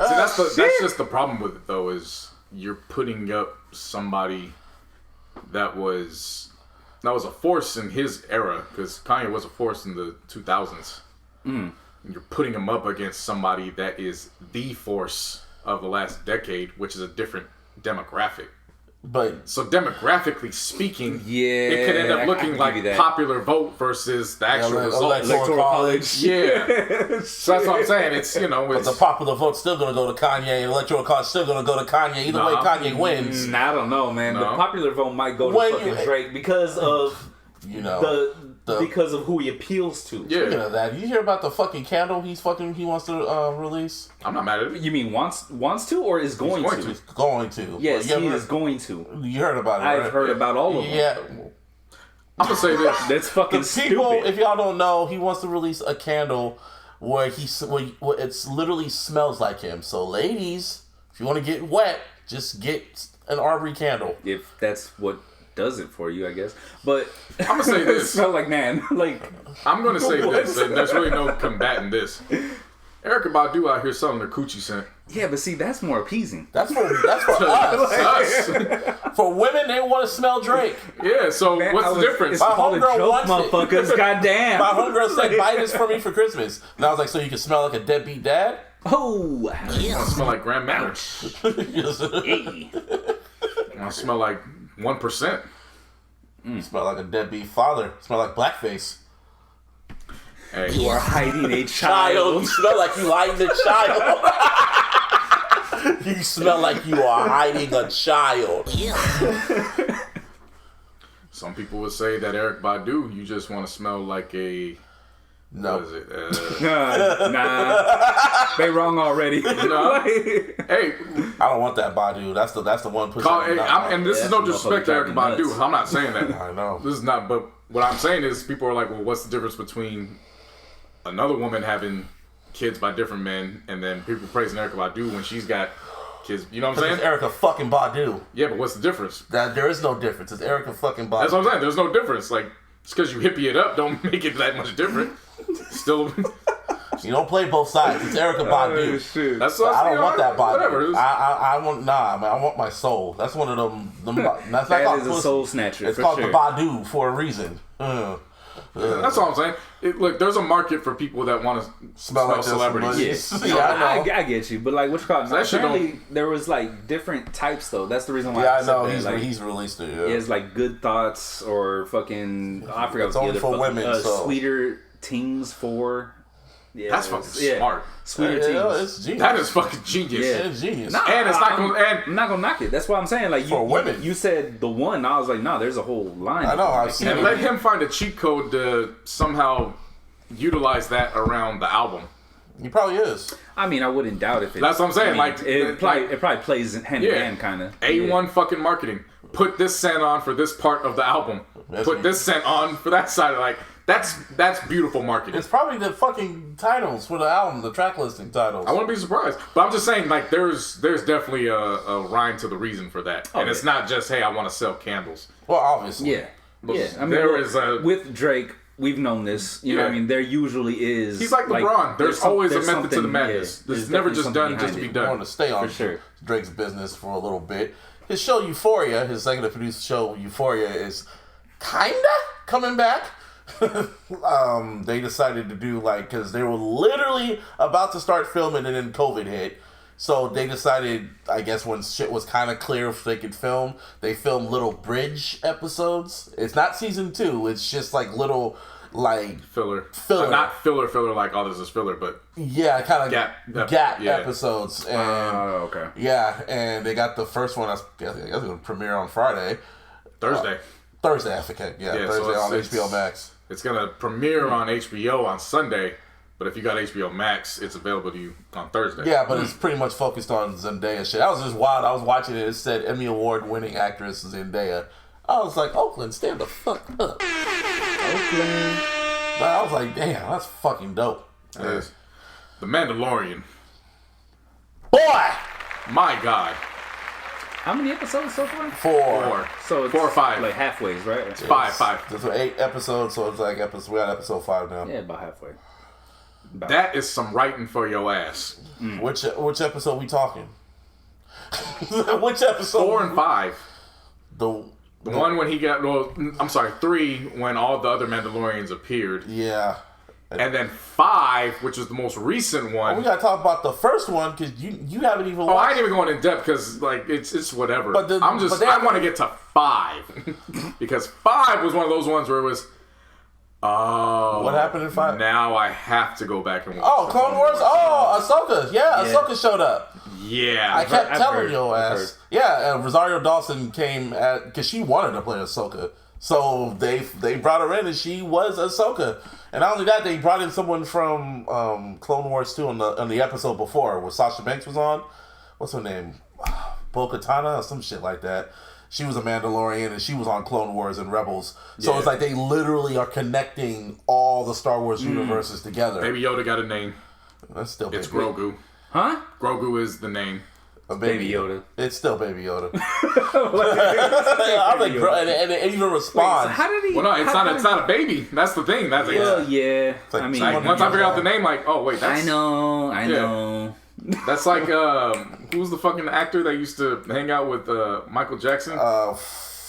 see, that's just the problem with it though, is you're putting up somebody that was a force in his era, because Kanye was a force in the 2000s. And you're putting him up against somebody that is the force of the last decade, which is a different demographic. But So demographically speaking, Yeah, it could end up I looking can like give you that. popular vote versus the actual results. Electoral college. Yeah, so that's what I'm saying. It's but it's the popular vote's still gonna go to Kanye, and electoral college still gonna go to Kanye. Either way, Kanye wins. I don't know, man. The No. popular vote might go to When fucking you- Drake because of You know. because of who he appeals to. yeah. Speaking of that, you hear about the fucking candle he wants to release? I'm not mad at it. You mean wants to or is going, going to? to. He's going to. Yes, But he you is going to. You heard about it, I've right? heard about all of them. Yeah. I'm gonna say this. That's fucking The people, stupid. if y'all don't know, he wants to release a candle where where it's literally smells like him. So, ladies, if you want to get wet, just get an Arbery candle. If that's what does it for you, I guess. But I'm gonna say it this. smell like man. Like I'm gonna say What? this, and there's really no combating this. Erykah Badu out here selling her coochie scent. yeah, but see, that's more appeasing. That's for us. Us. For women, they want to smell Drake. Yeah. So what's the difference? It's My called a homegirl joke, wants it. motherfuckers. Goddamn. My homegirl said, "Buy this for me for Christmas," and I was like, "So you can smell like a deadbeat dad?" Oh. I smell like Grand Manor. Hey. I smell like 1%. Smell like a deadbeat father. Smell like blackface. Hey, You are hiding a Child, child. you smell like you hiding a child. You smell like you are hiding a child. some people would say that Erykah Badu, you just want to smell like a. No. What is it? Nah. They wrong already. No. Hey, I don't want that Badu. That's the one pushing. and this is no disrespect to Erykah motherfucker Badu. nuts. I'm not saying that. I know. This is not. But what I'm saying is, people are like, well, what's the difference between another woman having kids by different men, and then people praising Erykah Badu when she's got kids? You know what I'm It's saying? Erykah fucking Badu. Yeah, but what's the difference? That there is no difference. It's Erykah fucking Badu. That's what I'm saying. There's no difference. Like, just because you hippie it up, don't make it that much different. Still, You don't play both sides. It's Erykah Badu. Shit. that's what I don't want that Badu. Whatever. I want man. I want my soul. That's one of them. That's That called is a pussy. soul snatcher. It's for called sure. the Badu for a reason. That's all I'm saying. Look, there's a market for people that want to smell like celebrities. celebrities. Yeah, Yeah, I know. I get you, but like, what you call it? That shit Apparently, there was like different types though. That's the reason why. Yeah, I I know. said that. He's released it. Yeah. It's like good thoughts or fucking. I forgot It's what the only other for fucking, women, so. Sweeter Tings for. Yeah, That's fucking smart. Sweeter Yeah, Tings. it's genius. That is fucking genius. Yeah. It's genius. Nah, And it's not gonna. And I'm not gonna knock it. That's what I'm saying. Like For women. you said the one. I was like, no, there's a whole line. I know, I've seen And it. let him find a cheat code to somehow utilize that around the album. He probably is. I mean, I wouldn't doubt if it. That's what I'm saying, I mean, like, it probably plays hand in hand, kind of. A1 fucking marketing. Put this scent on for this part of the album. That's Put me. this scent on for that side. Like, that's beautiful marketing. It's probably the fucking titles for the album, the track listing titles. I wouldn't be surprised. But I'm just saying, like, there's definitely a rhyme to the reason for that. And it's yeah. not just, hey, I want to sell candles. Well, obviously. Yeah, yeah. I mean, There look, is a- with Drake. We've known this. You know what I Yeah. mean? There usually is. He's like LeBron. There's always a there's method to the something- madness. yeah, This there's is never definitely just something done just to behind be it. I done. want to stay on For sure. Drake's business for a little bit. His show Euphoria, his executive produced show Euphoria, is kinda coming back. They decided to do because they were literally about to start filming and then COVID hit. So they decided, I guess when shit was kind of clear if they could film, they filmed little bridge episodes. It's not season 2. It's just like little Filler. Filler. Not filler like, oh, this is filler, but yeah, kind of Gap. Yeah. episodes. And Oh, okay. yeah, and they got the first one. I guess it's going to premiere on Friday. Thursday. Thursday, I forget. Yeah, Yeah, so Thursday on it's- HBO Max. It's going to premiere on HBO on Sunday, but if you got HBO Max, it's available to you on Thursday. Yeah, but it's pretty much focused on Zendaya shit. That was just wild. I was watching it. It said Emmy Award winning actress Zendaya. I was like, Oakland, stand the fuck up. Oakland. I was like, damn, that's fucking dope. Yes. The Mandalorian. Boy! My God. How many episodes so far? 4. So it's 4 or 5. like halfway, right? It's 5. There's 8 episodes, so it's like we're at episode 5 now. Yeah, about halfway. That is some writing for your ass. Which episode we talking? Which episode? 4 and 5. The one when he got, well, I'm sorry, 3 when all the other Mandalorians appeared. Yeah. And then 5, which is the most recent one. We gotta talk about the first one because you haven't even. Oh, I ain't even going in depth because like it's whatever. But I want to get to 5 because 5 was one of those ones where it was. Oh, what happened in 5? Now I have to go back and watch. Oh, Clone Wars. Oh, Ahsoka. Yeah, Ahsoka showed up. Yeah, I kept I've telling heard, your I've ass. Yeah, Rosario Dawson came because she wanted to play Ahsoka. So they brought her in and she was Ahsoka. And not only that, they brought in someone from Clone Wars 2 on the episode before where Sasha Banks was on. What's her name? Bo-Katan or some shit like that. She was a Mandalorian and she was on Clone Wars and Rebels. So it's like they literally are connecting all the Star Wars universes together. Baby Yoda got a name. That's still It's Baby Grogu. Huh? Grogu is the name. Baby Yoda. It's still Baby Yoda. I I'm like, and it even responds. How did he? Well, no, it's not a baby. That's the thing. That's Well, yeah. like I mean, like once I figure out the name, like, oh wait, that's I know. That's like who's the fucking actor that used to hang out with Michael Jackson? I know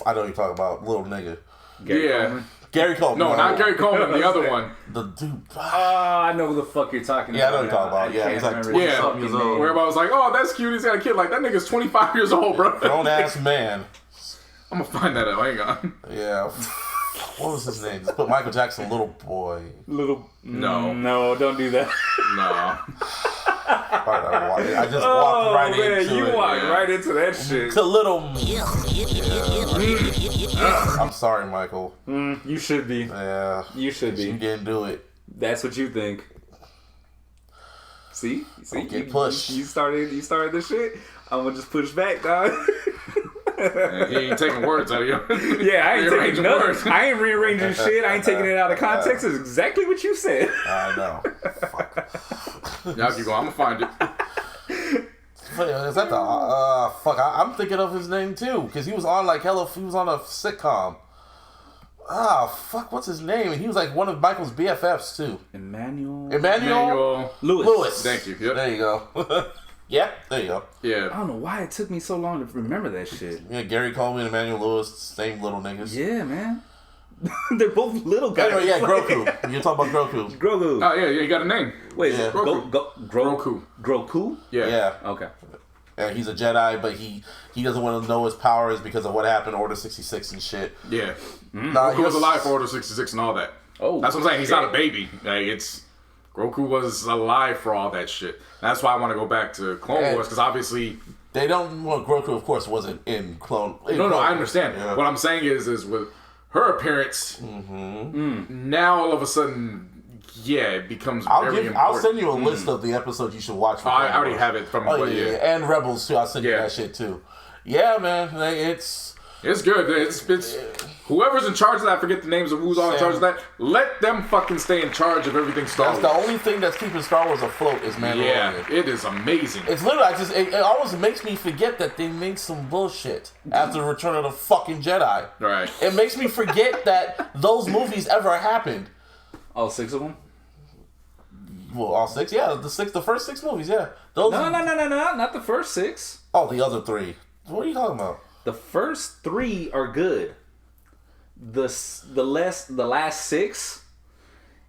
what you're talking about, little nigga. Gary yeah. Coleman? Gary Coleman. No, not Gary Coleman. The other one. The dude. I know who the fuck you're talking Yeah, I know about. what you're talking about. Yeah, can't he's like remember 20 his something years fucking old. name. Where everybody was like, oh, that's cute. He's got a kid. Like, that nigga's 25 years old, bro. Grown ass man. I'm going to find that out. Hang on. Yeah. What was his name? Just put Michael Jackson, little boy. No, don't do that. no. I just walked right into you it. walked right into that shit. To little. Yeah. I'm sorry, Michael. You should be. Yeah. You should You be. didn't do it. That's what you think. See, Get pushed. You started this shit. I'm gonna just push back, dog. He ain't taking words out of you. Yeah, I ain't taking Rearranging nothing. words. I ain't rearranging shit. I ain't taking it out of context. It's exactly what you said. I know. Fuck. Y'all keep going. I'm going to find it. Is that the fuck? I'm thinking of his name too because he was on like hella. He was on a sitcom. Fuck, what's his name? And he was like one of Michael's BFFs too. Emmanuel Lewis. Thank you. Yep. There you go. Yeah, there you go. Yeah. I don't know why it took me so long to remember that shit. Yeah, Gary Coleman, Emmanuel Lewis, same little niggas. Yeah, man. They're both little guys. Anyway, yeah, Grogu. You're talking about Grogu. Grogu. Oh, yeah, you got a name. Wait, Yeah. Grogu. Grogu? Yeah. Yeah. Okay. And he's a Jedi, but he doesn't want to know his powers because of what happened in Order 66 and shit. Yeah. Nah, Grogu was alive for Order 66 and all that. Oh. That's what I'm saying. He's not a baby. Like, Grogu was alive for all that shit. That's why I want to go back to Clone Wars, because obviously... They don't... Well, Grogu, of course, wasn't in Clone... No, I understand. Yeah. What I'm saying is with her appearance, now all of a sudden, yeah, it becomes very important. I'll send you a list of the episodes you should watch. I already have it from... Oh, yeah. And Rebels, too. I'll send you that shit, too. Yeah, man. It's good. It's whoever's in charge of that, I forget the names of who's all in charge of that, let them fucking stay in charge of everything Star Wars. That's the only thing that's keeping Star Wars afloat is Mandalorian. Yeah, it is amazing. It's literally, it always makes me forget that they made some bullshit after the Return of the fucking Jedi. Right. It makes me forget that those movies ever happened. All 6 of them? Well, all 6? Yeah, the first 6 movies, yeah. Those. No, not the first 6. Oh, the other 3. What are you talking about? The first 3 are good. The last 6.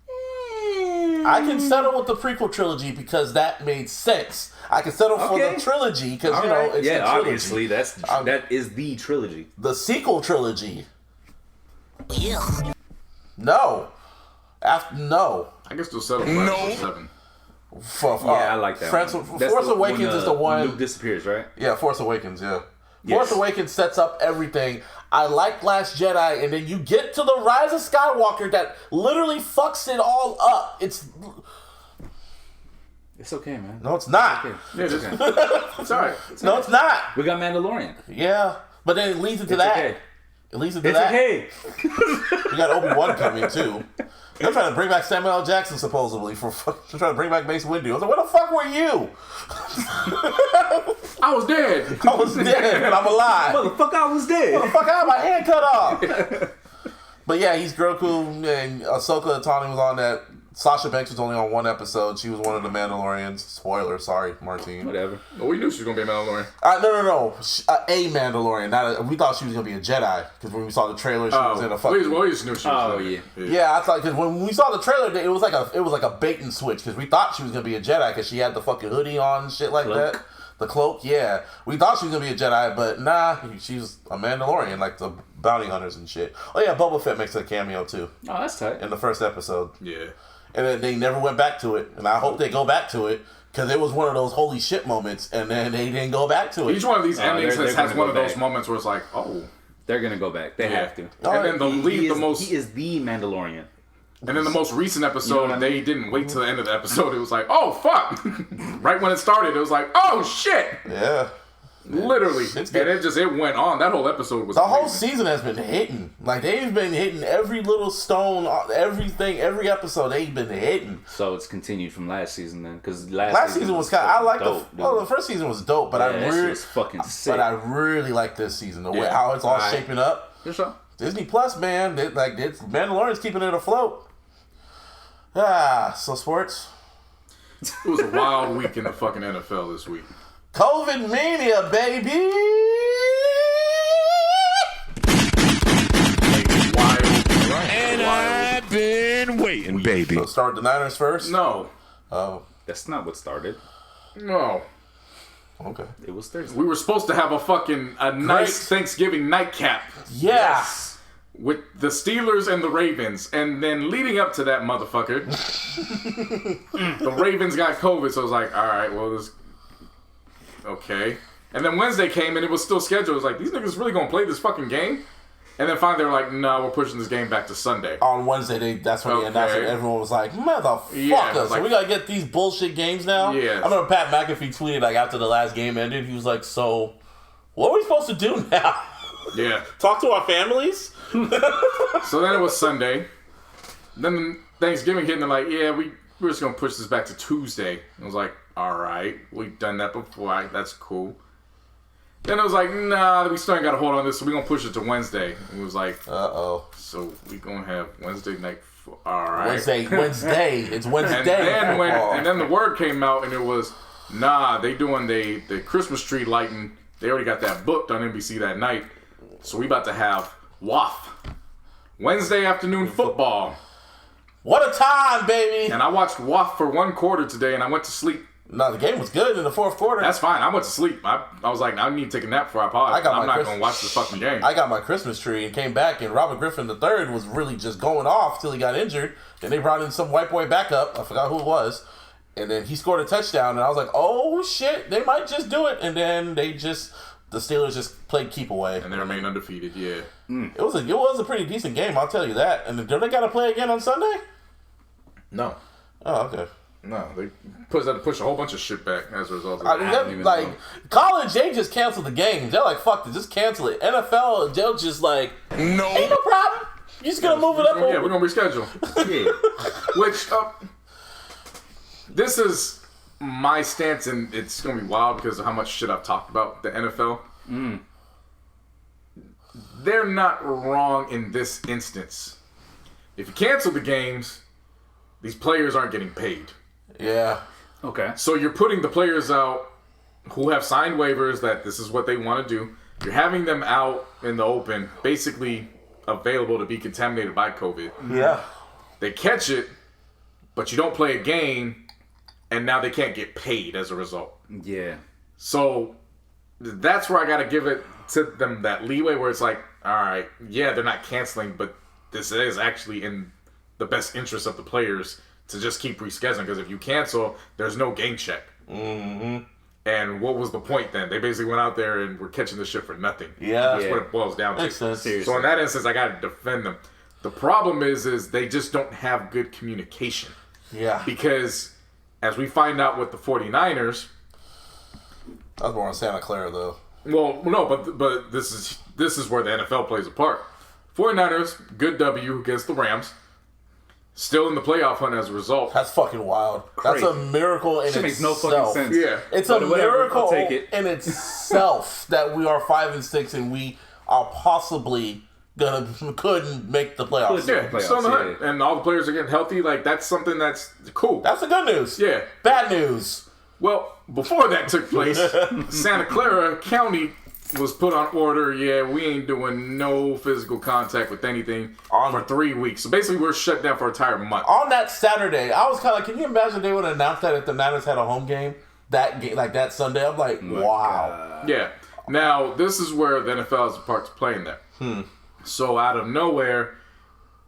I can settle with the prequel trilogy because that made sense. I can settle for the trilogy because it's the trilogy. Obviously that is the trilogy. The sequel trilogy. Yeah. No. No. I guess they'll settle for episode 7. I like that. Force Awakens is the one. Luke disappears, right? Yeah, Force Awakens. Yeah. Yes. Force Awakens sets up everything. I like Last Jedi, and then you get to the Rise of Skywalker that literally fucks it all up. It's okay, man. No, it's not. Okay. Yeah, it's alright. No, it's not. We got Mandalorian. Yeah, but then it leads into It's that. okay. It leads into It's that. okay. We got Obi-Wan coming too. They're trying to bring back Samuel L. Jackson supposedly for they're trying to bring back Mace Windu. I was like, where the fuck were you? I was dead. I was dead and I'm alive. Motherfucker, I was dead. Motherfucker, I had my hand cut off. But yeah, he's Grogu, and Ahsoka Tano was on that. Sasha Banks was only on one episode. She was one of the Mandalorians. Spoiler, sorry, Martine. Whatever. Oh, we knew she was gonna be a Mandalorian. No. A Mandalorian. We thought she was gonna be a Jedi because when we saw the trailer, she was in a fucking. We just knew she was. Yeah, I thought because when we saw the trailer, it was like a bait and switch because we thought she was gonna be a Jedi because she had the fucking hoodie on and shit like that. The cloak, yeah. We thought she was gonna be a Jedi, but nah, she's a Mandalorian, like the bounty hunters and shit. Oh yeah, Boba Fett makes a cameo too. Oh, that's tight. In the first episode. Yeah. And then they never went back to it, and I hope they go back to it because it was one of those holy shit moments, and then they didn't go back to it. Each one of these endings has one of those back. moments where it's like, oh, they're gonna go back. They have to. And then He is the Mandalorian. And then the most recent episode, they didn't wait till the end of the episode. It was like, oh fuck! Right when it started, it was like, oh shit! Yeah. Literally, and it went on. That whole episode was the whole season has been hitting. Like they've been hitting every little stone, everything, every episode they've been hitting. So it's continued from last season then, because last season was kind. I like the first season was dope, but that shit was fucking sick. But I really like this season, the way how it's all shaping up. Sure. Disney Plus, man, it's Mandalorian's keeping it afloat. So sports. It was a wild week in the fucking NFL this week. COVID mania, baby. And I've been waiting, baby. So start the Niners first? No. Oh. That's not what started. No. Okay. It was Thursday. We were supposed to have a nice Thanksgiving nightcap. Yes. With the Steelers and the Ravens. And then leading up to that motherfucker, the Ravens got COVID. So I was like, all right, well, this... Okay. And then Wednesday came and it was still scheduled. It was like, these niggas really gonna play this fucking game? And then finally they were like, no, we're pushing this game back to Sunday. On Wednesday, that's when they announced it. Everyone was like, motherfucker, so we gotta get these bullshit games now? Yeah. I remember Pat McAfee tweeted like after the last game ended, he was like, so, what are we supposed to do now? Yeah. Talk to our families? So then it was Sunday. Then Thanksgiving hit and they're like, yeah, we're just gonna push this back to Tuesday. I was like, alright, we've done that before, that's cool. Then it was like, nah, we still ain't got to hold on this, so we're going to push it to Wednesday. And it was like, uh-oh. So we're going to have Wednesday night, alright. Wednesday, it's Wednesday. And then the word came out and it was, nah, they doing the Christmas tree lighting. They already got that booked on NBC that night. So we about to have WAF. Wednesday afternoon football. What a time, baby! And I watched WAF for 1 quarter today and I went to sleep. No, the game was good in the fourth quarter. That's fine. I went to sleep. I was like, I need to take a nap before I pause. I'm not going to watch this fucking game. I got my Christmas tree and came back, and Robert Griffin III was really just going off till he got injured. Then they brought in some white boy backup. I forgot who it was. And then he scored a touchdown, and I was like, oh, shit, they might just do it. And then the Steelers just played keep away. And they remain undefeated, yeah. It was a pretty decent game, I'll tell you that. And do they got to play again on Sunday? No. Oh, okay. No, they had to push a whole bunch of shit back as a result of college, they just cancel the games. They're like, fuck it, just cancel it. NFL, they'll just like, ain't no problem. You're just gonna move it up. Yeah, we're gonna reschedule. Yeah. Which, this is my stance, and it's gonna be wild because of how much shit I've talked about the NFL. They're not wrong in this instance. If you cancel the games, these players aren't getting paid. Yeah. Okay. So you're putting the players out who have signed waivers that this is what they want to do. You're having them out in the open, basically available to be contaminated by COVID. Yeah. They catch it, but you don't play a game, and now they can't get paid as a result. Yeah. So that's where I got to give it to them that leeway where it's like, all right, yeah, they're not canceling, but this is actually in the best interest of the players to just keep rescheduling, because if you cancel, there's no game check. Mm-hmm. And what was the point then? They basically went out there and were catching this shit for nothing. Yeah. That's what it boils down to. Makes sense. So in that instance, I got to defend them. The problem is they just don't have good communication. Yeah. Because as we find out with the 49ers... I was more on Santa Clara, though. Well, no, but this is where the NFL plays a part. 49ers, good W against the Rams. still in the playoff hunt as a result. That's fucking wild. Crazy. That's a miracle in Shit itself. makes no fucking sense. Yeah. It's But a whatever, miracle I'll take it. in itself that we are 5-6 and we are possibly couldn't make the playoffs. Yeah, Playoffs, still in the hunt. yeah. And all the players are getting healthy. Like, that's something that's cool. That's the good news. Yeah. Bad news. Well, before that took place, Santa Clara County was put on order. Yeah, we ain't doing no physical contact with anything for 3 weeks. So basically, we're shut down for an entire month. On that Saturday, I was kind of like, can you imagine they would have announced that if the Niners had a home game like that Sunday? I'm like, wow. Yeah. Now, this is where the NFL has a part to play in that. So out of nowhere,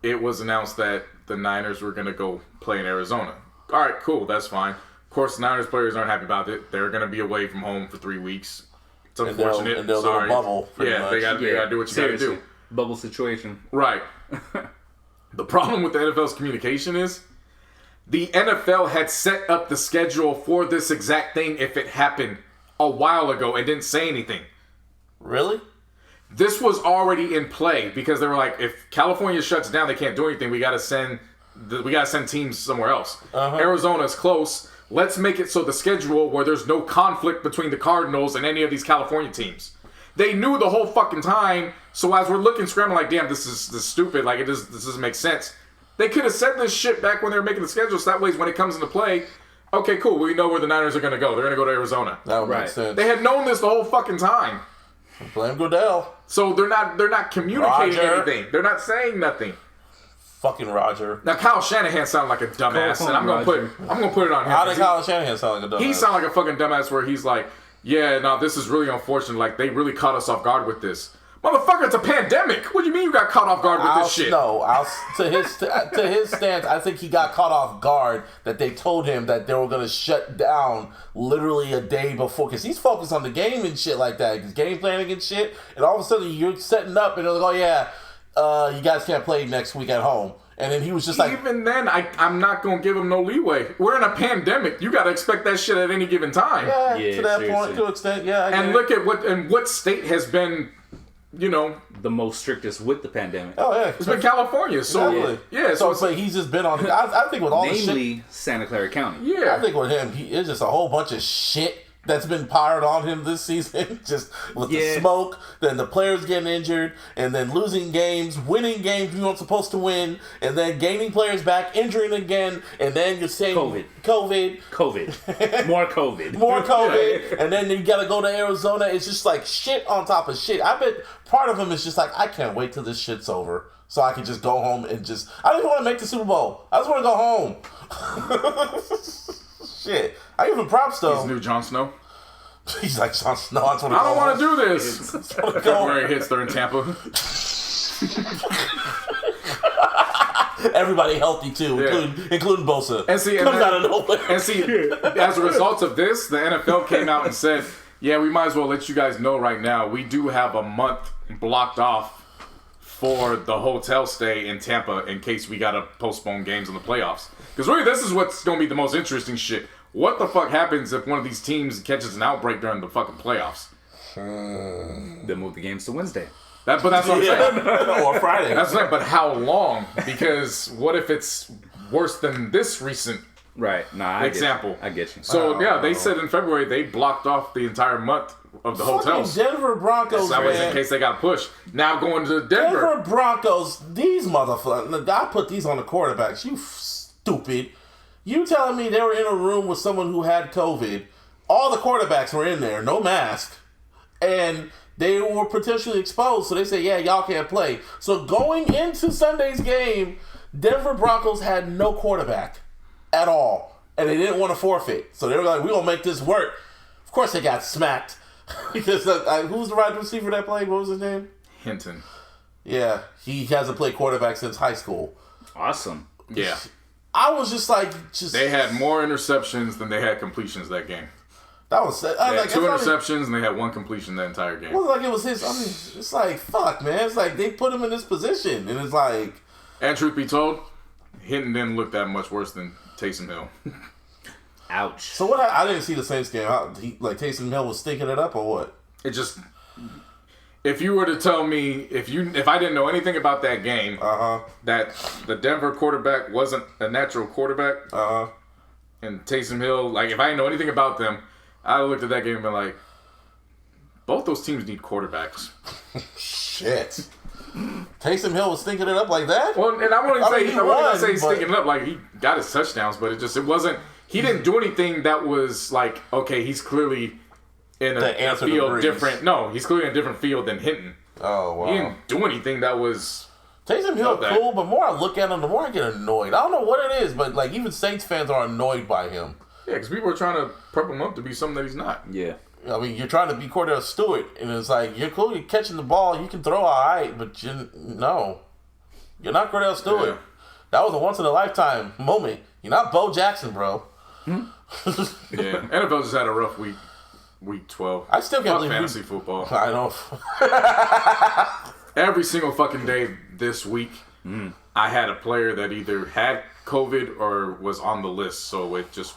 it was announced that the Niners were going to go play in Arizona. All right, cool. That's fine. Of course, the Niners players aren't happy about it. They're going to be away from home for 3 weeks. It's unfortunate. And they'll Sorry. bubble. Yeah, much. they got to do what you got to Seriously. do. Bubble situation. Right. The problem with the NFL's communication is the NFL had set up the schedule for this exact thing if it happened a while ago and didn't say anything. Really? This was already in play because they were like, if California shuts down, they can't do anything. We got to send teams somewhere else. Arizona's close. Let's make it so the schedule where there's no conflict between the Cardinals and any of these California teams. They knew the whole fucking time. So as we're looking, scrambling, like, damn, this is stupid. Like, this doesn't make sense. They could have said this shit back when they were making the schedule. So that way, when it comes into play, okay, cool. We know where the Niners are going to go. They're going to go to Arizona. That would make Right. sense. They had known this the whole fucking time. Blame Goodell. So they're not communicating Roger. anything. They're not saying nothing. Fucking Roger. Now Kyle Shanahan sounded like a dumbass, Call and I'm gonna put it on him. How did Kyle Shanahan sound like a dumbass? He sounded like a fucking dumbass where he's like, yeah, no, this is really unfortunate. Like, they really caught us off guard with this. Motherfucker, it's a pandemic. What do you mean you got caught off guard with this shit? To his stance, I think he got caught off guard that they told him that they were going to shut down literally a day before. Because he's focused on the game and shit like that. He's game planning and shit. And all of a sudden, you're setting up and they're like, oh, yeah, you guys can't play next week at home. And then he was just like... Even then, I'm not going to give him no leeway. We're in a pandemic. You got to expect that shit at any given time. Yeah, Yeah, to that seriously. point, to an extent, yeah. I And get look at what state has been, The most strictest with the pandemic. Oh, yeah. it's been California. So, Exactly. yeah. So it's it's like he's just been on... I think with all the shit... Namely, Santa Clara County. yeah. I think with him, it's just a whole bunch of shit that's been piled on him this season. Just with the smoke, then the players getting injured, and then losing games, winning games you weren't supposed to win, and then gaining players back, injuring again, and then you're saying COVID. More COVID. More COVID, and then you gotta go to Arizona. It's just like shit on top of shit. I bet part of him is just like, I can't wait till this shit's over so I can just go home and just... I don't even want to make the Super Bowl. I just want to go home. Shit. I give him props, though. He's new Jon Snow. He's like, Jon Snow, I I don't want to do this. Go. February hits, they're in Tampa. Everybody healthy, too, Yeah. including Bosa. And see, Comes out of nowhere. And see, as a result of this, the NFL came out and said, yeah, we might as well let you guys know right now, we do have a month blocked off for the hotel stay in Tampa in case we got to postpone games in the playoffs. Because really, this is what's going to be the most interesting shit. What the fuck happens if one of these teams catches an outbreak during the fucking playoffs? Then move the games to Wednesday. But that's what I'm saying. Or Friday. That's right, but how long? Because what if it's worse than this recent Right. Nah, example? I get you. So, yeah, they said in February they blocked off the entire month of the hotels. Denver Broncos, That was in man. case they got pushed. Now going to Denver. Denver Broncos, these motherfuckers. I put these on the quarterbacks. You stupid. You telling me they were in a room with someone who had COVID. All the quarterbacks were in there, no mask. And they were potentially exposed. So they say, yeah, y'all can't play. So going into Sunday's game, Denver Broncos had no quarterback at all. And they didn't want to forfeit. So they were like, we're going to make this work. Of course they got smacked. Because who's the wide receiver that played? What was his name? Hinton. Yeah, he hasn't played quarterback since high school. Awesome. Yeah. I was just like, They had more interceptions than they had completions that game. that was They I had like, two it's not interceptions and they had one completion that entire game. It wasn't like it was his. I mean, it's like fuck, man. It's like they put him in this position, and it's like, And truth be told, Hinton didn't look that much worse than Taysom Hill. Ouch. so what? I didn't see the Saints game. Taysom Hill was stinking it up, or what? It just... if you were to tell me if I didn't know anything about that game, that the Denver quarterback wasn't a natural quarterback, and Taysom Hill, like if I didn't know anything about them, I looked at that game and been like, both those teams need quarterbacks. Shit. Taysom Hill was thinking it up like that? Well, and I wouldn't say he's but... thinking it up like he got his touchdowns, but it wasn't. He didn't do anything that was like, okay, he's clearly in a field different. No, he's clearly in a different field than Hinton. Oh, wow. He didn't do anything that was... Taysom Hill cool, but the more I look at him, the more I get annoyed. I don't know what it is, but like even Saints fans are annoyed by him. Yeah, because people are trying to prep him up to be something that he's not. Yeah. I mean, you're trying to be Cordell Stewart, and it's like, you're cool, you're catching the ball, you can throw all right, but you're not Cordell Stewart. Yeah. That was a once-in-a-lifetime moment. You're not Bo Jackson, bro. Yeah, NFL just had a rough week 12. I still can't believe fantasy football. I know. Every single fucking day this week, I had a player that either had COVID or was on the list, so it just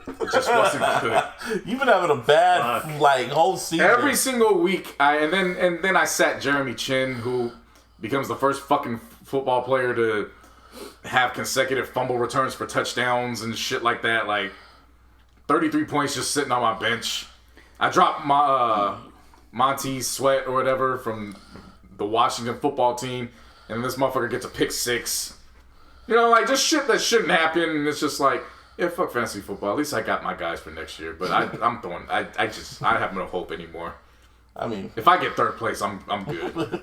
wasn't good. You've been having a bad whole season. Every single week, and then I sat Jeremy Chin, who becomes the first fucking football player to have consecutive fumble returns for touchdowns and shit like that. Like 33 points just sitting on my bench. I dropped my Monty Sweat or whatever from the Washington football team, and this motherfucker gets a pick 6. You know, like just shit that shouldn't happen, and it's just like, yeah, fuck fantasy football. At least I got my guys for next year. But I have no hope anymore. I mean, if I get third place, I'm good.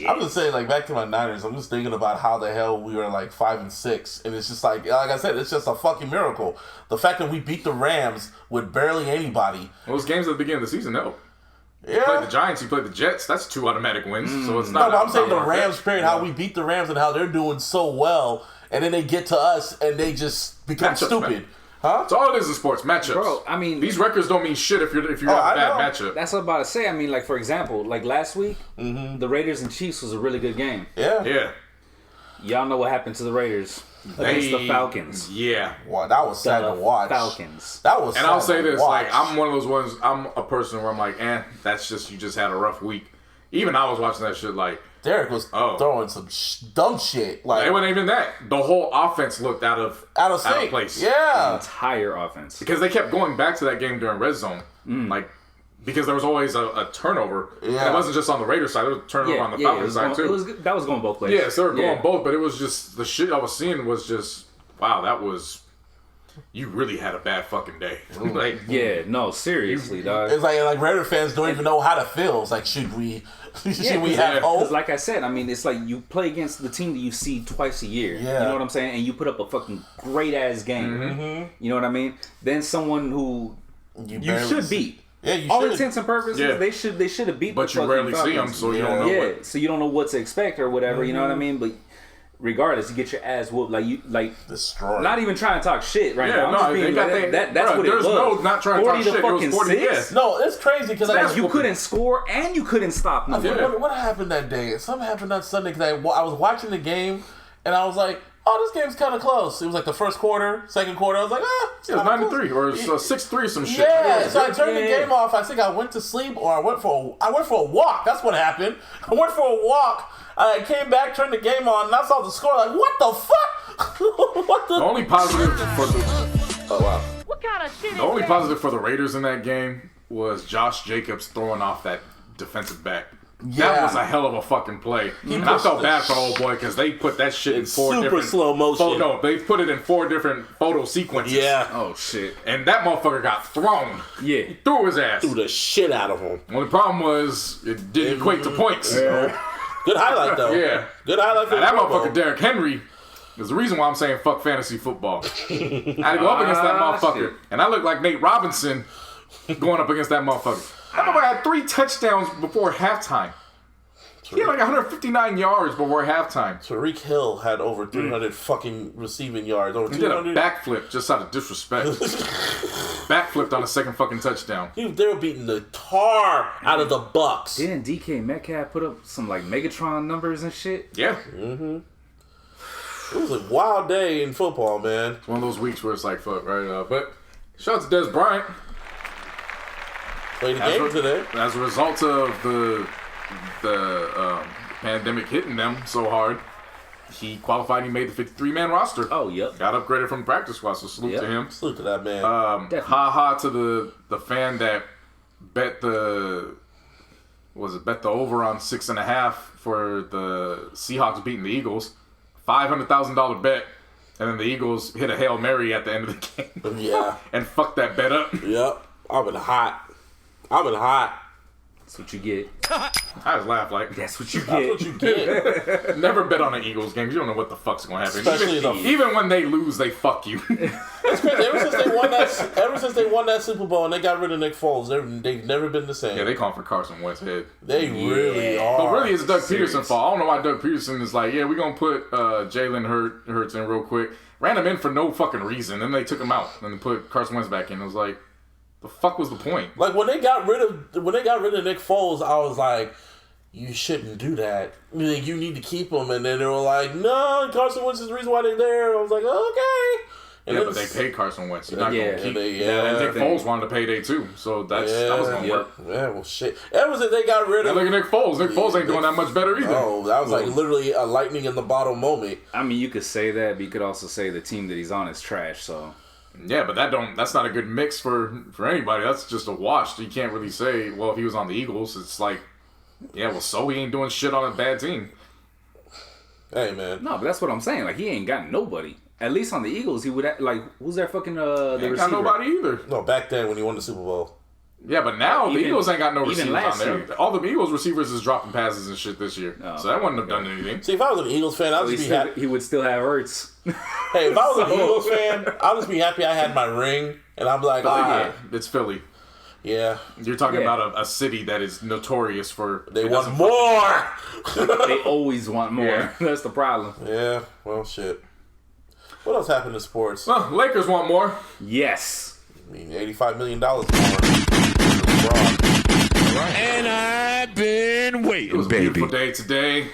I'm just saying, like, back to my Niners, I'm just thinking about how the hell we were like 5-6, and it's just like I said, it's just a fucking miracle. The fact that we beat the Rams with barely anybody. Those games at the beginning of the season, no. Yeah. You played the Giants, you played the Jets. That's 2 automatic wins. So it's not. No, but I'm saying the Rams period, how we beat the Rams and how they're doing so well, and then they get to us and they just become Matchups, stupid. Man. Huh? It's all it is in sports, matchups. Bro, I mean, these records don't mean shit if you have a bad matchup. That's what I'm about to say. I mean, like, for example, like last week, the Raiders and Chiefs was a really good game. Yeah. Y'all know what happened to the Raiders against the Falcons. Yeah. Wow, that was sad to watch. Falcons. That was. And I'll say this, like, I'm one of those ones. I'm a person where I'm like, that's just you just had a rough week. Even I was watching that shit like. Derek was throwing some dumb shit. Like, it wasn't even that. The whole offense looked out of place. Yeah. The entire offense. Because they kept going back to that game during red zone. Like, because there was always a turnover. Yeah. And it wasn't just on the Raiders side. There was a turnover on the Falcons side, too. That was going both ways. Yeah, so they were going both. But it was just, the shit I was seeing was just, wow, that was... You really had a bad fucking day. Like, yeah, no, seriously, dog. It's like Raider fans don't even know how to feel. It's like, should we have hope? Because like I said, I mean, it's like you play against the team that you see twice a year. Yeah. You know what I'm saying? And you put up a fucking great ass game. Mm-hmm. You know what I mean? Then someone who you should beat. Yeah, you all should. intents and purposes, they should have beat. But the you rarely Falcons. see them, so you don't know. Yeah, so you don't know what to expect or whatever. You know what I mean? But regardless, you get your ass whooped, destroyed. Not even trying to talk shit right now. No, I'm just being that's what it was. There's no not trying to talk shit. It was 40 6. No, it's crazy because you couldn't score and you couldn't stop. What happened that day? Something happened on Sunday because I was watching the game and I was like, oh, this game's kind of close. It was like the first quarter, second quarter. I was like, it was 9-3 or 6-3 some shit. Yeah, so I turned the game off. I think I went to sleep or I went for a walk. That's what happened. I went for a walk. I came back, turned the game on, and I saw the score. Like, what the fuck? What the? The only positive for What kind of shit the only positive for the Raiders in that game was Josh Jacobs throwing off that defensive back. Yeah. That was a hell of a fucking play. And I felt bad for old boy because they put that shit in 4 super different slow motion. No, they put it in 4 different photo sequences. Yeah. Oh shit. And that motherfucker got thrown. Yeah. He threw his ass. Threw the shit out of him. Well, the problem was it didn't equate to points. Yeah. Good highlight though. Yeah. Good highlight for that motherfucker Derrick Henry is the reason why I'm saying fuck fantasy football. I had to go up against that motherfucker. Shit. And I look like Nate Robinson going up against that motherfucker. That motherfucker had 3 touchdowns before halftime. He had like 159 yards before halftime. Tyreek Hill had over 300 fucking receiving yards. Over he did a backflip just out of disrespect. Backflipped on a second fucking touchdown. They were beating the tar out of the Bucks. Didn't DK Metcalf put up some like Megatron numbers and shit? Yeah. Mm-hmm. It was a wild day in football, man. It's one of those weeks where it's like, fuck, right? But shout out to Des Bryant. Played the game today. As a result of the the pandemic hitting them so hard, he qualified and he made the 53-man roster. Oh, yep. Got upgraded from the practice squad, so salute to him. Salute to that man. Ha to the fan that bet the over on 6.5 for the Seahawks beating the Eagles. $500,000 bet, and then the Eagles hit a Hail Mary at the end of the game. Yeah. And fucked that bet up. Yep. I've been hot. That's what you get. I just laugh like, That's what you That's get. what you get. never bet on an Eagles game. You don't know what the fuck's going to happen. Especially Even when they lose, they fuck you. It's crazy. Ever since they won that Super Bowl and they got rid of Nick Foles, they've never been the same. Yeah, they calling for Carson Wentz head. They really are. But really, it's Doug Peterson's fault. I don't know why Doug Peterson is like, yeah, we're going to put Jalen Hurts in real quick. Ran him in for no fucking reason. Then they took him out and then put Carson Wentz back in. It was like, the fuck was the point? Like when they got rid of Nick Foles, I was like, you shouldn't do that. Like, you need to keep him. And then they were like, no, Carson Wentz is the reason why they're there. I was like, okay. And yeah, but they paid Carson Wentz. You're not going to keep him. Yeah, and Nick Foles wanted a payday too. So that was going to work. Yeah, well, shit. Ever since they got rid of... Look at Nick Foles. Nick Foles ain't doing that much better either. Oh, that was like literally a lightning in the bottle moment. I mean, you could say that, but you could also say the team that he's on is trash, so... Yeah, but that's not a good mix for anybody. That's just a wash. You can't really say, well, if he was on the Eagles, it's like, yeah, well, so he ain't doing shit on a bad team. Hey, man. No, but that's what I'm saying. Like, he ain't got nobody. At least on the Eagles, he would, like, who's their fucking, the He ain't receiver? got nobody either. No, back then when he won the Super Bowl. Yeah, but now the Eagles ain't got no receivers last on there. year. All the Eagles receivers is dropping passes and shit this year. Oh, So that wouldn't have done anything. See, if I was an Eagles fan, I'd just be happy. He would still have Hurts. Hey, if I was an Eagles fan, I'd just be happy I had my ring. And I'm like, Yeah, it's Philly. yeah. You're talking about a city that is notorious for... They want more! They always want more. Yeah. That's the problem. Yeah, well, shit. What else happened in sports? Well, Lakers want more. Yes. I mean, $85 million more. LeBron. And I've been It waiting, was a baby. beautiful day today.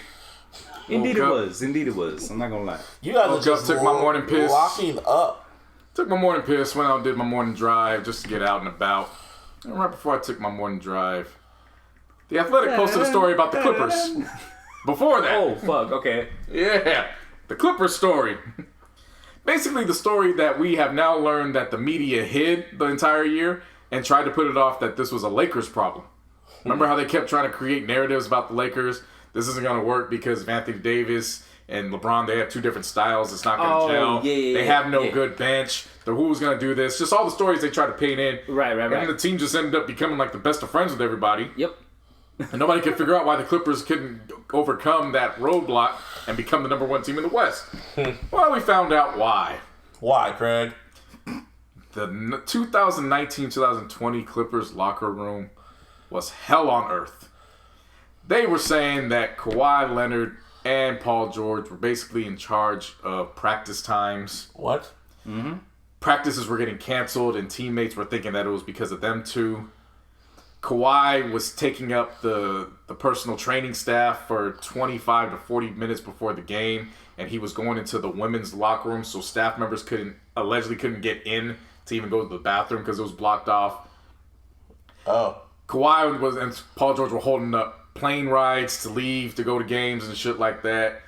Indeed it up. was. Indeed it was. I'm not going to lie. You guys Woke are just up, took my morning piss. locking up. Took my morning piss, went out and did my morning drive just to get out and about. And right before I took my morning drive, The Athletic posted a story about the Clippers. Before that. Oh, fuck. Okay. Yeah, the Clippers story. Basically, the story that we have now learned that the media hid the entire year and tried to put it off that this was a Lakers problem. Remember how they kept trying to create narratives about the Lakers? This isn't going to work because of Anthony Davis and LeBron. They have two different styles. It's not going to gel. Yeah, they have no good bench. Who's going to do this? Just all the stories they try to paint in. Right. And the team just ended up becoming like the best of friends with everybody. Yep. And nobody could figure out why the Clippers couldn't overcome that roadblock and become the number one team in the West. Well, we found out why. Why, Craig? The 2019-2020 Clippers locker room was hell on earth. They were saying that Kawhi Leonard and Paul George were basically in charge of practice times. What? Practices were getting canceled and teammates were thinking that it was because of them two. Kawhi was taking up the personal training staff for 25 to 40 minutes before the game, and he was going into the women's locker room so staff members allegedly couldn't get in to even go to the bathroom because it was blocked off. Oh. Kawhi and Paul George were holding up plane rides to leave to go to games and shit like that.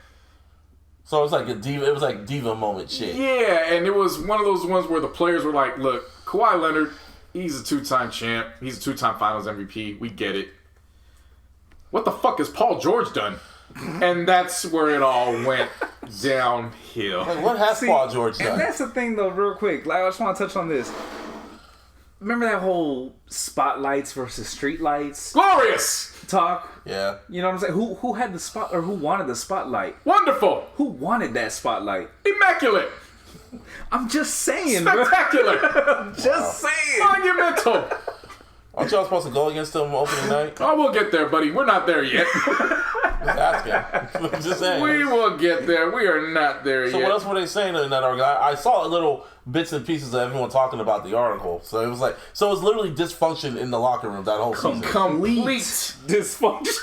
So it was like a diva. It was like diva moment shit. Yeah, and it was one of those ones where the players were like, "Look, Kawhi Leonard, he's a two-time champ. He's a two-time Finals MVP. We get it. What the fuck has Paul George done?" And that's where it all went downhill. Like, what has Paul George done? And that's the thing, though, real quick. Like, I just want to touch on this. Remember that whole spotlights versus streetlights Glorious! talk? Yeah. You know what I'm saying? Who had the spot, or who wanted the spotlight? Wonderful! Who wanted that spotlight? Immaculate! I'm just saying, bro. Spectacular! I'm just saying. Monumental! Aren't y'all supposed to go against them opening night? Oh, we'll get there, buddy. We're not there yet. Just asking. Just saying. We will get there. We are not there So yet. what else were they saying in that article? I saw little bits and pieces of everyone talking about the article. So it was literally dysfunction in the locker room that whole season. Complete Dysfunction.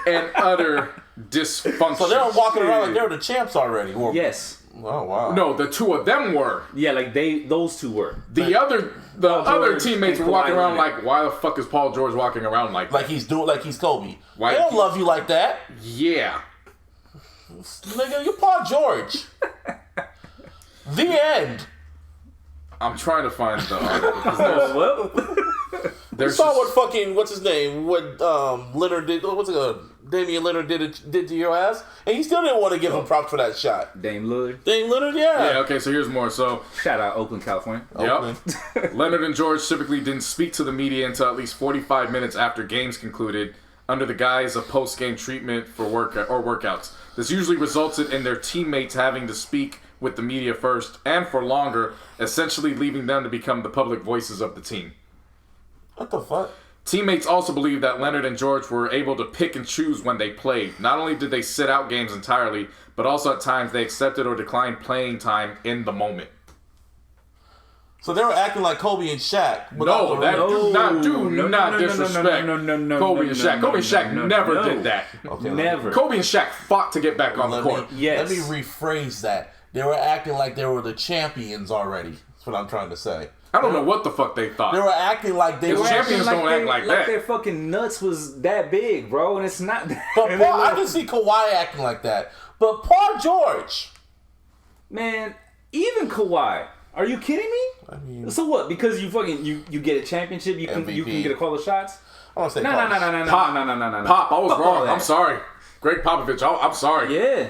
and utter dysfunction. So they were walking around like they were the champs already. Or, Yes. Oh wow. No, the two of them were. Yeah, like those two were. The other teammates were walking around Leonard. like, why the fuck is Paul George walking around like that? Like he's Kobe. Why- They don't love you like that. Yeah. Nigga, you're Paul George. The end. I'm trying to find the article. 'cause Well, You there's saw just- what's his name? What Leonard did? What's it? Damian Leonard did to your ass, and he still didn't want to give him props for that shot. Dame Lillard. Dame Leonard, yeah. Yeah, okay, so here's more. So, Shout out Oakland, California. yep. Leonard and George typically didn't speak to the media until at least 45 minutes after games concluded, under the guise of post-game treatment for workouts. This usually resulted in their teammates having to speak with the media first and for longer, essentially leaving them to become the public voices of the team. What the fuck? Teammates also believe that Leonard and George were able to pick and choose when they played. Not only did they sit out games entirely, but also at times they accepted or declined playing time in the moment. So they were acting like Kobe and Shaq. No, that do not disrespect no, Kobe and Shaq. Kobe and Shaq never did that. Okay, Never. Kobe and Shaq fought to get back on the court. Yes. Let me rephrase that. They were acting like they were the champions already. That's what I'm trying to say. I don't know what the fuck they thought. They were acting like they were. champions don't act like that. their fucking nuts was that big, bro, and it's not. But Paul, I can see Kawhi acting like that. But Paul George, Man, even Kawhi. Are you kidding me? I mean, So what? Because you fucking you get a championship, you can MVP. get a call of shots. I want to say No. Pop, I was Fuck all wrong. that. I'm sorry. Greg Popovich, I'm sorry. Yeah.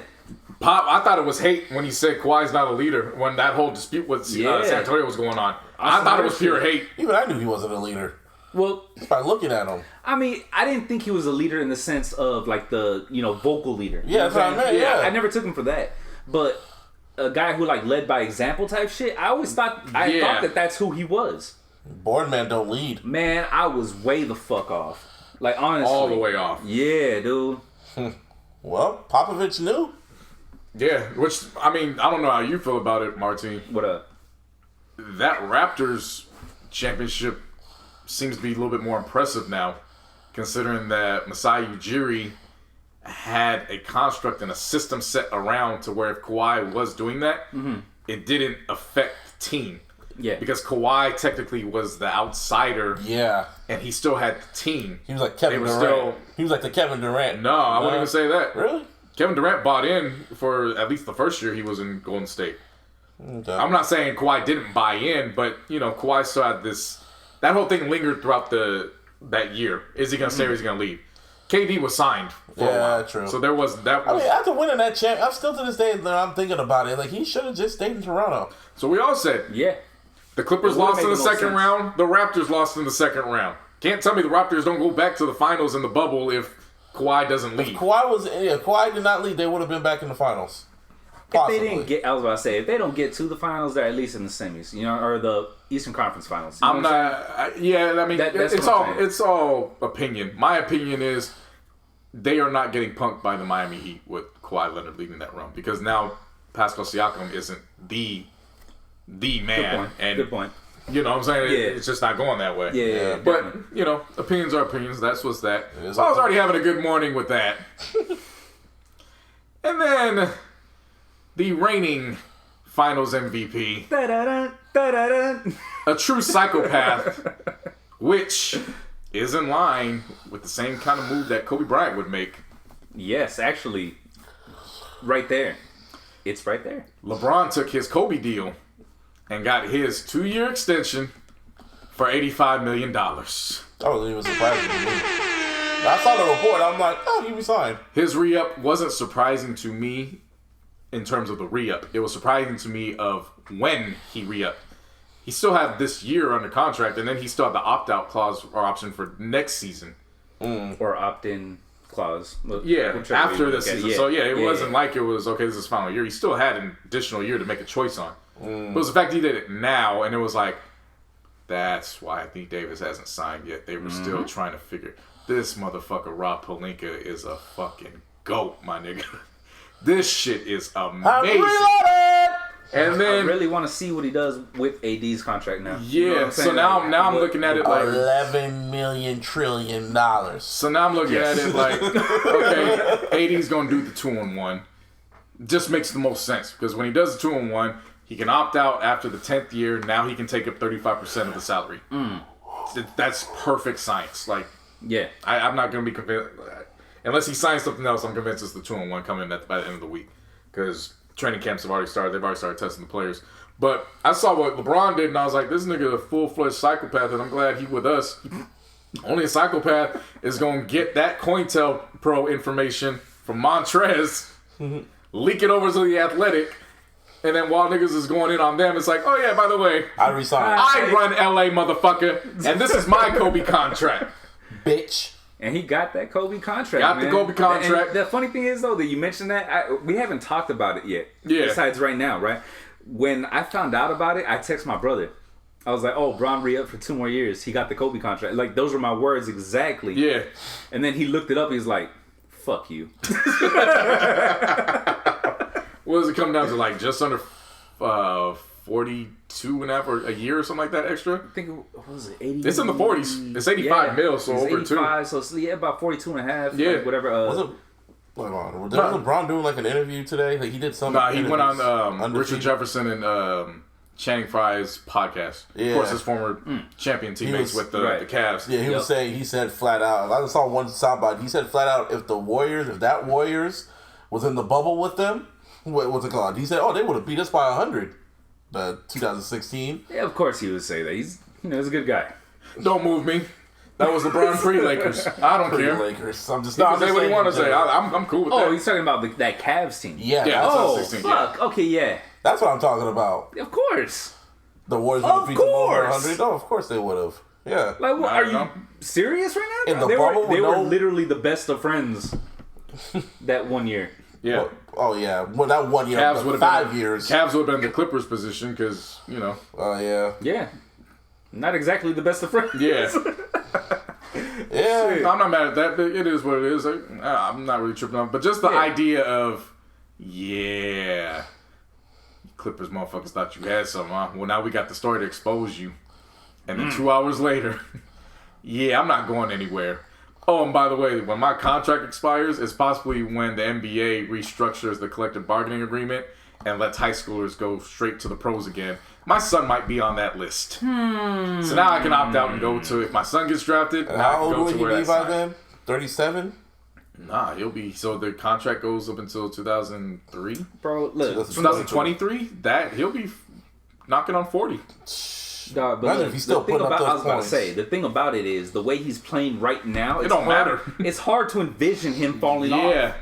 Pop, I thought it was hate when he said Kawhi's not a leader when that whole dispute with Yeah. San Antonio was going on. I thought it was pure hate. Even I knew he wasn't a leader Well, just by looking at him. I mean, I didn't think he was a leader in the sense of like the vocal leader. You Yeah, know that's what I meant. Yeah, I never took him for that, but a guy who like led by example type shit. I always thought thought that that's who he was. Boardman don't lead. Man, I was way the fuck off. Like honestly, All the way off. Yeah, dude. Well, Popovich knew. Yeah, which, I mean, I don't know how you feel about it, Martin. What up? That Raptors championship seems to be a little bit more impressive now, considering that Masai Ujiri had a construct and a system set around to where if Kawhi was doing that, it didn't affect the team. Yeah. Because Kawhi technically was the outsider, Yeah, and he still had the team. he was like Kevin They were Durant. still- He was like the Kevin Durant. No, I wouldn't even say that. Really? Kevin Durant bought in for at least the first year he was in Golden State. Okay. I'm not saying Kawhi didn't buy in, but Kawhi still had this. That whole thing lingered throughout that year. Is he gonna stay or is he gonna leave? KD was signed for a while, true. So there was that. I mean, after winning that champ, I'm still to this day. I'm thinking about it. Like he should have just stayed in Toronto. So we all said Yeah. the Clippers It would've lost in made the the most second sense. round. The Raptors lost in the second round. Can't tell me the Raptors don't go back to the finals in the bubble if Kawhi doesn't leave. Kawhi did not leave. They would have been back in the finals. Possibly. If they didn't get, I was about to say, if they don't get to the finals, they're at least in the semis, or the Eastern Conference Finals. You know I'm what not. Yeah, I mean, That's it's what all I'm saying. it's all opinion. My opinion is they are not getting punked by the Miami Heat with Kawhi Leonard leading that run because now Pascal Siakam isn't the man, Good point. and Good point. you know what I'm saying. Yeah. It's just not going that way. Yeah, But definitely. opinions are opinions. That's what's that. is So I was okay. already having a good morning with that, and then the reigning Finals MVP. Da-da-dun, da-da-dun. A true psychopath, which is in line with the same kind of move that Kobe Bryant would make. Yes, actually, right there. It's right there. LeBron took his Kobe deal and got his 2-year extension for $85 million. I was even surprised. I saw the report. I'm like, oh, he resigned. His re-up wasn't surprising to me in terms of the re-up. It was surprising to me of when he re-upped. He still had this year under contract, and then he still had the opt-out clause or option for next season. Or opt-in clause. Yeah, Whichever after you this look at it. season. Yeah. So yeah, it Yeah, wasn't yeah. like it was, okay, this is final year. He still had an additional year to make a choice on. But it was the fact he did it now, and it was like, that's why Anthony Davis hasn't signed yet. They were still trying to figure, this motherfucker Rob Pelinka is a fucking goat, my nigga. This shit is I'm amazing. reloaded. And I then, really want to see what he does with AD's contract now. yeah, You know what I'm so saying? now Like, I'm what- looking at it like, $11 million trillion. so now I'm looking at it like, okay, AD's gonna do the 2-on-1. just makes the most sense because when he does the 2-1, he can opt out after the 10th year. Now he can take up 35% of the salary. That's perfect science. Like, Yeah. I'm not going to be convinced. Unless he signs something else, I'm convinced it's the 2-1 coming by the end of the week. Because training camps have already started. They've already started testing the players. But I saw what LeBron did, and I was like, this nigga a full-fledged psychopath, and I'm glad he with us. Only a psychopath is going to get that COINTELPRO information from Montrez, leak it over to the Athletic, and then while niggas is going in on them, it's like, oh yeah, by the way, I resigned. I run LA, motherfucker, and this is my Kobe contract. Bitch. And he got that Kobe contract. Got the man. Kobe contract. And the funny thing is, though, that you mentioned that, we haven't talked about it yet. Yeah. Besides right now, right? When I found out about it, I text my brother. I was like, oh, Bron re-up for 2 more years. He got the Kobe contract. Like, those were my words exactly. Yeah. And then he looked it up. He's like, fuck you. What does it come down to? Like just under 42 and a half or a year or something like that extra? I think, what was it, 80? It's in the 40s. It's 85 mil, so it's over 85, 2. So it's about 42 and a half. Yeah. Like whatever. Was LeBron doing like an interview today? Like he did something. Nah, he went on Richard Jefferson and Channing Frye's podcast. Yeah. Of course, his former champion teammates with the Cavs. Yeah, he was saying, he said flat out. I just saw one soundbite. He said flat out, if that Warriors was in the bubble with them, what's it called? He said, oh, they would have beat us by 100. 2016. Yeah, of course he would say that. He's a good guy. Don't move me. That was LeBron pre-Lakers. I don't care. Lakers. I'm just He can say what he want to say. I'm cool with that. Oh, he's talking about that Cavs team. Yeah. Yeah. Oh, 2016, fuck. yeah. Okay, yeah. That's what I'm talking about. Of course. The Warriors would have Of beat them over course. 100. Oh, of course they would have. Yeah. Like, what, I are don't you know. serious right now? In the they bubble were with no- literally the best of friends that one year. Yeah. Oh, yeah. Well, that 1 year. Cavs would have 5 been, years. Cavs would have been the Clippers' position because, you know. Oh, yeah. Yeah. Not exactly the best of friends. Yeah. Yeah. I'm not mad at that. It is what it is. I'm not really tripping on it. But just the idea of, yeah, Clippers motherfuckers thought you had something, huh? Well, now we got the story to expose you. And then 2 hours later, yeah, I'm not going anywhere. Oh, and by the way, when my contract expires, it's possibly when the NBA restructures the collective bargaining agreement and lets high schoolers go straight to the pros again. My son might be on that list. So now I can opt out and go to, if my son gets drafted, And now I how can old go will to he where be that's by then? 37? Nah, he'll be, so the contract goes up until 2003? Bro, look. 2023? He'll be knocking on 40. Dog, but Imagine look, if he's still the thing putting up about, those I was about to points. say, the thing about it is, the way he's playing right now, It don't matter. It's hard to envision him falling off. Yeah.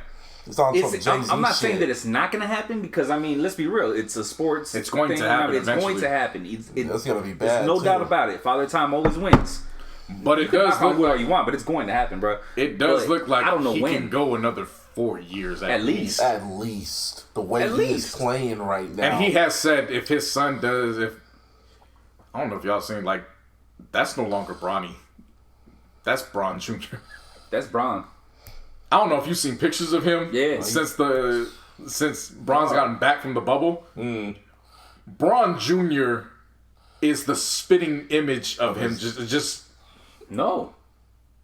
It's on some It's, Jay-Z I'm not shit. saying that it's not going to happen because, I mean, let's be real. It's a sports It's going thing. to happen It's going eventually. to happen. It's going to be bad, There's no too. doubt about it. Father Time always wins. But it does Knock on look wood all like, you want, but it's going to happen, bro. it does But look like I don't know he when. can go another 4 years at least. At least. The way At he least. is playing right now. And he has said if his son does, I don't know if y'all seen, like, that's no longer Bronny. That's Bron Jr. That's Bron. I don't know if you've seen pictures of him. Yeah. Since Bron's gotten back from the bubble. Bron Jr. is the spitting image of him. Just No.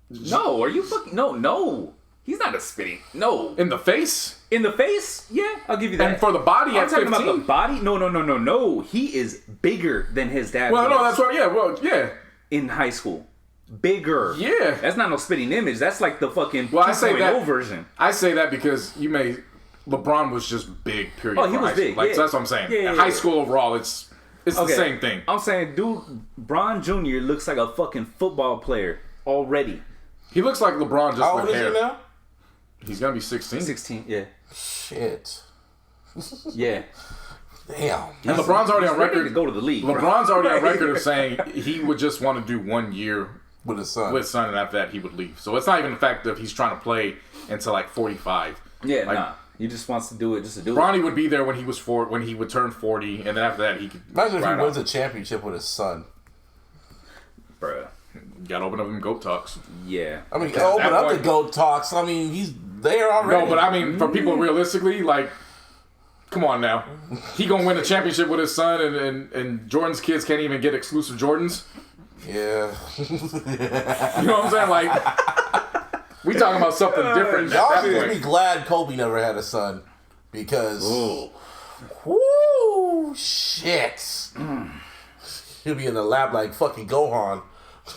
No, are you fucking... No. He's not a spitting. No. in the face. In the face? Yeah, I'll give you that. And for the body I'm at talking 15. about the body? No. He is bigger than his dad Well, no, was that's what. Yeah, well, yeah, in high school. Bigger. yeah. That's not no spitting image. That's like the fucking Well, I say 2.0 that version. I say that because LeBron was just big. Period. Oh, he for was high school. big, Like yeah. so that's what I'm saying. Yeah, In yeah, high yeah. school overall, it's the same thing. I'm saying, dude, Bron Jr. looks like a fucking football player already. He looks like LeBron just How with old is hair. he now? He's gonna be 16. 16, yeah. Shit. Yeah. Damn. And LeBron's already He's on ready record. to go to the league, bro. LeBron's already on record of saying he would just want to do 1 year With his son. with son, and after that he would leave. So it's not even the fact that he's trying to play until like 45. Yeah, Like, nah. He just wants to do it just to do Bronny would be there when he was when he would turn 40, and then after that he could. Imagine if he ride wins off. a championship with his son. it. Bruh. Gotta open up them GOAT talks. Yeah. I mean, At open that up point- the GOAT talks. I mean, he's there already. No, but I mean, for people realistically, like, come on now. He gonna win a championship with his son, and Jordan's kids can't even get exclusive Jordans. Yeah. You know what I'm saying? Like, we talking about something different at Y'all that should be point. glad Kobe never had a son. because, whoo, shit. He'll be in the lab like fucking Gohan.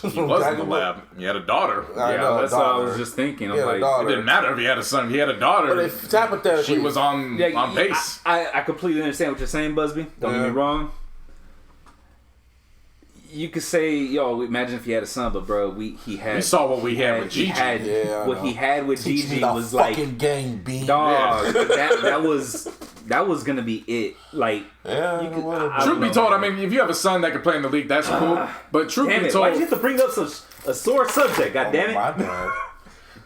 He was in the lab. He had a daughter. That's what I was just thinking. I'm like, it didn't matter if he had a son. If he had a daughter. But if hypothetically, she was on base. I completely understand what you're saying, Busby. Don't get me wrong. You could say, yo, imagine if he had a son, but bro, we saw what we had with Gigi. He had with Gigi was like fucking game B. Dog. that was gonna be it. Like, truth be told, I mean, if you have a son that can play in the league, that's cool. But truth be told, why'd you have to bring up such a sore subject? God damn it! My bad.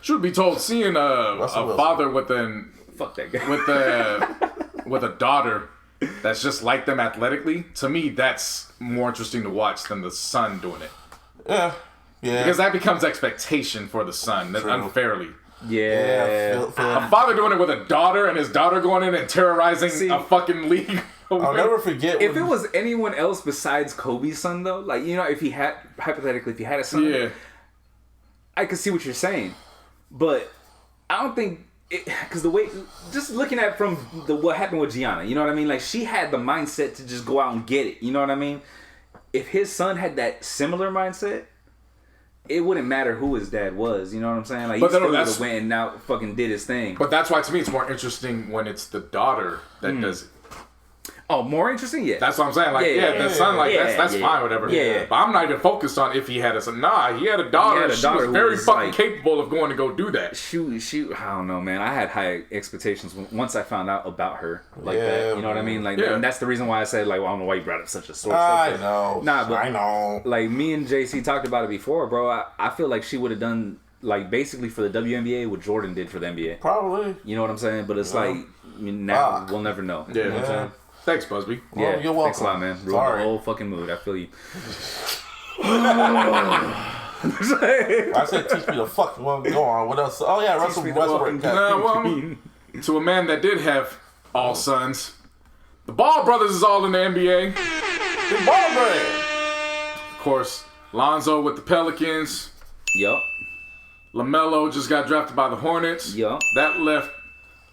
Truth be told, seeing a father with fuck that guy with a daughter that's just like them athletically, to me, that's more interesting to watch than the son doing it. Yeah. Because that becomes expectation for the son, unfairly. Yeah. A father doing it with a daughter and his daughter going in and terrorizing a fucking league. I'll never forget. If it was anyone else besides Kobe's son, though, like, you know, if he had a son, I could see what you're saying. But I don't think, because the way, just looking at from what happened with Gianna, you know what I mean? Like, she had the mindset to just go out and get it, you know what I mean? If his son had that similar mindset, it wouldn't matter who his dad was, you know what I'm saying? Like, he still would have went and now fucking did his thing. But that's why, to me, it's more interesting when it's the daughter that does it. Oh, more interesting? Yeah. That's what I'm saying. Like, the son, like, that's fine, whatever. Yeah. But I'm not even focused on if he had a son. Nah, he had a daughter. She was very fucking capable of going to go do that. She, I don't know, man. I had high expectations once I found out about her like that. You know what I mean? Like, and that's the reason why I said, like, well, I don't know why you brought up such a sore subject. I know. Nah, but I know. Like, me and JC talked about it before, bro. I feel like she would have done, like, basically for the WNBA what Jordan did for the NBA. Probably. You know what I'm saying? But it's like, I mean, now we'll never know. Yeah. You know what I'm saying? Thanks, Busby. Well, you're welcome. Thanks a lot, man. Ruined the whole fucking mood. I feel you. I said teach me the fuck. Well, go on. What else? Oh, yeah, Russell Westbrook. To a man that did have all sons, the Ball brothers is all in the NBA. The Ball brothers. Of course, Lonzo with the Pelicans. Yup. LaMelo just got drafted by the Hornets. Yup. That left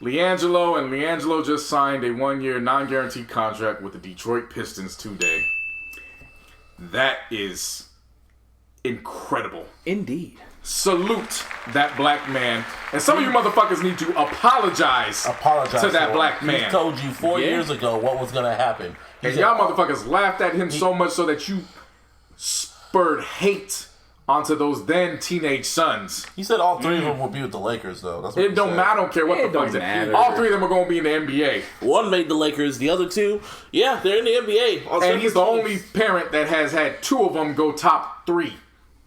LiAngelo, and LiAngelo just signed a 1-year non-guaranteed contract with the Detroit Pistons today. That is incredible. Indeed. Salute that black man. And some of you motherfuckers need to apologize to that black man. He told you 4 years ago what was going to happen. And y'all motherfuckers laughed at him so much so that you spurred hate onto those then teenage sons. He said all three of them would be with the Lakers, though. That's what it don't matter. I don't care what the fuck he said. All three of them are going to be in the NBA. One made the Lakers. The other two, they're in the NBA. And he's the only parent that has had two of them go top 3.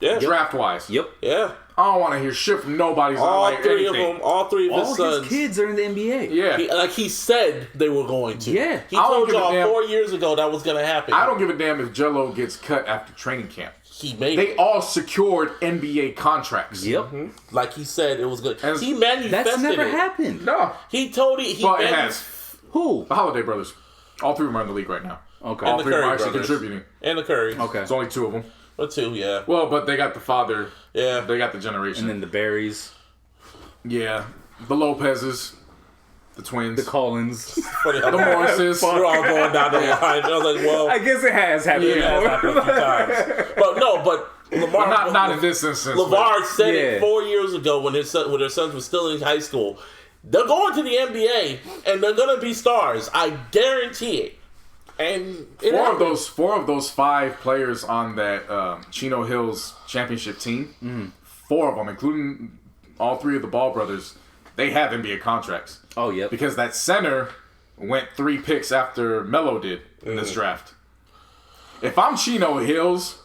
Yeah. Draft-wise. Yep. Yeah. I don't want to hear shit from nobody. All three of them, all three of his sons. His kids are in the NBA. Yeah. He said they were going to. Yeah. He told y'all 4 years ago that was going to happen. I don't give a damn if Jello gets cut after training camp. They all secured NBA contracts. Yep. Mm-hmm. Like he said, it was good. He manifested That's never happened. No. He told it. It has. Who? The Holiday Brothers. All three of them are in the league right now. Okay. All the three of them Curry are actually brothers. contributing. And the Curry. Okay. There's only 2 of them. Or 2, yeah. Well, but they got the father. Yeah. They got the generation. And then the Berries. Yeah. The Lopez's. The twins. The Collins. The Morrises. We're all going down the line. I was like, well. I guess it has happened. It has happened a few times. But Lamar, not in this instance. LeVar said it 4 years ago when their sons were still in high school. They're going to the NBA and they're going to be stars. I guarantee it. And four of those 5 players on that Chino Hills championship team, 4 of them, including all 3 of the Ball brothers, they have NBA contracts. Oh, yeah. Because that center went 3 picks after Melo did in this draft. If I'm Chino Hills,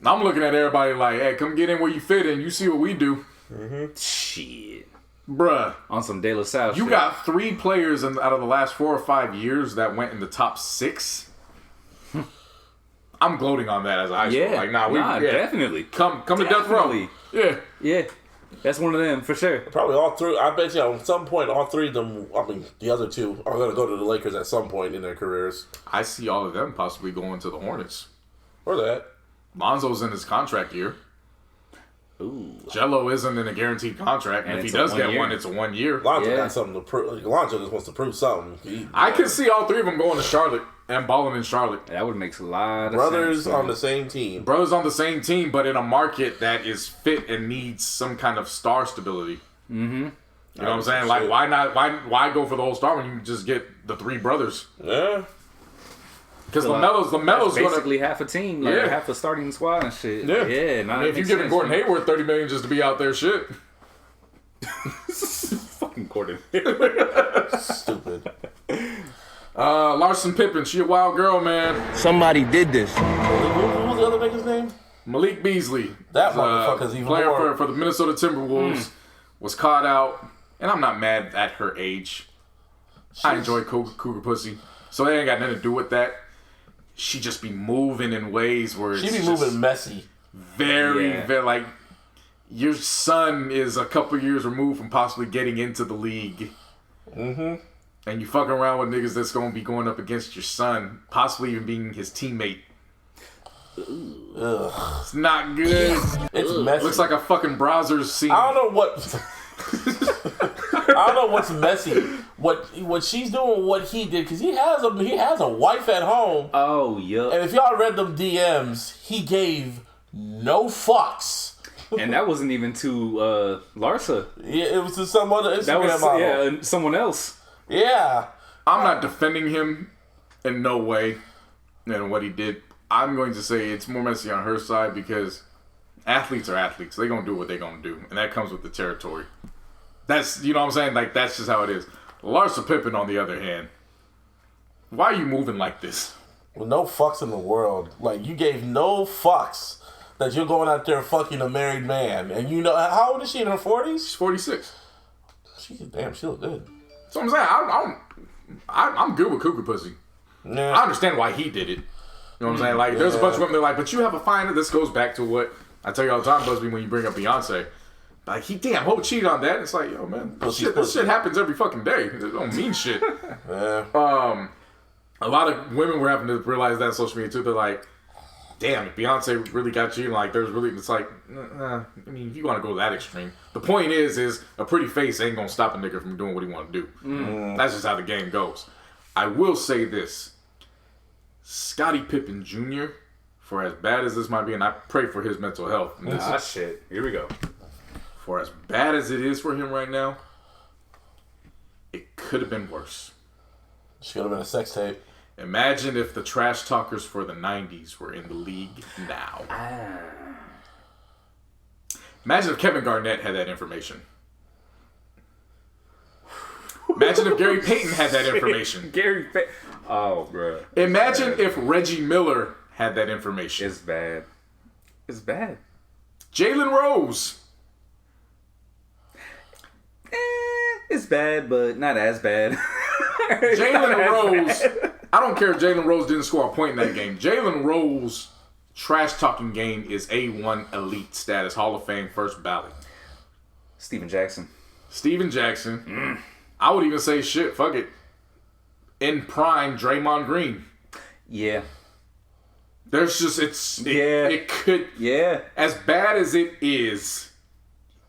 I'm looking at everybody like, hey, come get in where you fit in. You see what we do. Mm-hmm. Shit. Bruh. On some De La Salle You got 3 players out of the last 4 or 5 years that went in the top 6. I'm gloating on that as a high school. Yeah. Like, definitely. Come to death row. Yeah. Yeah. That's one of them, for sure. Probably all 3. I bet you at some point, all 3 of them, I mean, the other 2 are going to go to the Lakers at some point in their careers. I see all of them possibly going to the Hornets. Or that. Lonzo's in his contract year. Ooh. Jello isn't in a guaranteed contract, and if he does get one, it's a 1 year. Lonzo got something to prove. Lonzo just wants to prove something. I can see all three of them going to Charlotte and balling in Charlotte. That would make a lot of Brothers sense. on the same team. Brothers on the same team, but in a market that is fit and needs some kind of star stability. Mm-hmm. You know what I'm saying? Like, why not? Why go for the whole star when you can just get the three brothers? Yeah. Because LaMelo's basically half a team, like half a starting squad and shit. Yeah. I mean, if you're giving Gordon Hayward $30 million just to be out there, shit. Fucking Gordon. Stupid. Larson Pippen, she a wild girl, man. Somebody did this. Who was the other nigga's name? Malik Beasley. That motherfucker's even player more. for the Minnesota Timberwolves was caught out, and I'm not mad at her age. I enjoy cougar pussy, so they ain't got nothing to do with that. She just be moving in ways where She be moving messy. Very, like, your son is a couple years removed from possibly getting into the league. Mm-hmm. And you fucking around with niggas that's going to be going up against your son, possibly even being his teammate. Ugh. It's not good. It's messy. Looks like a fucking browser scene. I don't know what... I don't know what's messy. What she's doing, what he did, because he has a wife at home. Oh, yeah. And if y'all read them DMs, he gave no fucks. And that wasn't even to Larsa. Yeah, it was to some other Instagram That was model. someone else. Yeah. I'm not defending him in no way in what he did. I'm going to say it's more messy on her side because athletes are athletes. They're going to do what they're going to do. And that comes with the territory. That's, you know what I'm saying? Like, that's just how it is. Larsa Pippen, on the other hand, why are you moving like this? With no fucks in the world. Like, you gave no fucks that you're going out there fucking a married man. And you know, how old is she, in her 40s? She's 46. Damn, she look good. So I'm saying, I'm good with cougar pussy. Yeah. I understand why he did it. You know what I'm saying? Like, there's a bunch of women that are like, but you have a fine. This goes back to what I tell you all the time, Busby, when you bring up Beyonce. Like, Hope cheated on that. It's like, yo, man, this shit happens every fucking day. It don't mean shit. Yeah. A lot of women were having to realize that on social media, too. They're like, damn, if Beyonce really got cheated, like, it's like, I mean, if you want to go that extreme. The point is a pretty face ain't going to stop a nigga from doing what he want to do. That's just how the game goes. I will say this. Scottie Pippen Jr., for as bad as this might be, and I pray for his mental health. Shit. Here we go. For as bad as it is for him right now, it could have been worse. She could have been a sex tape. Imagine if the trash talkers for the 90s were in the league now. Imagine if Kevin Garnett had that information. Imagine if Gary Payton had that information. Oh, bro. Imagine if Reggie Miller had that information. It's bad. It's bad. Jalen Rose. It's bad, but not as bad. Jalen Rose. I don't care if Jalen Rose didn't score a point in that game. Jalen Rose trash talking game is A1 elite status, Hall of Fame, first ballot. Steven Jackson. I would even say shit. Fuck it. In prime, Draymond Green. Yeah. There's just it could. Yeah. As bad as it is,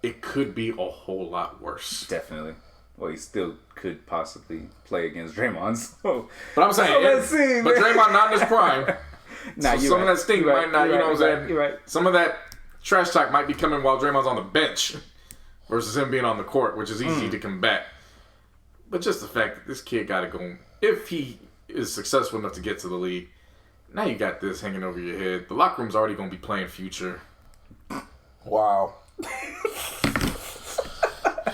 it could be a whole lot worse. Definitely. Well, he still could possibly play against Draymond. So, but I'm saying, let's see, but man. Draymond not in his prime. Nah, so some of that stink might not. You know what I'm saying? You're right. Some of that trash talk might be coming while Draymond's on the bench versus him being on the court, which is easy to combat. But just the fact that this kid got to go, if he is successful enough to get to the league, now you got this hanging over your head. The locker room's already going to be playing future. Wow.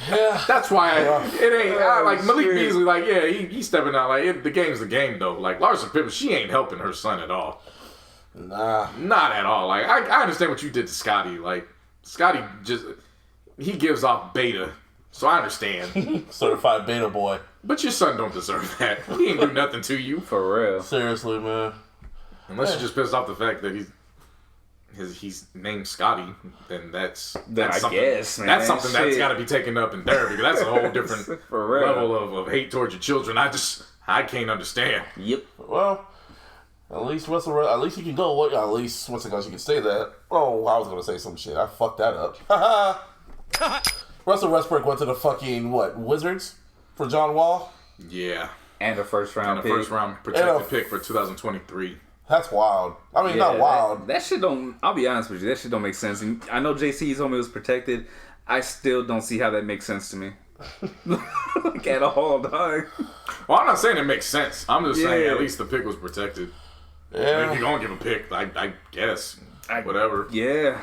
Yeah. That's why it ain't like Malik Beasley. Like, yeah, he's stepping out. Like, the game's the game, though. Like, Larsa Pippen, she ain't helping her son at all. Nah. Not at all. Like, I understand what you did to Scotty. Like, Scotty he gives off beta. So I understand. Certified beta boy. But your son don't deserve that. He ain't do nothing to you. For real. Seriously, man. Unless you're just pissed off the fact that he's named Scotty, then that's something. Guess, man. That's something that's got to be taken up in therapy. Because that's a whole different level of hate towards your children. I can't understand. Yep. Well, At least you can go. At least once again, you can say that. Oh, I was gonna say some shit. I fucked that up. Russell Westbrook went to the fucking Wizards for John Wall. Yeah. And a first round pick. First round protected pick for 2023. That's wild. I mean, not wild. That shit don't. I'll be honest with you. That shit don't make sense. And I know JC told me it was protected. I still don't see how that makes sense to me. Like at all, dog. Well, I'm not saying it makes sense. I'm just saying at least the pick was protected. Yeah. I mean, if you're gonna give a pick, I guess whatever. Yeah.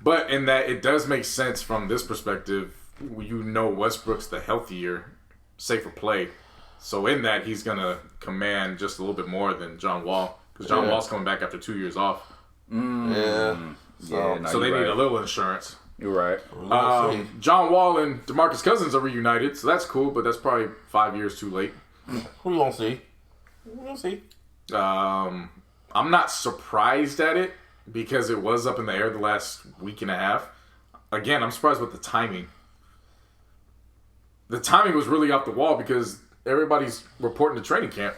But in that, it does make sense from this perspective. You know, Westbrook's the healthier, safer play. So in that, he's gonna command just a little bit more than John Wall, because John Wall's coming back after 2 years off. Yeah. So they need a little insurance. You're right. John Wall and DeMarcus Cousins are reunited, so that's cool. But that's probably 5 years too late. Who you gonna see? We'll see. I'm not surprised at it because it was up in the air the last week and a half. Again, I'm surprised with the timing. The timing was really off the wall because everybody's reporting to training camp.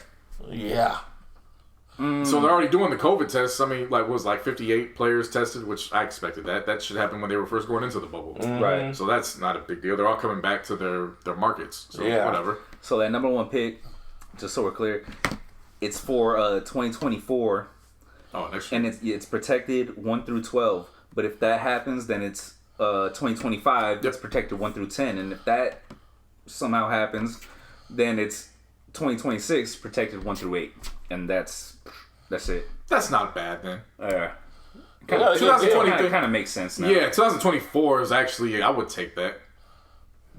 Yeah. So they're already doing the COVID tests. I mean, was 58 players tested, which I expected that. That should happen when they were first going into the bubble. Right. So that's not a big deal. They're all coming back to their markets. So whatever. So that number one pick, just so we're clear, it's for 2024. Oh, next year. And it's protected 1 through 12. But if that happens, then it's 2025. It's protected 1 through 10. And if that somehow happens, then it's 2026 protected 1 through 8. And that's it. That's not bad then. 2020 kind of makes sense now. Yeah, 2024 is actually, I would take that.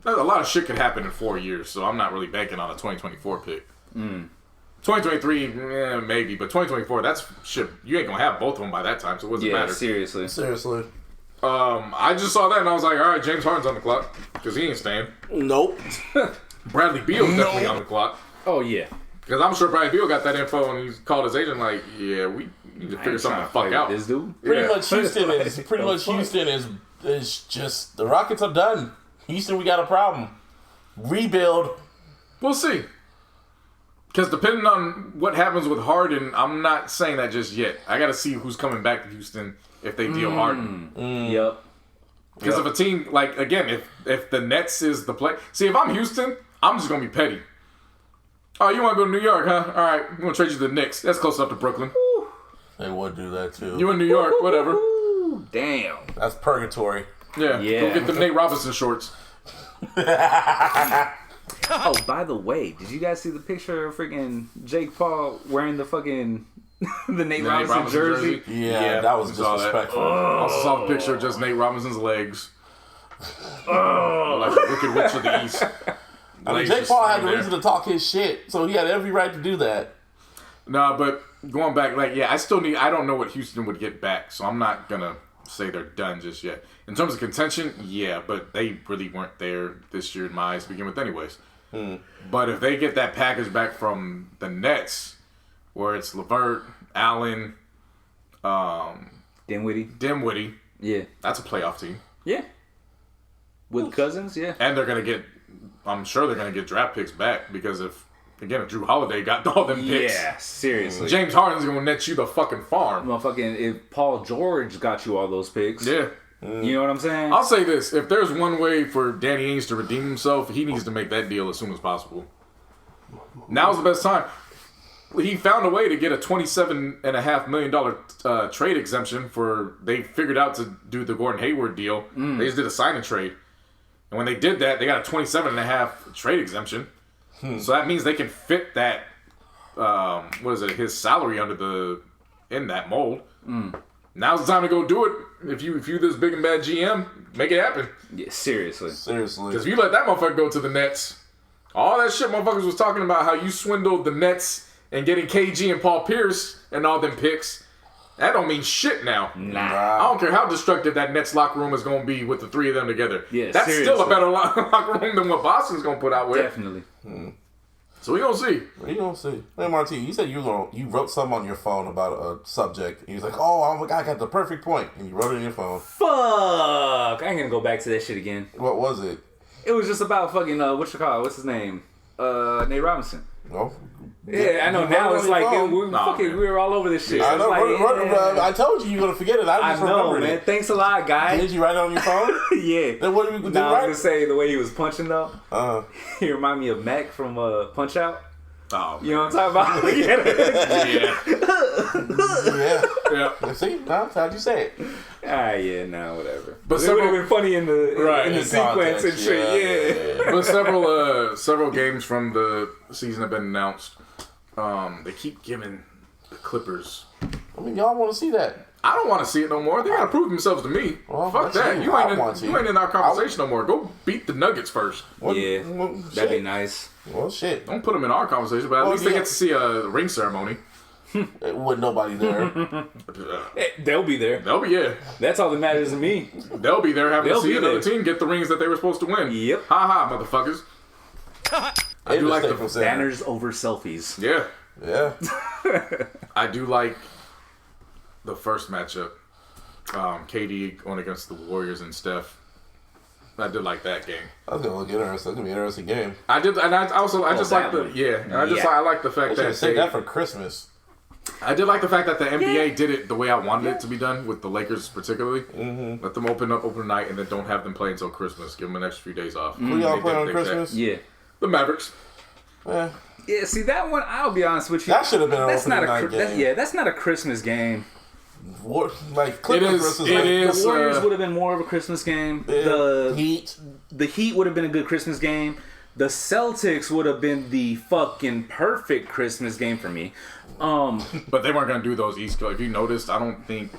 A lot of shit could happen in 4 years, so I'm not really banking on a 2024 pick. 2023, maybe, but 2024, that's shit. You ain't gonna have both of them by that time, so it doesn't matter. Seriously. I just saw that and I was like, all right, James Harden's on the clock because he ain't staying. Nope. Bradley Beal's definitely on the clock. Oh yeah. Because I'm sure Bradley Beal got that info and he's called his agent like, yeah, we need to figure something the fuck out. This dude. Pretty much Houston is just the Rockets are done. Houston, we got a problem. Rebuild. We'll see. Because depending on what happens with Harden, I'm not saying that just yet. I got to see who's coming back to Houston if they deal Harden. Yep. Because if a team, again, if the Nets is the play. See, if I'm Houston, I'm just going to be petty. Oh, you want to go to New York, huh? All right, we're going to trade you to the Knicks. That's close enough to Brooklyn. They would do that too. You in New York, whatever. Damn. That's purgatory. Yeah. Go get them Nate Robinson shorts. Oh, by the way, did you guys see the picture of freaking Jake Paul wearing the fucking the Nate Robinson jersey? Yeah, that was disrespectful. Also saw the picture of just Nate Robinson's legs. Like the Wicked Witch of the East. I mean, Jake Paul had the reason to talk his shit, so he had every right to do that. Nah, but going back, I don't know what Houston would get back, so I'm not gonna say they're done just yet. In terms of contention, yeah, but they really weren't there this year in my eyes to begin with anyways. But if they get that package back from the Nets, where it's LeVert, Allen, Dinwiddie, yeah, that's a playoff team. Yeah. With Cousins, yeah. And I'm sure they're going to get draft picks back because if Drew Holiday got all them picks. Yeah, seriously. James Harden's going to net you the fucking farm. Motherfucking, if Paul George got you all those picks. Yeah. You know what I'm saying? I'll say this. If there's one way for Danny Ainge to redeem himself, he needs to make that deal as soon as possible. Now's the best time. He found a way to get a $27.5 million trade exemption they figured out to do the Gordon Hayward deal. They just did a sign and trade. And when they did that, they got a $27.5 trade exemption. So that means they can fit that, his salary in that mold. Now's the time to go do it. If you this big and bad GM, make it happen. Yeah, seriously. Because if you let that motherfucker go to the Nets, all that shit motherfuckers was talking about how you swindled the Nets and getting KG and Paul Pierce and all them picks, that don't mean shit now. Nah. I don't care how destructive that Nets locker room is going to be with the three of them together. Yeah, that's seriously. still a better locker room than what Boston's going to put out with. Definitely. So we going to see. We going to see. Hey, Marty, you said you wrote something on your phone about a subject. He was like, I got the perfect point. And you wrote it in your phone. Fuck. I ain't going to go back to that shit again. What was it? It was just about fucking, what's his name? Nate Robinson. No. Yeah, I know. Now it's like we were all over this shit. I know. Like, I told you you're gonna forget it. I just remembered man. it. Thanks a lot, guy. Did you write it on your phone? Yeah. Then what did we do? I was gonna say the way he was punching though. He remind me of Mac from Punch Out. Oh, you know what I'm talking about? Yeah. See, how'd you say it? Whatever. But it would have been funny in the sequence context, and shit. Yeah. But several games from the season have been announced. They keep giving the Clippers. I mean, y'all want to see that? I don't want to see it no more. They gotta prove themselves to me. Well, fuck that. You ain't in our conversation no more. Go beat the Nuggets first. That'd be nice. Well, shit. Don't put them in our conversation, but at least they get to see a ring ceremony. With nobody there. They'll be there. That's all that matters to me. They'll be there having to see another team get the rings that they were supposed to win. Yep. Ha ha, motherfuckers. I do like the banners over selfies. Yeah. I do like the first matchup. KD going against the Warriors and Steph. I did like that game. That's gonna look interesting. It's gonna be an interesting game. I did, and I just like I like the fact that say that for Christmas. I did like the fact that the NBA did it the way I wanted it to be done with the Lakers particularly. Mm-hmm. Let them open night and then don't have them play until Christmas. Give them an extra few days off. Who y'all play on Christmas? Yeah, the Mavericks. Yeah, see that one. I'll be honest with you. That should have been an opening night game. That's not a Christmas game. Like Clippers versus the Warriors would have been more of a Christmas game. The Heat would have been a good Christmas game. The Celtics would have been the fucking perfect Christmas game for me. But they weren't gonna do those East Coast. If you noticed, I don't think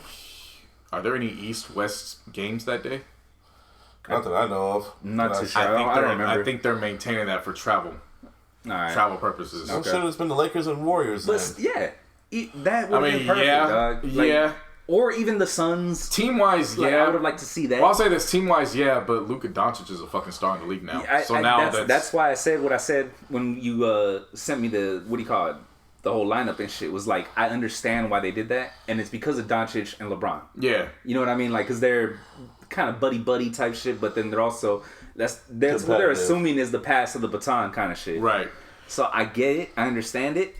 are there any East-West games that day? Not that I know of. Not too sure. I don't remember. I think they're maintaining that for travel purposes. I'm sure it's been the Lakers and Warriors. But that would have been perfect, dog. Like, or even the Suns. Team-wise, I would have liked to see that. Well, I'll say this, team-wise, but Luka Doncic is a fucking star in the league now. That's why I said what I said when you sent me the, what do you call it, the whole lineup and shit. Was like, I understand why they did that, and it's because of Doncic and LeBron. Yeah. You know what I mean? Like, because they're kind of buddy-buddy type shit, but then they're also, that's what they're assuming is the pass of the baton kind of shit. Right. So I get it. I understand it.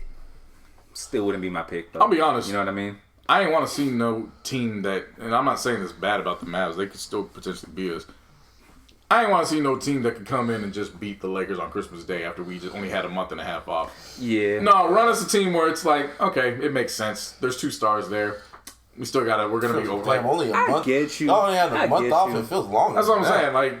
Still wouldn't be my pick, though. I'll be honest. You know what I mean? I ain't want to see no team that, and I'm not saying this bad about the Mavs. They could still potentially beat us. I ain't want to see no team that could come in and just beat the Lakers on Christmas Day after we just only had a month and a half off. Yeah. No, run us a team where it's like, okay, it makes sense. There's 2 stars there. We still got to, we're going to be over. Damn, only a month. I get you. Y'all only had a month off. It feels longer. That's what I'm saying. Like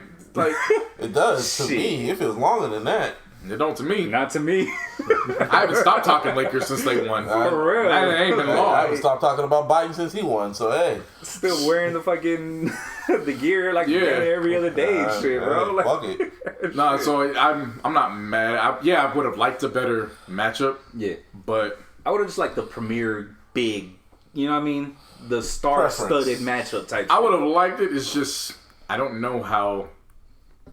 it does to me. It feels longer than that. It don't to me. Not to me. I haven't stopped talking Lakers since they won. For real. That ain't been long. I haven't stopped talking about Biden since he won, so hey. Still wearing the fucking the gear like every other day and shit, bro. Fuck it. Nah, so I'm not mad. I would have liked a better matchup. Yeah. But I would have just liked the premier big, you know what I mean? The star-studded matchup type. I would have liked it. It's just, I don't know how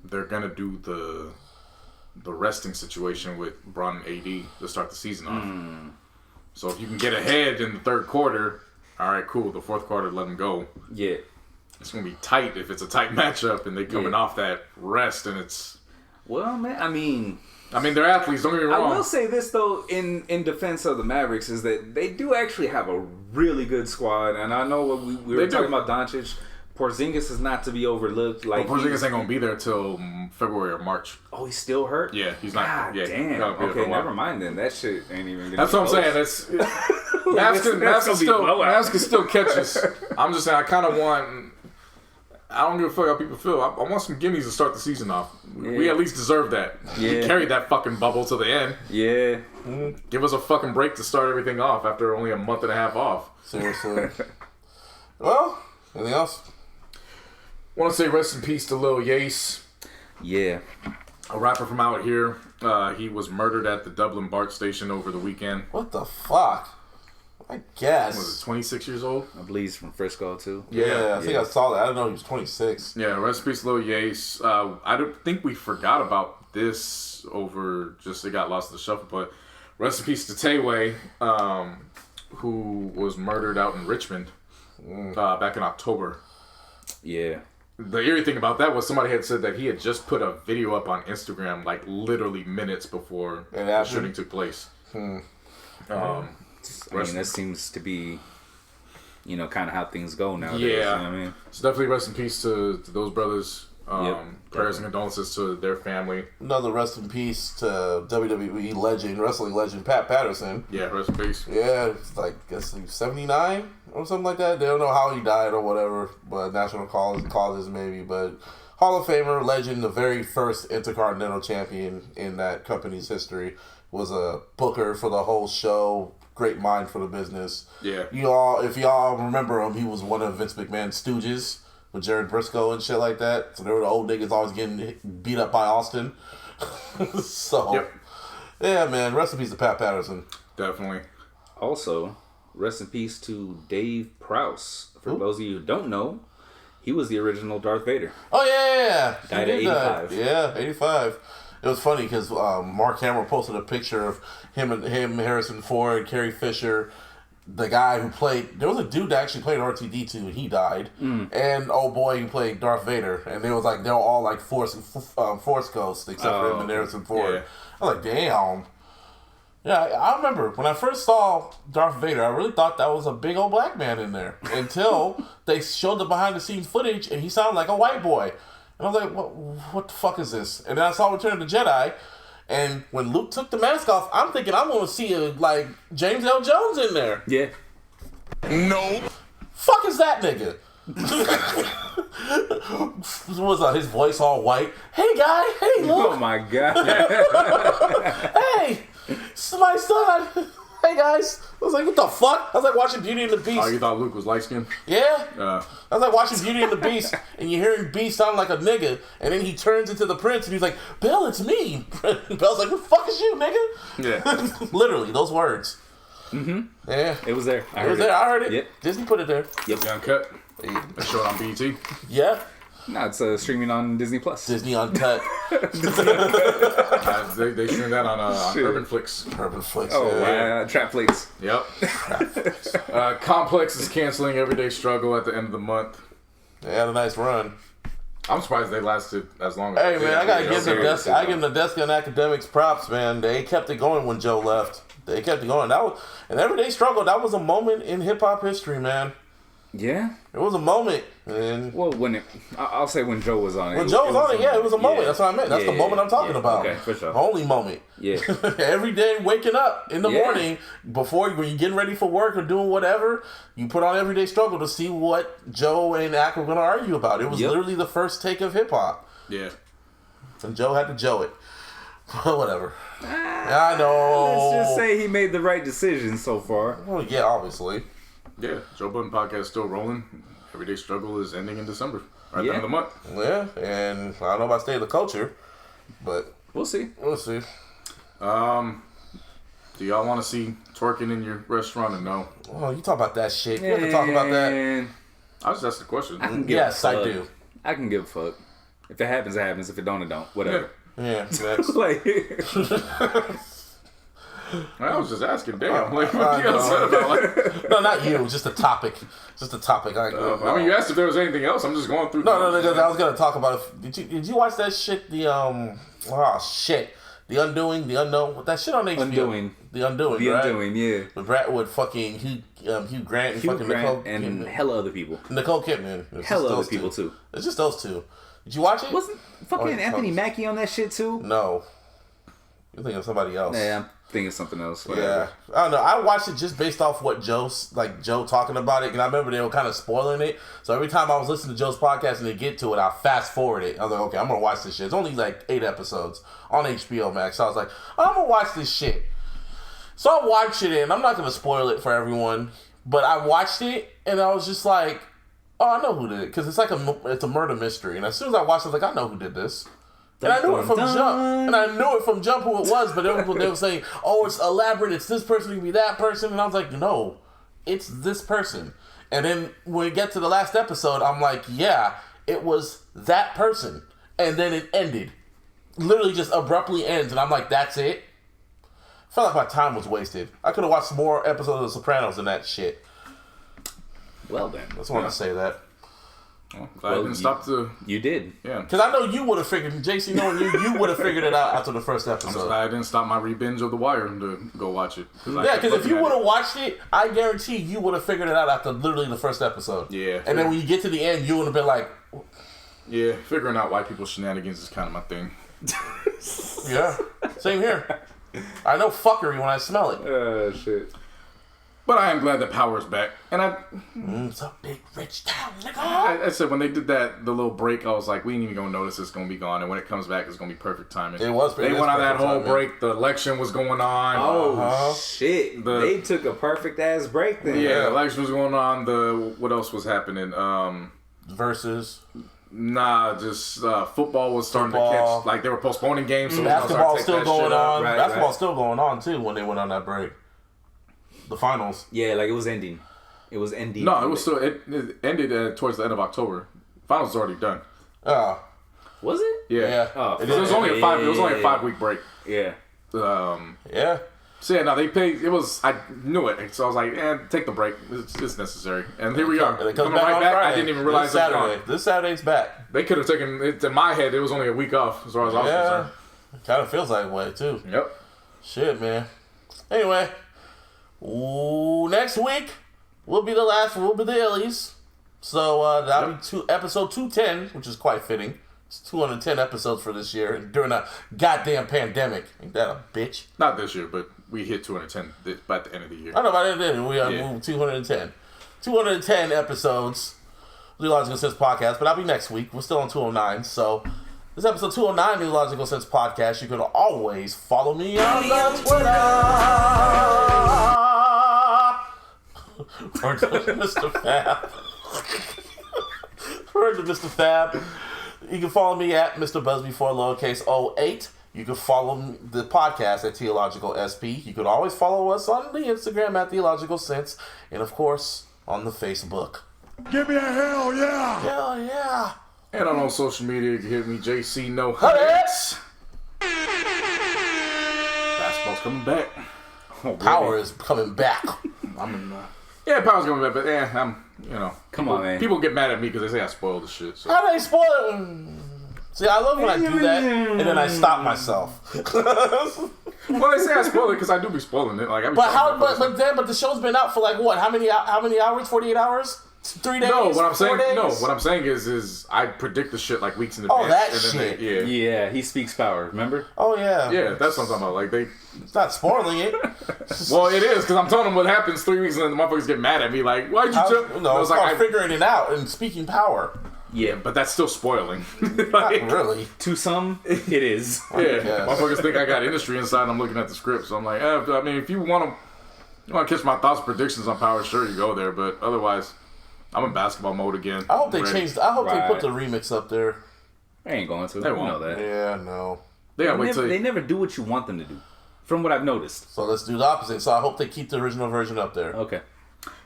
they're going to do the resting situation with Bron and AD to start the season off. So if you can get ahead in the third quarter, all right, cool. The fourth quarter, let them go. Yeah. It's going to be tight if it's a tight matchup and they coming off that rest and it's... Well, man, I mean, they're athletes, don't get me wrong. I will say this, though, in defense of the Mavericks, is that they do actually have a really good squad. And I know what we were talking about Doncic. Porzingis is not to be overlooked. Like Porzingis ain't gonna be there till February or March. Oh, he's still hurt? Yeah, he's not. God damn. Okay, never mind then. That shit ain't even. That's what I'm saying. That's Mavs can still catch us. I'm just saying. I kind of want. I don't give a fuck how people feel. I want some gimmies to start the season off. Yeah. We at least deserve that. Yeah. We carried that fucking bubble to the end. Yeah. Give us a fucking break to start everything off after only a month and a half off. Seriously. Well, anything else? I want to say rest in peace to Lil Yace. Yeah. A rapper from out here. He was murdered at the Dublin BART station over the weekend. What the fuck? I guess. Was it 26 years old? I believe he's from Frisco, too. Yeah, I think I saw that. I didn't know he was 26. Yeah, rest in peace, Lil Yace. I don't think we forgot about this over just it got lost in the shuffle, but rest in peace to Tayway, who was murdered out in Richmond back in October. Yeah. The eerie thing about that was somebody had said that he had just put a video up on Instagram, like literally minutes before the shooting took place. I mean, that seems to be, kind of how things go nowadays. Yeah. You know what I mean? So definitely rest in peace to those brothers. Prayers and condolences to their family. Another rest in peace to WWE legend, wrestling legend Pat Patterson. Yeah, rest in peace. Yeah, it's like, I guess 79 or something like that. They don't know how he died or whatever, but national causes maybe. But Hall of Famer, legend, the very first Intercontinental Champion in that company's history, was a booker for the whole show. Great mind for the business. Yeah. If y'all remember him, he was one of Vince McMahon's stooges with Jared Briscoe and shit like that. So they were the old niggas always getting beat up by Austin. So, yeah, man, rest in peace to Pat Patterson. Definitely. Also, rest in peace to Dave Prowse. For those of you who don't know, he was the original Darth Vader. Oh, yeah. Died at 85. Yeah, 85. It was funny because Mark Hamill posted a picture of him, Harrison Ford, Carrie Fisher, the guy who played... There was a dude that actually played R2-D2 and he died. And old boy who played Darth Vader. And they were all like Force ghosts except for him and Harrison Ford. Yeah. I was like, damn. Yeah, I remember when I first saw Darth Vader, I really thought that was a big old black man in there. Until they showed the behind the scenes footage and he sounded like a white boy. And I was like, what the fuck is this? And then I saw Return of the Jedi. And when Luke took the mask off, I'm thinking I'm going to see James L. Jones in there. Yeah. No. Fuck is that nigga? Was his voice all white? Hey guy, hey Luke. Oh my god. Hey, this is my son. Hey guys. I was like, what the fuck? I was like watching Beauty and the Beast. Oh, you thought Luke was light skinned? Yeah. I was like watching Beauty and the Beast, and you're hearing Beast sound like a nigga, and then he turns into the prince, and he's like, Bill, it's me. Bill's like, what the fuck is you, nigga? Yeah. Literally, those words. Mm-hmm. Yeah. It was there. I heard it. Yep. Disney put it there. Yep. Uncut. They showed on BET. Yeah. No, it's streaming on Disney Plus. Disney Uncut. They streamed that on Urban Flicks. Urban Flicks. Oh, yeah. Trap Flix. Yep. Complex is canceling Everyday Struggle at the end of the month. They had a nice run. I'm surprised they lasted as long as Hey, they man, I gotta give did. them the desk and academics props, man. They kept it going when Joe left. They kept it going. An Everyday Struggle, that was a moment in hip-hop history, man. Yeah. It was a moment. And Well, I'll say when Joe was on it. when Joe was on it, yeah, it was a moment. Yeah. That's what I meant. That's the moment I'm talking about. Okay, for sure. Only moment. Yeah. Every day waking up in the morning, when you're getting ready for work or doing whatever, you put on Everyday Struggle to see what Joe and Ak were going to argue about. It was literally the first take of hip-hop. Yeah. And Joe had to Joe it. Whatever. I know. Let's just say he made the right decision so far. Well, yeah, obviously. Yeah. Joe Budden podcast is still rolling. Everyday Struggle is ending in December. Right at the end of the month. Yeah, and I don't know about State of the Culture, but We'll see. we'll see. Do y'all want to see twerking in your restaurant or no? Oh, you talk about that shit. You have to talk about that. And I just asked the question. I can give Yes, a I fuck. do. I can give a fuck. If it happens, it happens. If it don't, it don't. Whatever. Yeah, next. Like, I was just asking. Damn. Like, I what you upset about? Like, No, not you. Just a topic. Just a topic. I mean, you asked if there was anything else. I'm just going through. No. I was gonna talk about. Did you watch that shit? The Undoing, The Unknown. That shit on HBO. Undoing. The Undoing. the right? Undoing, yeah. With Brad fucking Hugh Grant and Hugh fucking Grant Nicole and Kidman. hella other people. Nicole Kidman. It's Hella just other those people, two. too. It's just those two. Did you watch it? Wasn't fucking Oh, Anthony oh. Mackie on that shit, too? No. You're thinking of somebody else. Yeah, I'm thinking something else. Yeah, Whatever. I don't know. I watched it just based off what Joe talking about it, and I remember they were kind of spoiling it. So every time I was listening to Joe's podcast and they get to it, I fast forward it. I was like, okay, I'm gonna watch this shit. It's only like 8 episodes on HBO Max. So I was like, I'm gonna watch this shit. So I watched it, and I'm not gonna spoil it for everyone, but I watched it, and I was just like, oh, I know who did it, because it's like it's a murder mystery. And as soon as I watched it, I was like, I know who did this. And I knew it from jump. And I knew it from jump who it was, but they were saying, oh, it's elaborate, it's this person, it can be that person. And I was like, no, it's this person. And then when we get to the last episode, I'm like, yeah, it was that person. And then it ended. Literally just abruptly ends. And I'm like, that's it? I felt like my time was wasted. I could have watched more episodes of The Sopranos than that shit. Well, then. I just want to say that. I didn't stop to. You did. Yeah. Because I know you would have figured, JC, knowing you would have figured it out after the first I'm episode. glad I didn't stop my re-binge of The Wire to go watch it. Yeah, because if you would have watched it, I guarantee you would have figured it out after literally the first episode. Yeah. And then when you get to the end, you would have been like... Yeah, figuring out white people's shenanigans is kind of my thing. Yeah, same here. I know fuckery when I smell it. Shit. But I am glad that Power is back. And It's a big rich town, nigga. I said when they did the little break, I was like, we ain't even gonna notice it's gonna be gone. And when it comes back, it's gonna be perfect timing. It was. They went on that whole break. The election was going on. Oh shit! They took a perfect ass break then. Yeah, the election was going on. What else was happening? Versus. Nah, just football was starting to catch. Like they were postponing games. So Basketball's still going on. Right, Basketball's still going on too when they went on that break. The finals. Yeah, like it was ending. It was ending. No, it was still. It ended towards the end of October. Finals was already done. Was it? Yeah. Oh, it was only a 5-week break. Yeah. Yeah. So yeah, no, they paid. It was. I knew it, so I was like, take the break. It's necessary. And here we are. And it Coming comes back right on back. Friday. I didn't even realize it was gone. This Saturday's back. They could have taken it. In my head, it was only a week off, as far as I was concerned. Kind of feels that way too. Yep. Shit, man. Anyway, next week will be the last. Will be the Illies. So that'll be episode 210, which is quite fitting. It's 210 episodes for this year during a goddamn pandemic. Ain't that a bitch? Not this year, but we hit 210 by the end of the year. I know, by the end of the year, we are moving 210. 210 episodes of the Illogical Sense Podcast, but that'll be next week. We're still on 209, so this is episode 209 of the Illogical Sense Podcast. You can always follow me on the Twitter. Word to Mr. Fab. Word to Mr. Fab. You can follow me at Mr. Busby4 lowercase 08. You can follow the podcast at Theological SP. You can always follow us on the Instagram at Theological Sense. And of course, on the Facebook. Give me a hell yeah! Hell yeah! And on all social media, you can hit me, JC No Huts! Basketball's coming back. Power is coming back. Yeah, Power's coming back, but Come on, man. People get mad at me because they say I spoiled the shit. So. How do they spoil it? See, I love when I do that, and then I stop myself. Well, they say I spoiled it because I do be spoiling it. Like, But the show's been out for like what? How many hours? 48 hours? 3 days? No, what I'm saying. 4 days? No, what I'm saying is I predict the shit like weeks in advance. Oh, that and then shit. Yeah, he speaks power. Remember? Oh yeah. Yeah, that's what I'm talking about. Like It's not spoiling it. well, it is because I'm telling them what happens 3 weeks and then the motherfuckers get mad at me. Like, why'd you tell? No, I it's was called figuring it out and speaking power. Yeah, but that's still spoiling. Not Like, really. To some, it is. Yeah, Yes. motherfuckers think I got industry inside. And I'm looking at the script, so I'm like, I mean, if you want to catch my thoughts, predictions on Power, sure you go there. But otherwise, I'm in basketball mode again. I hope they changed. I hope they Right. put the remix up there. They ain't going to. They We won't. know that. Yeah, no. They gotta wait till They never do what you want them to do. From what I've noticed. So let's do the opposite. So I hope they keep the original version up there. Okay.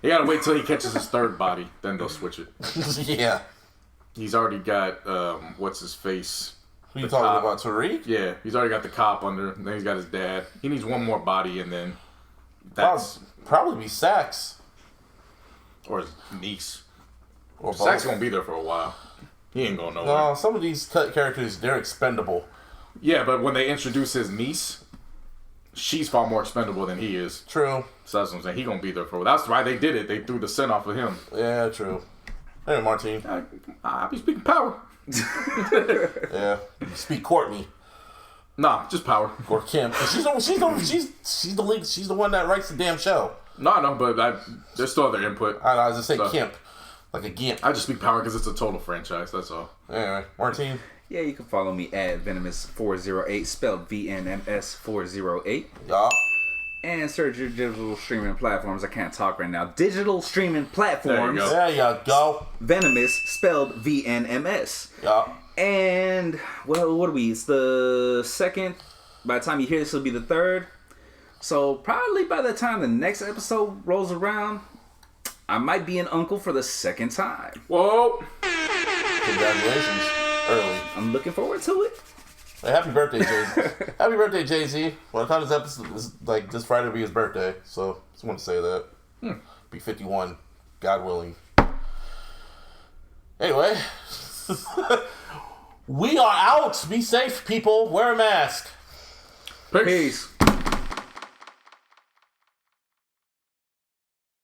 you gotta wait till he catches his third body, then they'll switch it. Yeah. He's already got what's his face. Who you The talking cop. about, Tariq? Yeah, he's already got the cop under. Then he's got his dad. He needs one more body, and then that's Probably be Sax. or his niece. Or both. Sax's gonna be there for a while. He ain't going nowhere. No, some of these characters, they're expendable. Yeah, but when they introduce his niece, she's far more expendable than he is. True. So that's what I'm saying. He gonna be there for a while. That's why they did it. They threw the scent off of him. Yeah, true. Hey, Martine. I be speaking power. Yeah. Speak Courtney Nah, just power. or Kim. She's the lead. She's the one that writes the damn show. No, but there's still other input. I was just say So- Kimp, like a gimp. I just speak power because it's a total franchise. That's all. Anyway, Martine. Yeah, you can follow me at Venomous408, spelled VNMS408. Y'all. And search your digital streaming platforms. I can't talk right now. Digital streaming platforms. go. There you go. Venomous, spelled VNMS. Y'all. And, well, what are we? It's the second. By the time you hear this, it'll be the third. So, probably by the time the next episode rolls around, I might be an uncle for the second time. Whoa! Congratulations. Early. I'm looking forward to it. Hey, happy birthday, Jay-Z. Happy birthday, Jay-Z. Well, the time this episode is like this Friday will be his birthday, so just want to say that. Be 51, God willing. Anyway, we are out. Be safe, people. Wear a mask. Peace. Peace.